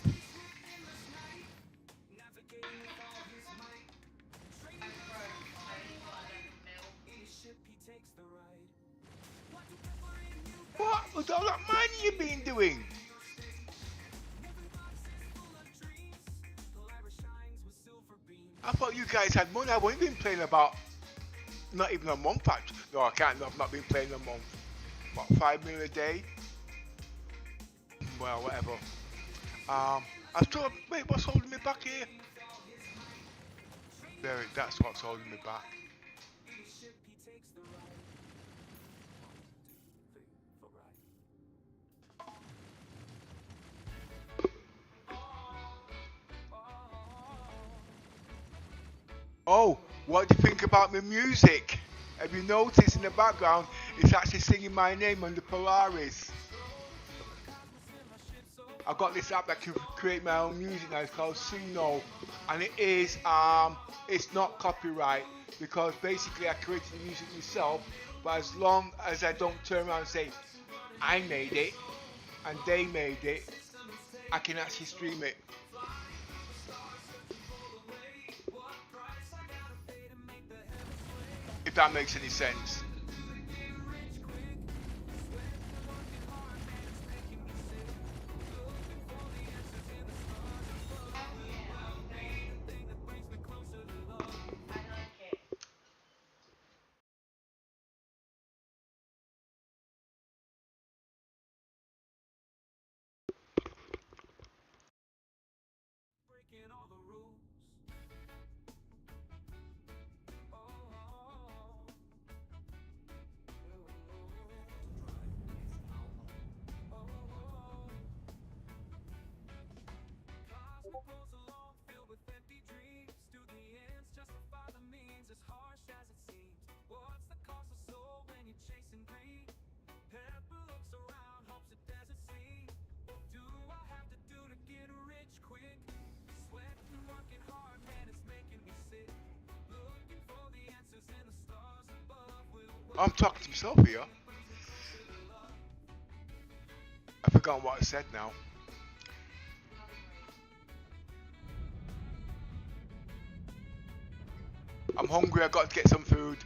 What? With all that money you've been doing? I thought you guys had money. I've only been playing about not even a month actually. No, I can't. No, I've not been playing a month. what, 5 mil a day. Well, whatever. I'm still, wait, what's holding me back here? There, that's what's holding me back. Oh, what do you think about my music? Have you noticed in the background, it's actually singing my name on the Polaris. I've got this app that can create my own music now. It's called Suno, and it is it's not copyright because basically I created the music myself. But as long as I don't turn around and say I made it and they made it, I can actually stream it. If that makes any sense. I'm talking to myself here. I forgot what I said now. I'm hungry, I got to get some food.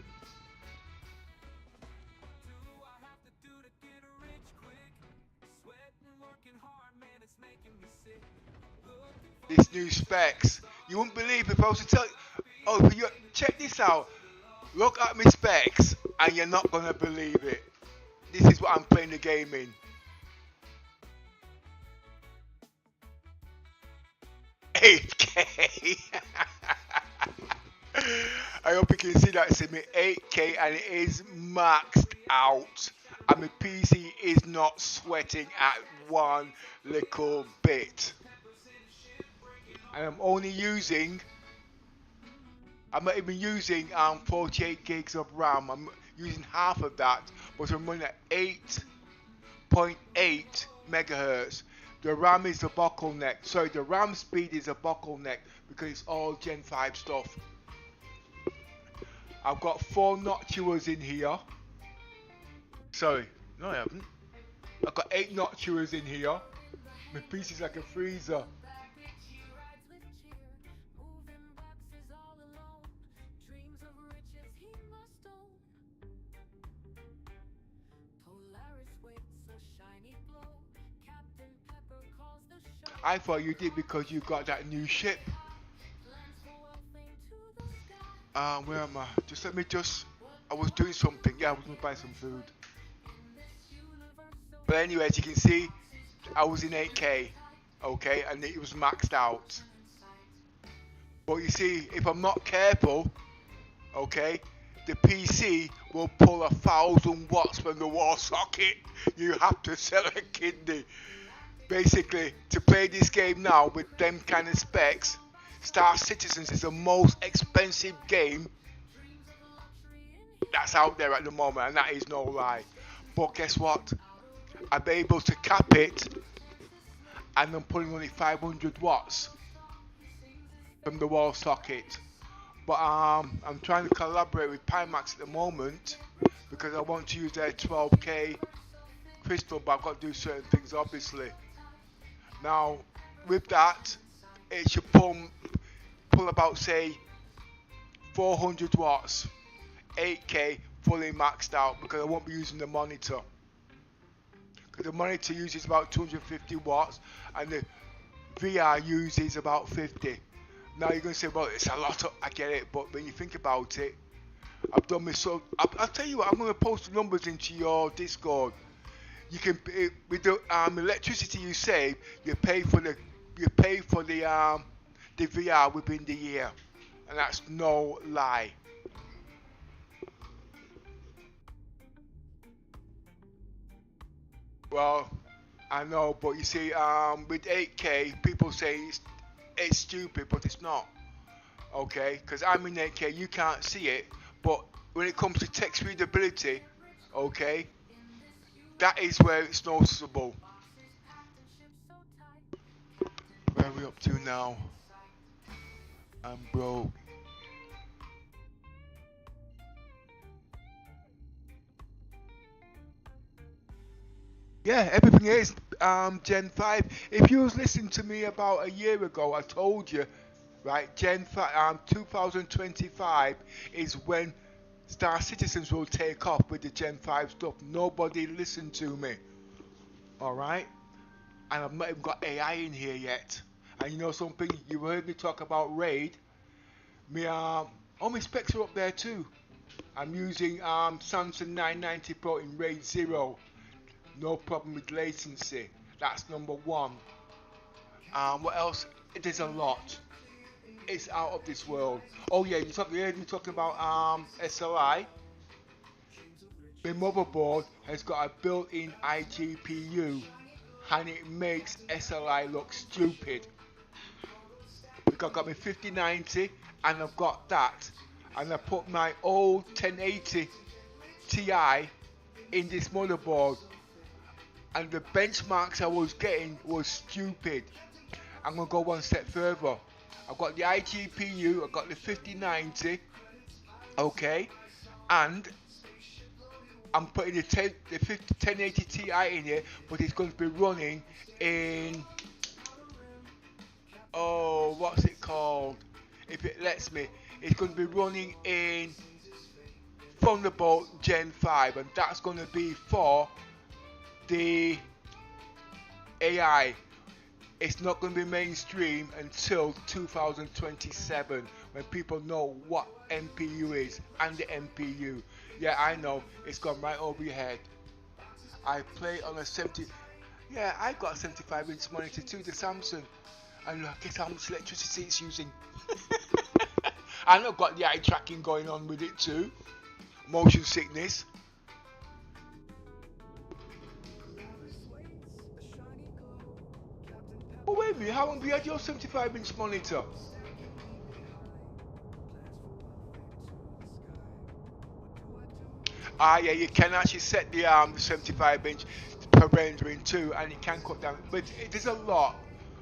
This new specs. You wouldn't believe if I was to tell you, oh, you, check this out. Look at my specs and you're not gonna believe it. This is what I'm playing the game in. $8K. I hope you can see that. It's in me 8K and it is maxed out. And my PC is not sweating at one little bit. And I'm only using, I'm not even using 48 gigs of RAM. I'm using half of that, but I'm running at 8.8 megahertz. The RAM is the bottleneck. Sorry, the RAM speed is a bottleneck because it's all Gen 5 stuff. I've got 4 notchuas in here. Sorry, no I haven't. I've got 8 notchuas in here. My PC is like a freezer. I thought you did because you got that new ship. Where am I? Just let me I was doing something. Yeah, I was gonna buy some food. But anyway, as you can see, I was in 8K, okay, and it was maxed out. But you see, if I'm not careful, okay, the PC will pull 1,000 watts from the wall socket. You have to sell a kidney. Basically, to play this game now with them kind of specs, Star Citizens is the most expensive game that's out there at the moment, and that is no lie. But guess what? I'm able to cap it, and I'm putting only 500 watts from the wall socket. But I'm trying to collaborate with Pimax at the moment because I want to use their 12K crystal, but I've got to do certain things obviously. Now, with that, it should pull about, say, 400 watts, 8K, fully maxed out, because I won't be using the monitor. Because the monitor uses about 250 watts, and the VR uses about 50. Now you're going to say, well, it's a lot, I get it, but when you think about it, I've done my so. I'll tell you what. I'm gonna post the numbers into your Discord. You can with the electricity you save, you pay for the VR within the year, and that's no lie. Well, I know, but you see, with 8K, people say it's stupid, but it's not. Okay, because I'm in 8K, you can't see it, but when it comes to text readability, okay, that is where it's noticeable. Where are we up to now? I'm broke. Yeah, everything is Gen 5. If you was listening to me about a year ago, I told you, right, Gen 5, 2025 is when Star Citizens will take off with the Gen 5 stuff. Nobody listened to me, alright? And I've not even got AI in here yet. And you know something, you heard me talk about RAID. All my specs are up there too. I'm using Samsung 990 Pro in RAID 0. No problem with latency. That's number one. What else? There's a lot. It's out of this world. Oh yeah, you heard me talking about SLI. The motherboard has got a built-in iGPU, and it makes SLI look stupid. Because I've got my 5090, and I've got that, and I put my old 1080 Ti in this motherboard, and the benchmarks I was getting was stupid. I'm gonna go one step further. I've got the iGPU, I've got the 5090, okay, and I'm putting the 1080 Ti in here, but it's going to be running in, oh, what's it called? If it lets me, it's going to be running in Thunderbolt Gen 5, and that's going to be for the AI. It's not going to be mainstream until 2027, when people know what NPU is and the NPU. Yeah, I know, it's gone right over your head. I play on a 70. Yeah, I got a 75-inch monitor too, the Samsung, and guess how much electricity it's using. And I've got the eye tracking going on with it too, motion sickness. Oh wait a minute, how long have you had your 75-inch monitor? Yeah, you can actually set the 75-inch per rendering too, and it can cut down. But there's a lot.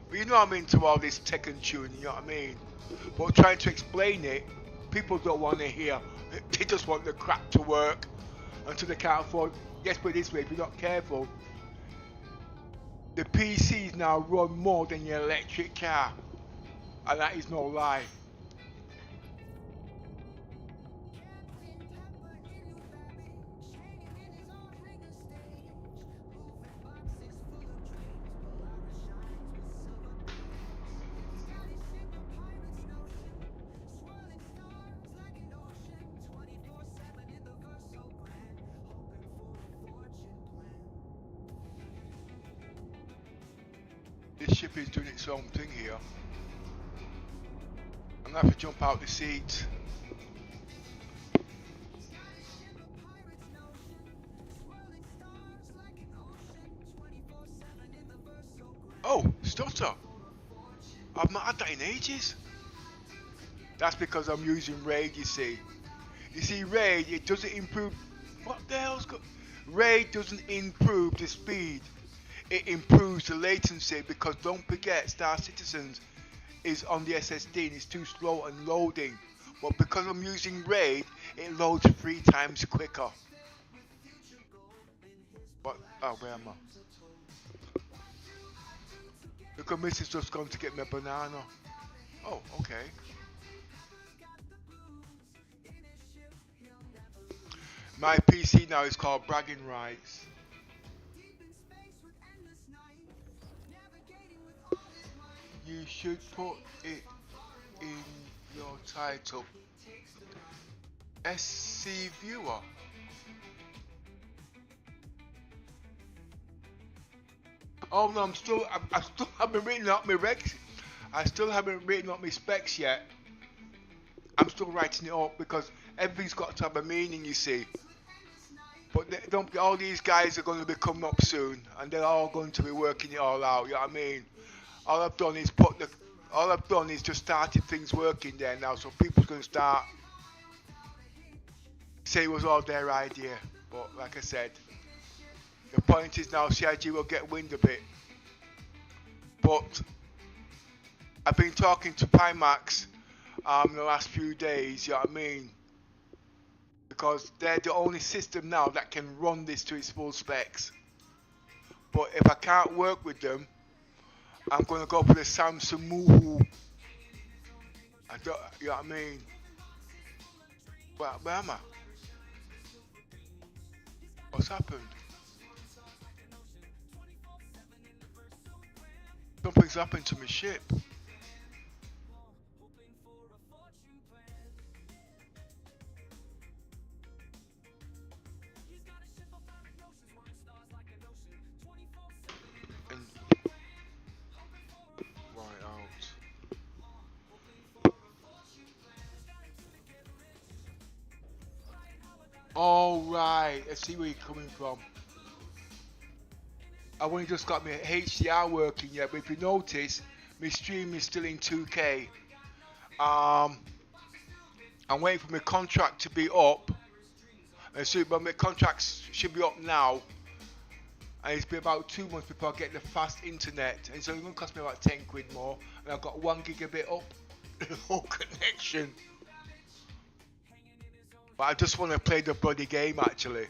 But you know I'm into all this tech and tuning, you know what I mean? But trying to explain it, people don't want to hear. They just want the crap to work until they can't afford. Yes, but this way, if you're not careful, the PCs now run more than your electric car, and that is no lie. This ship is doing its own thing here. I'm gonna have to jump out the seat. Oh, stutter. I've not had that in ages. That's because I'm using RAID, you see. You see, RAID, it doesn't improve. What the hell's got? RAID doesn't improve the speed. It improves the latency, because don't forget, Star Citizens is on the SSD and it's too slow and loading. But because I'm using RAID, it loads 3 times quicker. What? Oh, where am I? Look, Miss is just going to get me a banana. Oh, okay. My PC now is called Bragging Rights. You should put it in your title. SC viewer. Oh no, I still haven't written out my regs. I still haven't written up my specs yet. I'm still writing it up because everything's got to have a meaning, you see. But all these guys are going to be coming up soon, and they're all going to be working it all out. You know what I mean? All I've done is just started things working there now, so people's going to start say it was all their idea. But like I said, the point is now CIG will get wind of it. But I've been talking to Pimax the last few days, you know what I mean? Because they're the only system now that can run this to its full specs. But if I can't work with them, I'm going to go for the Samsung Muhu. You know what I mean? Where am I? What's happened? Something's happened to my ship. Oh right, I see where you're coming from. I've only just got my HDR working yet, but if you notice, my stream is still in 2K. I'm waiting for my contract to be up. But my contract should be up now. And it's been about 2 months before I get the fast internet. And so it's going to cost me about 10 quid more. And I've got 1 gigabit up the whole connection. But I just want to play the bloody game actually.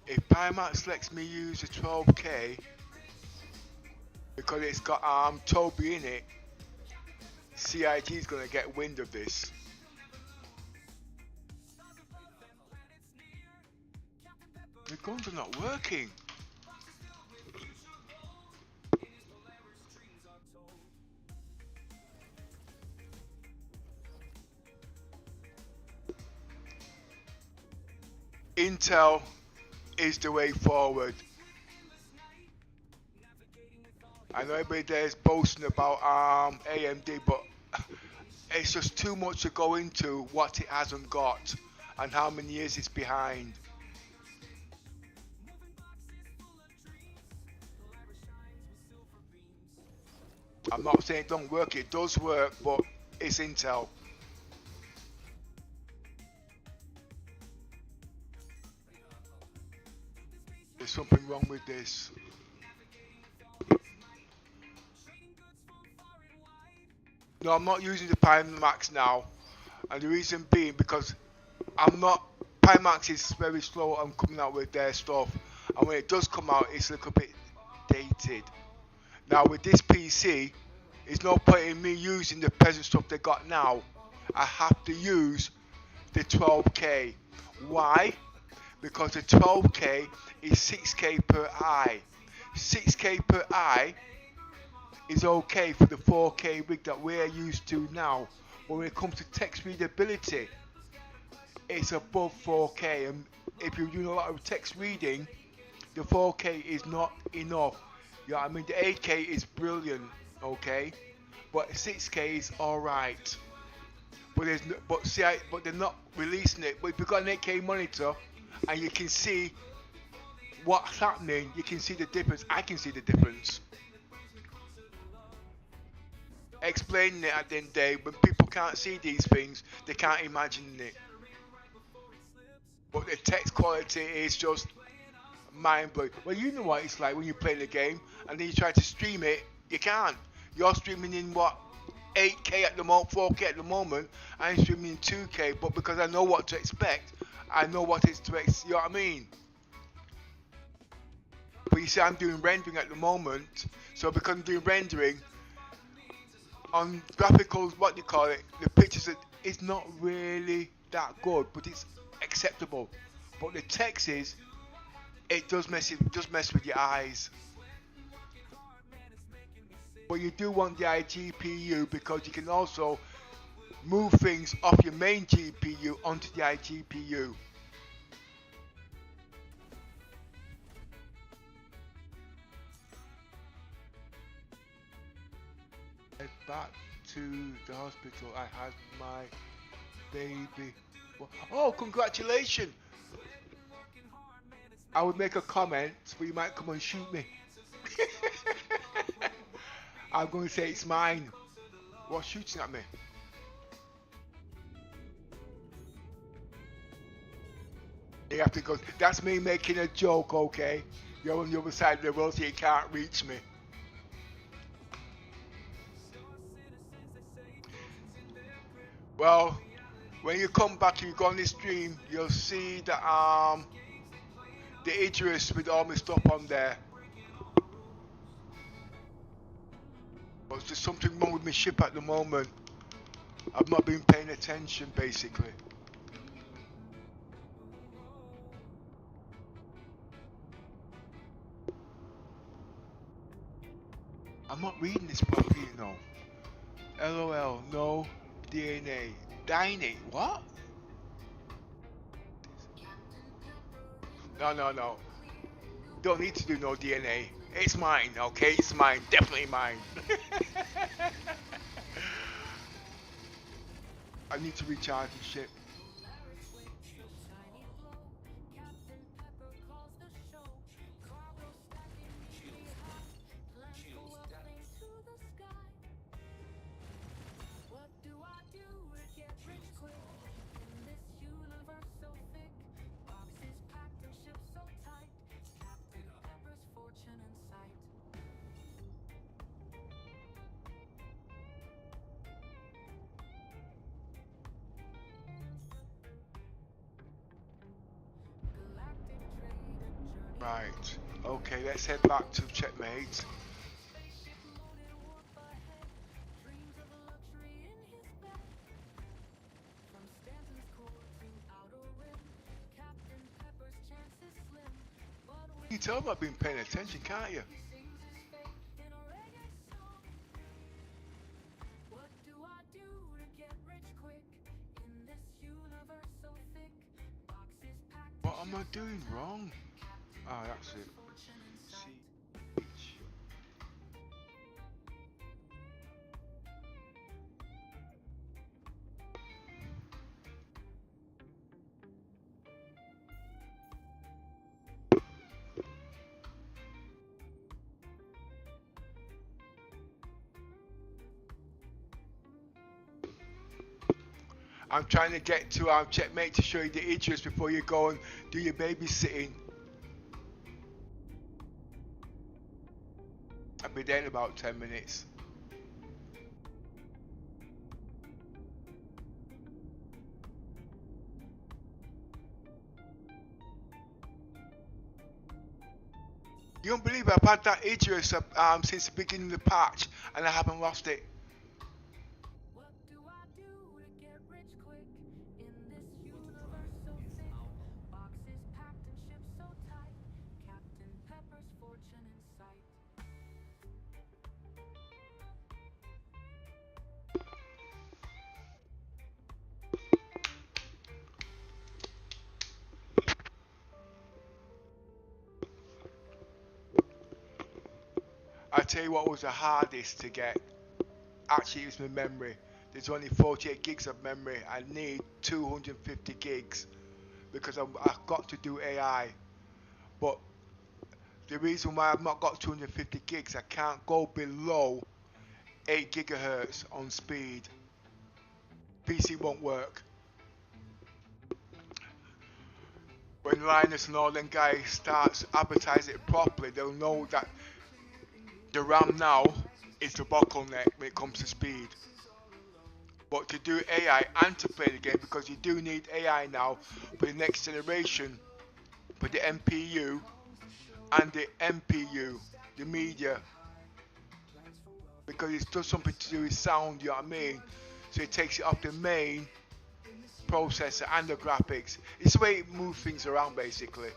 If Pimax lets me use the 12K, because it's got Toby in it, CIG is going to get wind of this. The guns are not working. Intel is the way forward. I know everybody there is boasting about AMD, but it's just too much to go into what it hasn't got and how many years it's behind. I'm not saying it don't work, it does work, but it's Intel. There's something wrong with this. No, I'm not using the Pimax now, and the reason being because Pimax is very slow on coming out with their stuff, and when it does come out, it's a little bit dated. Now with this PC, there's no point in me using the present stuff they got now. I have to use the 12K. Why? Because the 12K is 6K per eye. 6K per eye is okay for the 4K rig that we're used to now. But when it comes to text readability, it's above 4K. And if you're doing a lot of text reading, the 4K is not enough. Yeah, I mean the 8K is brilliant, okay, but 6K is all right. But they're not releasing it. But if you've got an 8K monitor and you can see what's happening, you can see the difference. I can see the difference. Explaining it at the end of the day, when people can't see these things, they can't imagine it. But the text quality is just mind-blowing. Well, you know what it's like when you play the game and then you try to stream it, you can't. You're streaming in what, 8K at the moment, 4K at the moment. I'm streaming in 2K, but because I know what to expect, I know what it's to expect. You know what I mean? But you see, I'm doing rendering at the moment, so because I'm doing rendering on graphical, what do you call it? The pictures, it's not really that good, but it's acceptable. But the text is it does mess with your eyes. But you do want the iGPU because you can also move things off your main GPU onto the iGPU. Head back to the hospital. I had my baby. Oh, congratulations! I would make a comment, but you might come and shoot me. I'm going to say it's mine. What's shooting at me? You have to go. That's me making a joke, okay? You're on the other side of the world, so you can't reach me. Well, when you come back and you go on this stream, you'll see the Idris with all my stuff on there. But there's something wrong with my ship at the moment. I've not been paying attention, basically. I'm not reading this properly, you know. LOL, no DNA. Dining, what? No. Don't need to do no DNA. It's mine, okay? It's mine. Definitely mine. I need to recharge the ship. Right, okay, let's head back to checkmate. You can tell I've been paying attention, can't you? What am I doing wrong? Ah, that's it. CH. I'm trying to get to our checkmate to show you the Idris before you go and do your babysitting. I'll be there in about 10 minutes. You don't believe I've had that Idris since the beginning of the patch and I haven't lost it. I tell you what was the hardest to get. Actually, it was my memory. There's only 48 gigs of memory. I need 250 gigs because I've got to do AI. But the reason why I've not got 250 gigs, I can't go below 8 gigahertz on speed. PC won't work. When Linus and all them guys starts advertising it properly, they'll know that the RAM now is the bottleneck when it comes to speed. But to do AI and to play the game, because you do need AI now for the next generation, for the MPU and the MPU, the media, because it does something to do with sound, you know what I mean? So it takes it off the main processor and the graphics. It's the way it moves things around basically.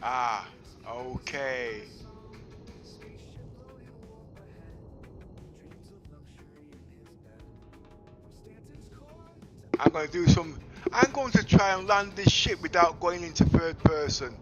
Ah, okay. I'm going to do some. I'm going to try and land this ship without going into third person.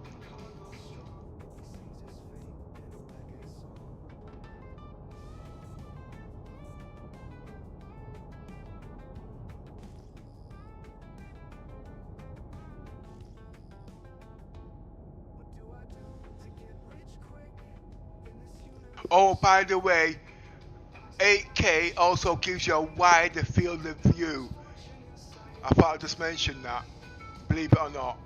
Oh, by the way, 8K also gives you a wider field of view. I thought I'd just mention that, believe it or not.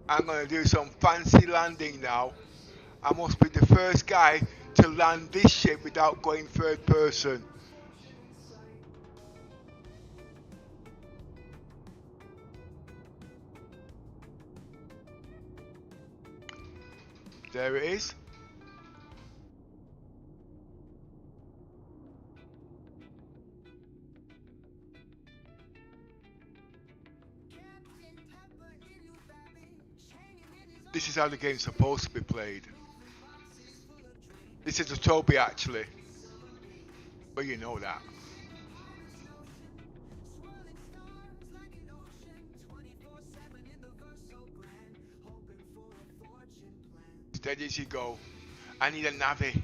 I'm going to do some fancy landing now. I must be the first guy to land this ship without going third person. There it is. This is how the game's supposed to be played. This is a Toby actually. But you know that. Steady as you go. I need a navy.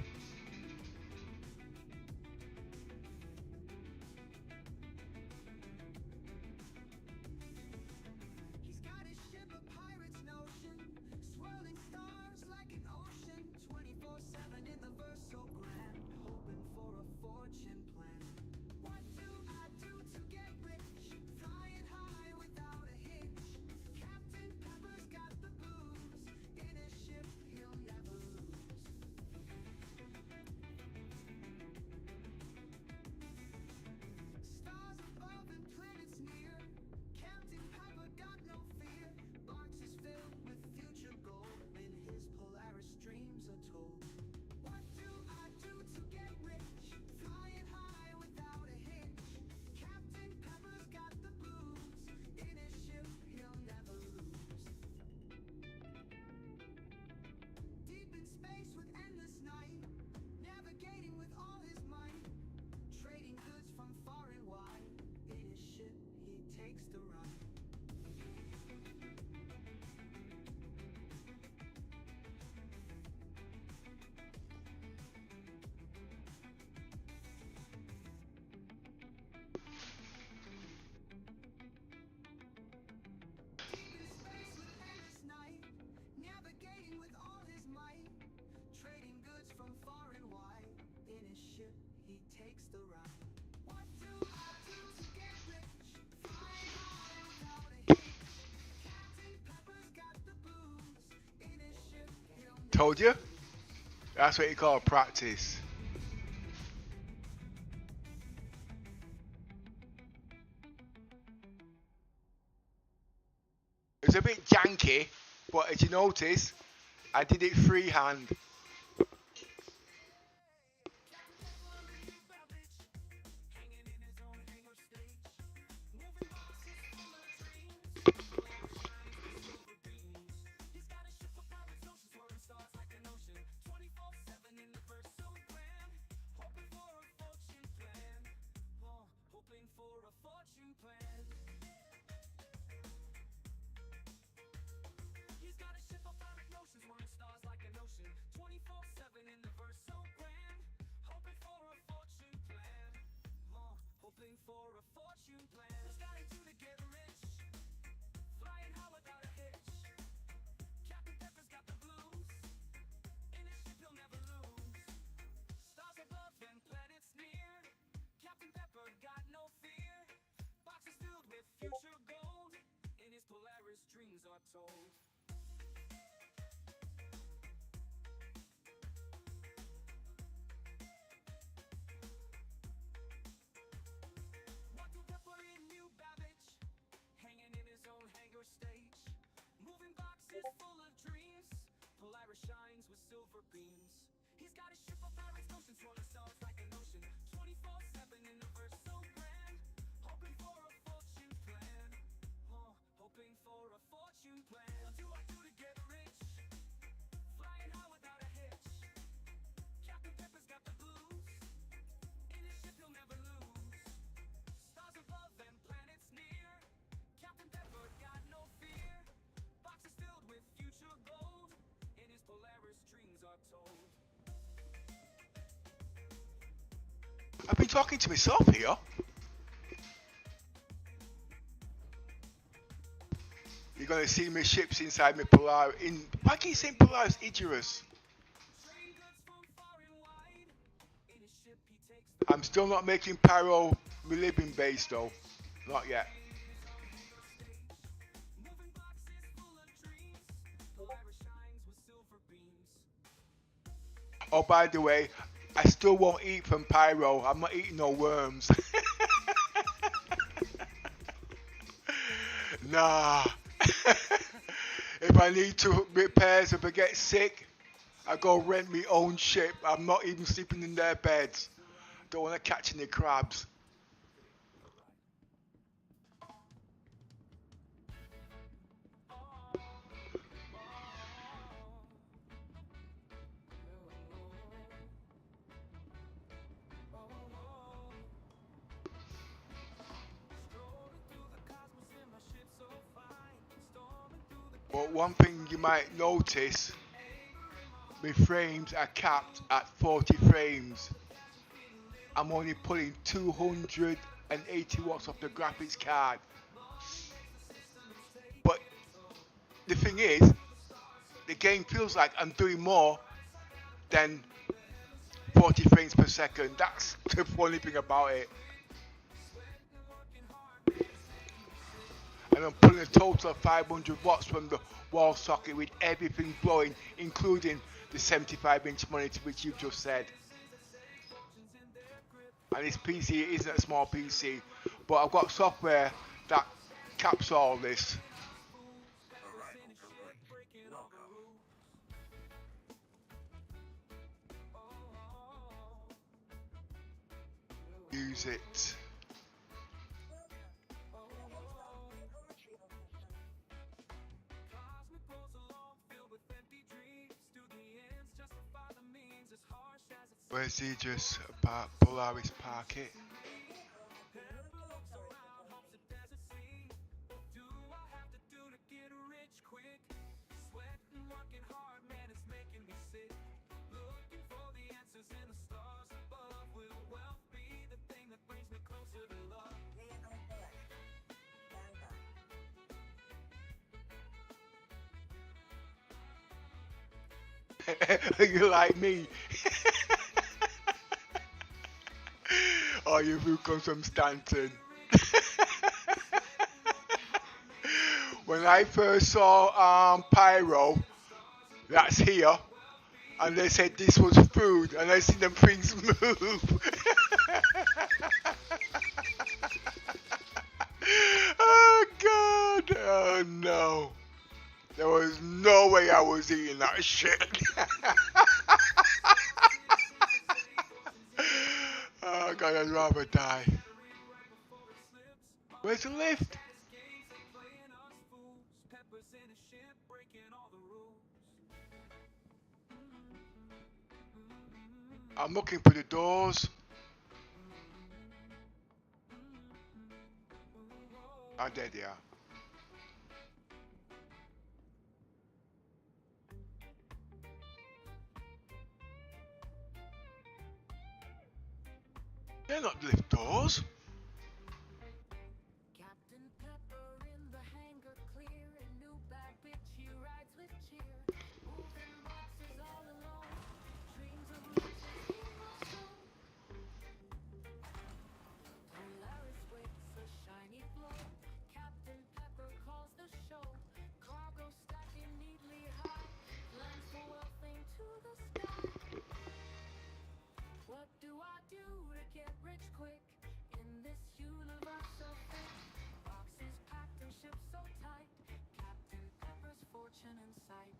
Told you? That's what you call practice. It's a bit janky, but as you notice, I did it freehand. I've been talking to myself here. You're gonna see my ships inside my Polaris. Why keep saying Polaris Icarus? I'm still not making Pyro my living base though. Not yet. Oh, by the way, I still won't eat from Pyro. I'm not eating no worms. Nah. If I need to repairs, if I get sick, I go rent my own ship. I'm not even sleeping in their beds. Don't want to catch any crabs. But one thing you might notice, my frames are capped at 40 frames. I'm only pulling 280 watts off the graphics card. But the thing is, the game feels like I'm doing more than 40 frames per second. That's the funny thing about it. And I'm pulling a total of 500 watts from the wall socket with everything blowing, including the 75-inch monitor which you've just said. And this PC isn't a small PC, but I've got software that caps all this. Use it. Where's he just Polaris park it? You like me? Oh, you Vulcan from Stanton. When I first saw Pyro, that's here, and they said this was food, and I seen them things move. Oh God! Oh no! There was no way I was eating that shit. Oh God, I'd rather die. Where's the lift? I'm looking for the doors. Oh, there they are. They're not lift doors. Captain Pepper in the hangar clear, a new bad bitch he rides with cheer. Moving boxes all alone, dreams of riches he must own. Polaris waits a shiny flow. Captain Pepper calls the show. Cargo stacking neatly high, plans for wealth into the sky. What do I do to get rich quick in this universe of fate? Boxes packed and shipped so tight, Captain Pepper's fortune in sight.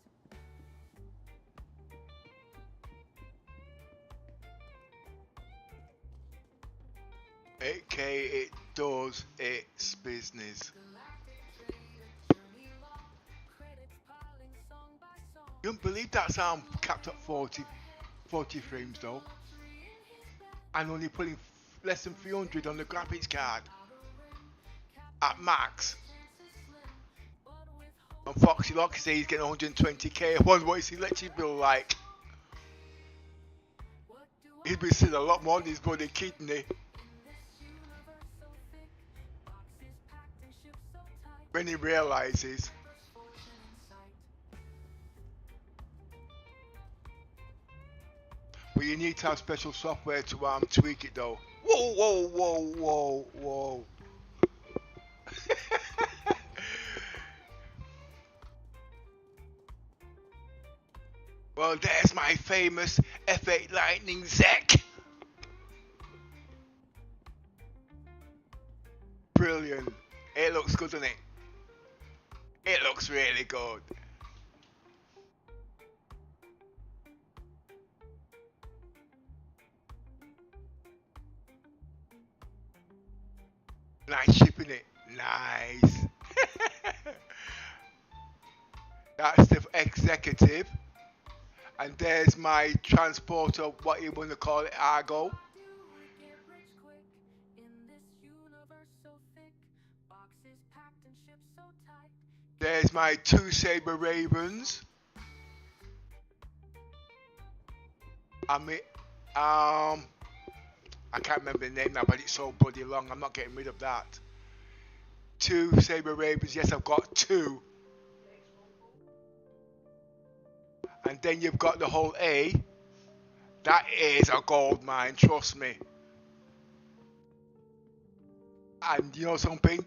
It does its business. Galactic trader, journey long, credits piling song by song. You don't believe that's capped at 40 frames though. And only putting less than 300 on the graphics card at max. And Foxy Lock says he's getting 120k. I wonder what his electric bill like. He'd be seeing a lot more than his bloody kidney. When he realizes. But you need to have special software to tweak it though. Whoa, whoa, whoa, whoa, whoa. Well, there's my famous F8 Lightning Zek. Brilliant. It looks good, doesn't it? It looks really good. Nice shipping it. Nice. That's the executive. And there's my transporter, what you want to call it, Argo. There's my 2 Saber Ravens. I can't remember the name now, but it's so bloody long. I'm not getting rid of that. 2 Saber Ravens. Yes, I've got 2. And then you've got the whole A. That is a gold mine, trust me. And you know something?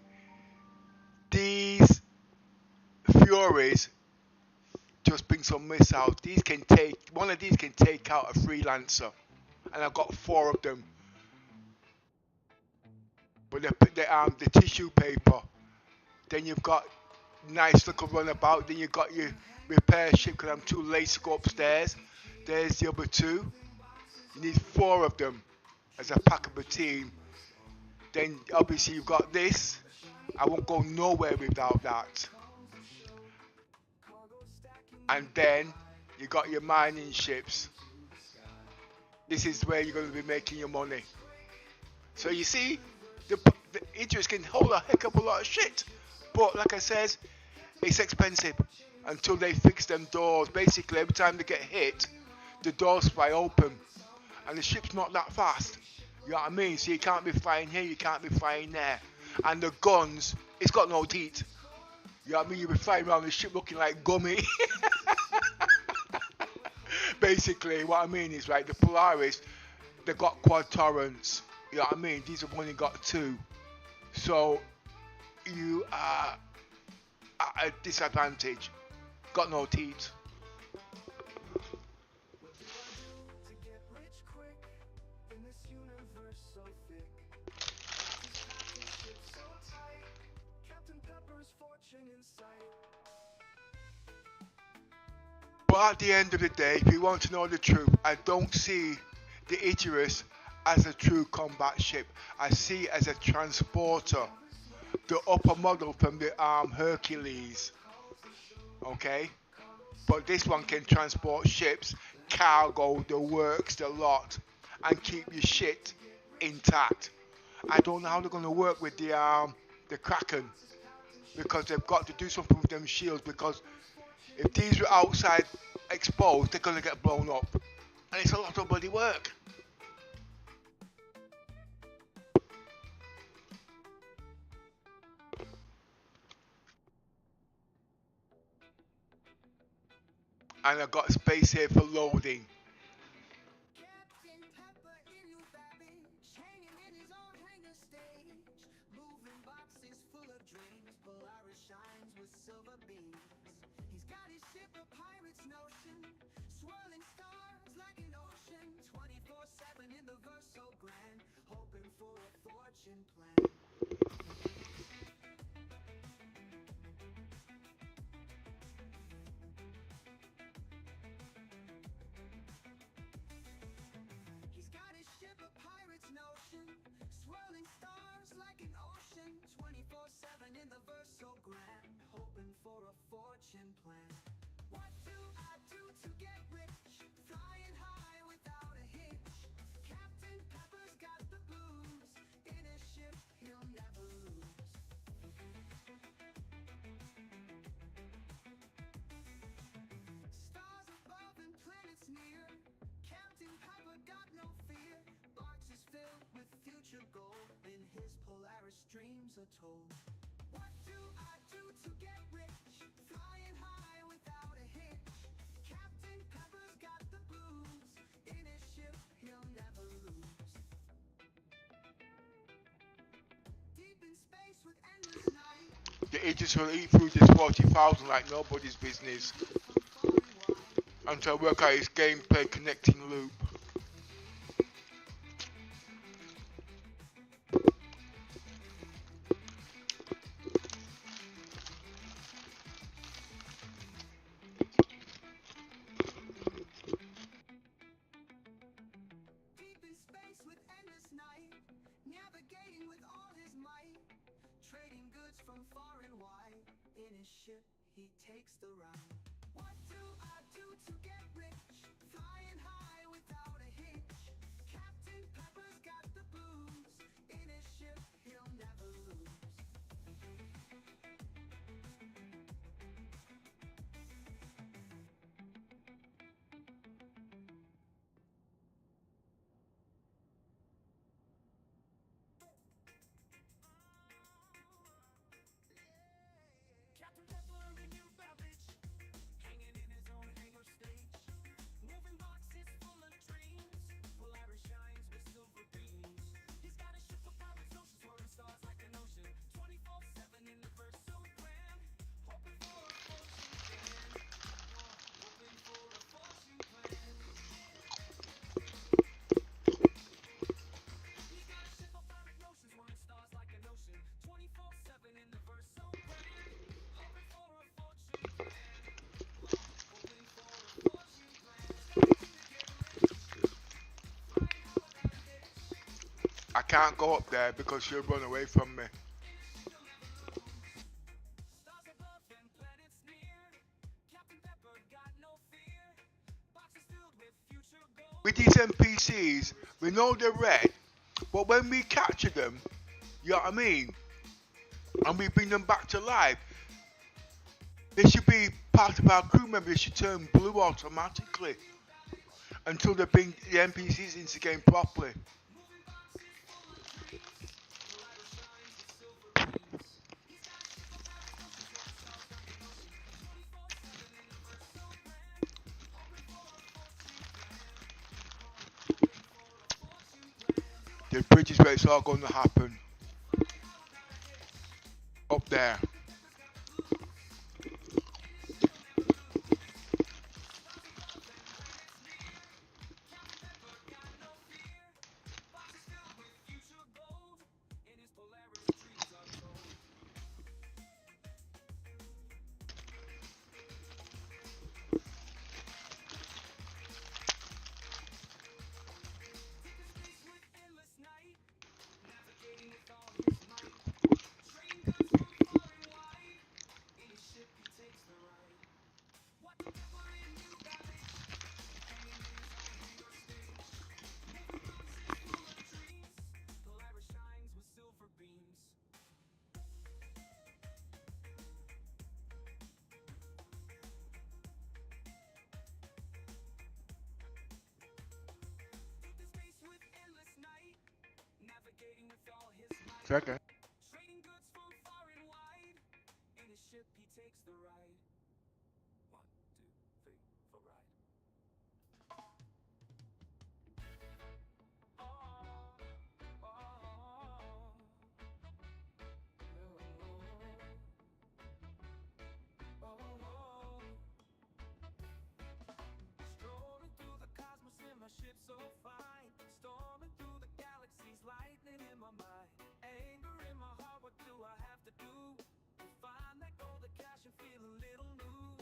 These Furies just bring some missiles. One of these can take out a freelancer. And I've got 4 of them. But the tissue paper. Then you've got nice little runabout. Then you've got your repair ship because I'm too lazy to go upstairs. There's the other 2. You need 4 of them as a pack of a team. Then obviously you've got this. I won't go nowhere without that. And then you got your mining ships. This is where you're going to be making your money. So you see, the Idris can hold a heck of a lot of shit. But like I said, it's expensive until they fix them doors. Basically, every time they get hit, the doors fly open. And the ship's not that fast. You know what I mean? So you can't be flying here, you can't be flying there. And the guns, it's got no teeth. You know what I mean? You'll be flying around the ship looking like gummy. Basically, what I mean is, right, the Polaris, they got quad torrents. You know what I mean? These have only got 2. So, you are at a disadvantage. Got no teeth. But at the end of the day, if you want to know the truth, I don't see the Icarus as a true combat ship. I see it as a transporter, the upper model from the Hercules. Okay, but this one can transport ships, cargo, the works, the lot, and keep your shit intact. I don't know how they're going to work with the Kraken, because they've got to do something with them shields, because if these were outside exposed, they're going to get blown up. And it's a lot of bloody work. And I've got space here for loading. worst dreams are told. What do I do to get rich? Flying high without a hitch. Captain Pepper's got the blues. In his ship, he'll never lose. Deep in space with endless night. The agents will eat through this 40,000 like nobody's business until I work out his gameplay connecting loop. Deep in space with endless night. Navigating with all his might. Trading goods from far and wide. In his ship, he takes the ride. What do I do to get rich? Flying high without a hitch. Captain Pepper's got the blues. In his ship, he'll never lose. Captain Pepper and new beverage, hanging in his own hangar stage. Moving boxes full of dreams. Polaris shines with silver beams. He's got a ship of pirates, oceans swirling stars like an ocean. 24/7 in the verse so grand. Hoping for a fortune plan. Hoping for a fortune plan. He's got a ship of pirates, oceans swirling stars like an ocean. 24/7 in the verse so grand. Hoping for a fortune plan. Hoping for a fortune plan. I can't go up there because she'll run away from me. Stars above and planets near. Captain Pepper got no fear. Boxes filled with future gold. With these NPCs, we know they're red, but when we capture them, you know what I mean? And we bring them back to life, they should be part of our crew members. They should turn blue automatically until they bring the NPCs into the game properly. The bridge is where it's all going to happen. Up there. Boxes filled with future gold. In his Polaris dreams are told. Deep in space with endless night. Navigating with all his might. Trading goods from far and wide. In his ship he takes the ride. What the Pepper in new beverage, hanging in his own hangar stage. Moving boxes full of dreams. Polaris shines with silver beams. Deep in space with endless night. Navigating with all his might. Second. Trading goods from far and wide. In his ship he takes the ride. 1, 2, 3, for ride. Strolling through the cosmos in my ship so fine. Storming through the galaxies, lightning in my mind. Anger in my heart, what do I have to do to find that golden cash and feel a little new?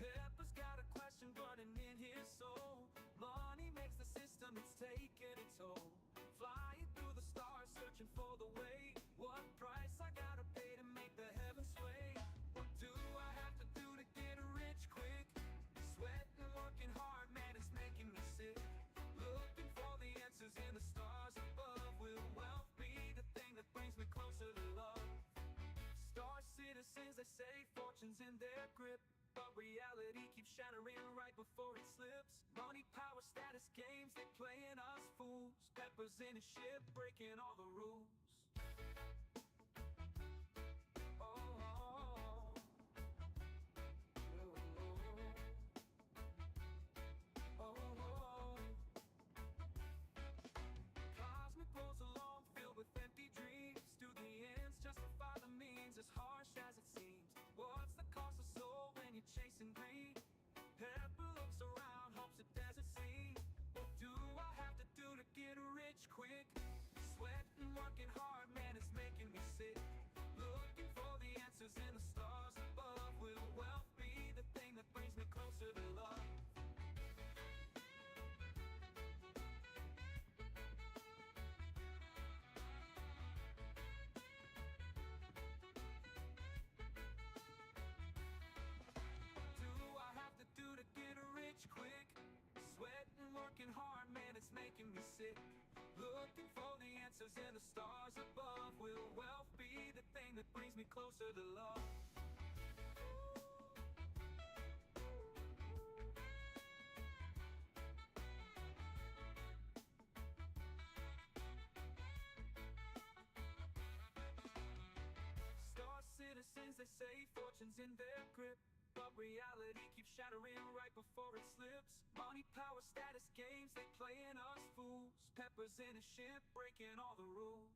Pepper's got a question burning in his soul. Money makes the system, it's taking its toll. Flying through the stars, searching for the way. What price I gotta pay to make the heavens sway? What do I have to do to get rich quick? Sweating, working hard, man, it's making me sick. Looking for the answers in the stars above. Will wealth be the thing that brings me closer to love? Star citizens, they say fortune's in their grip, but reality keeps shattering right before it slips. Money, power, status games, they playing us fools. Pepper's in his ship, breaking all the rules. Cosmic rolls along, filled with empty dreams. Do the ends justify the means, as harsh as it seems? What's the cost of soul when you're chasing greed? Pepper looks around, hopes it doesn't see. What do I have to do to get rich quick? Sweating, working hard, man, it's making me sick. Looking for the answers in the stars above. Will wealth be the thing that brings me closer to love? Do to get rich quick? Sweating, working hard, man, it's making me sick. Looking for the answers in the stars above. Will wealth be the thing that brings me closer to love? Star citizens, they say fortune's in their grip, but reality keeps shattering right before it slips. Money, power, status, games, they playing us fools. Peppers in a ship, breaking all the rules.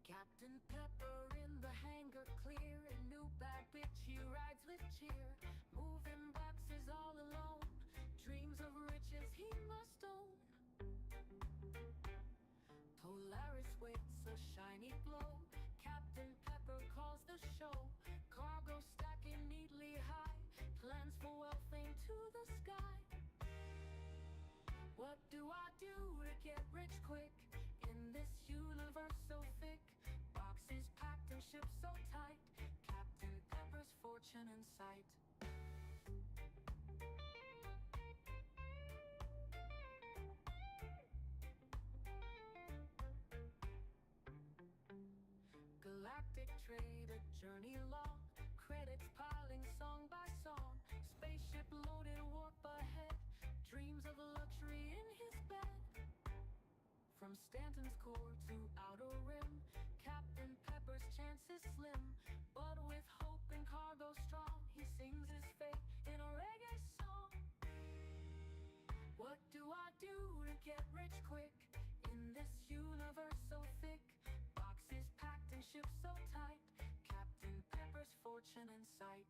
Captain Pepper in the hangar clear, a new bad bitch he rides with cheer. Moving boxes all alone, dreams of riches he must own. Polaris waits a shiny glow, Captain Pepper calls the show. Cargo stacking neatly high, plans for wealth into the sky. What do I do to get rich quick in this universe so thick? Boxes packed and shipped so tight, Captain Pepper's fortune in sight. Galactic trade, a journey long, credits piling song by song. Spaceship loaded, warp ahead, dreams of luxury in his bed. From Stanton's core to outer rim, Captain Pepper's chance is slim. But with hope and cargo strong, he sings his fate in a reggae song. What do I do to get rich quick in this universe so thick? Boxes packed and shipped so tight, Captain Pepper's fortune in sight.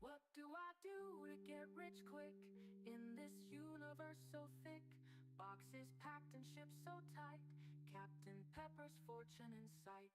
What do I do to get rich quick in this universe so thick? Boxes packed and shipped so tight, Captain Pepper's fortune in sight.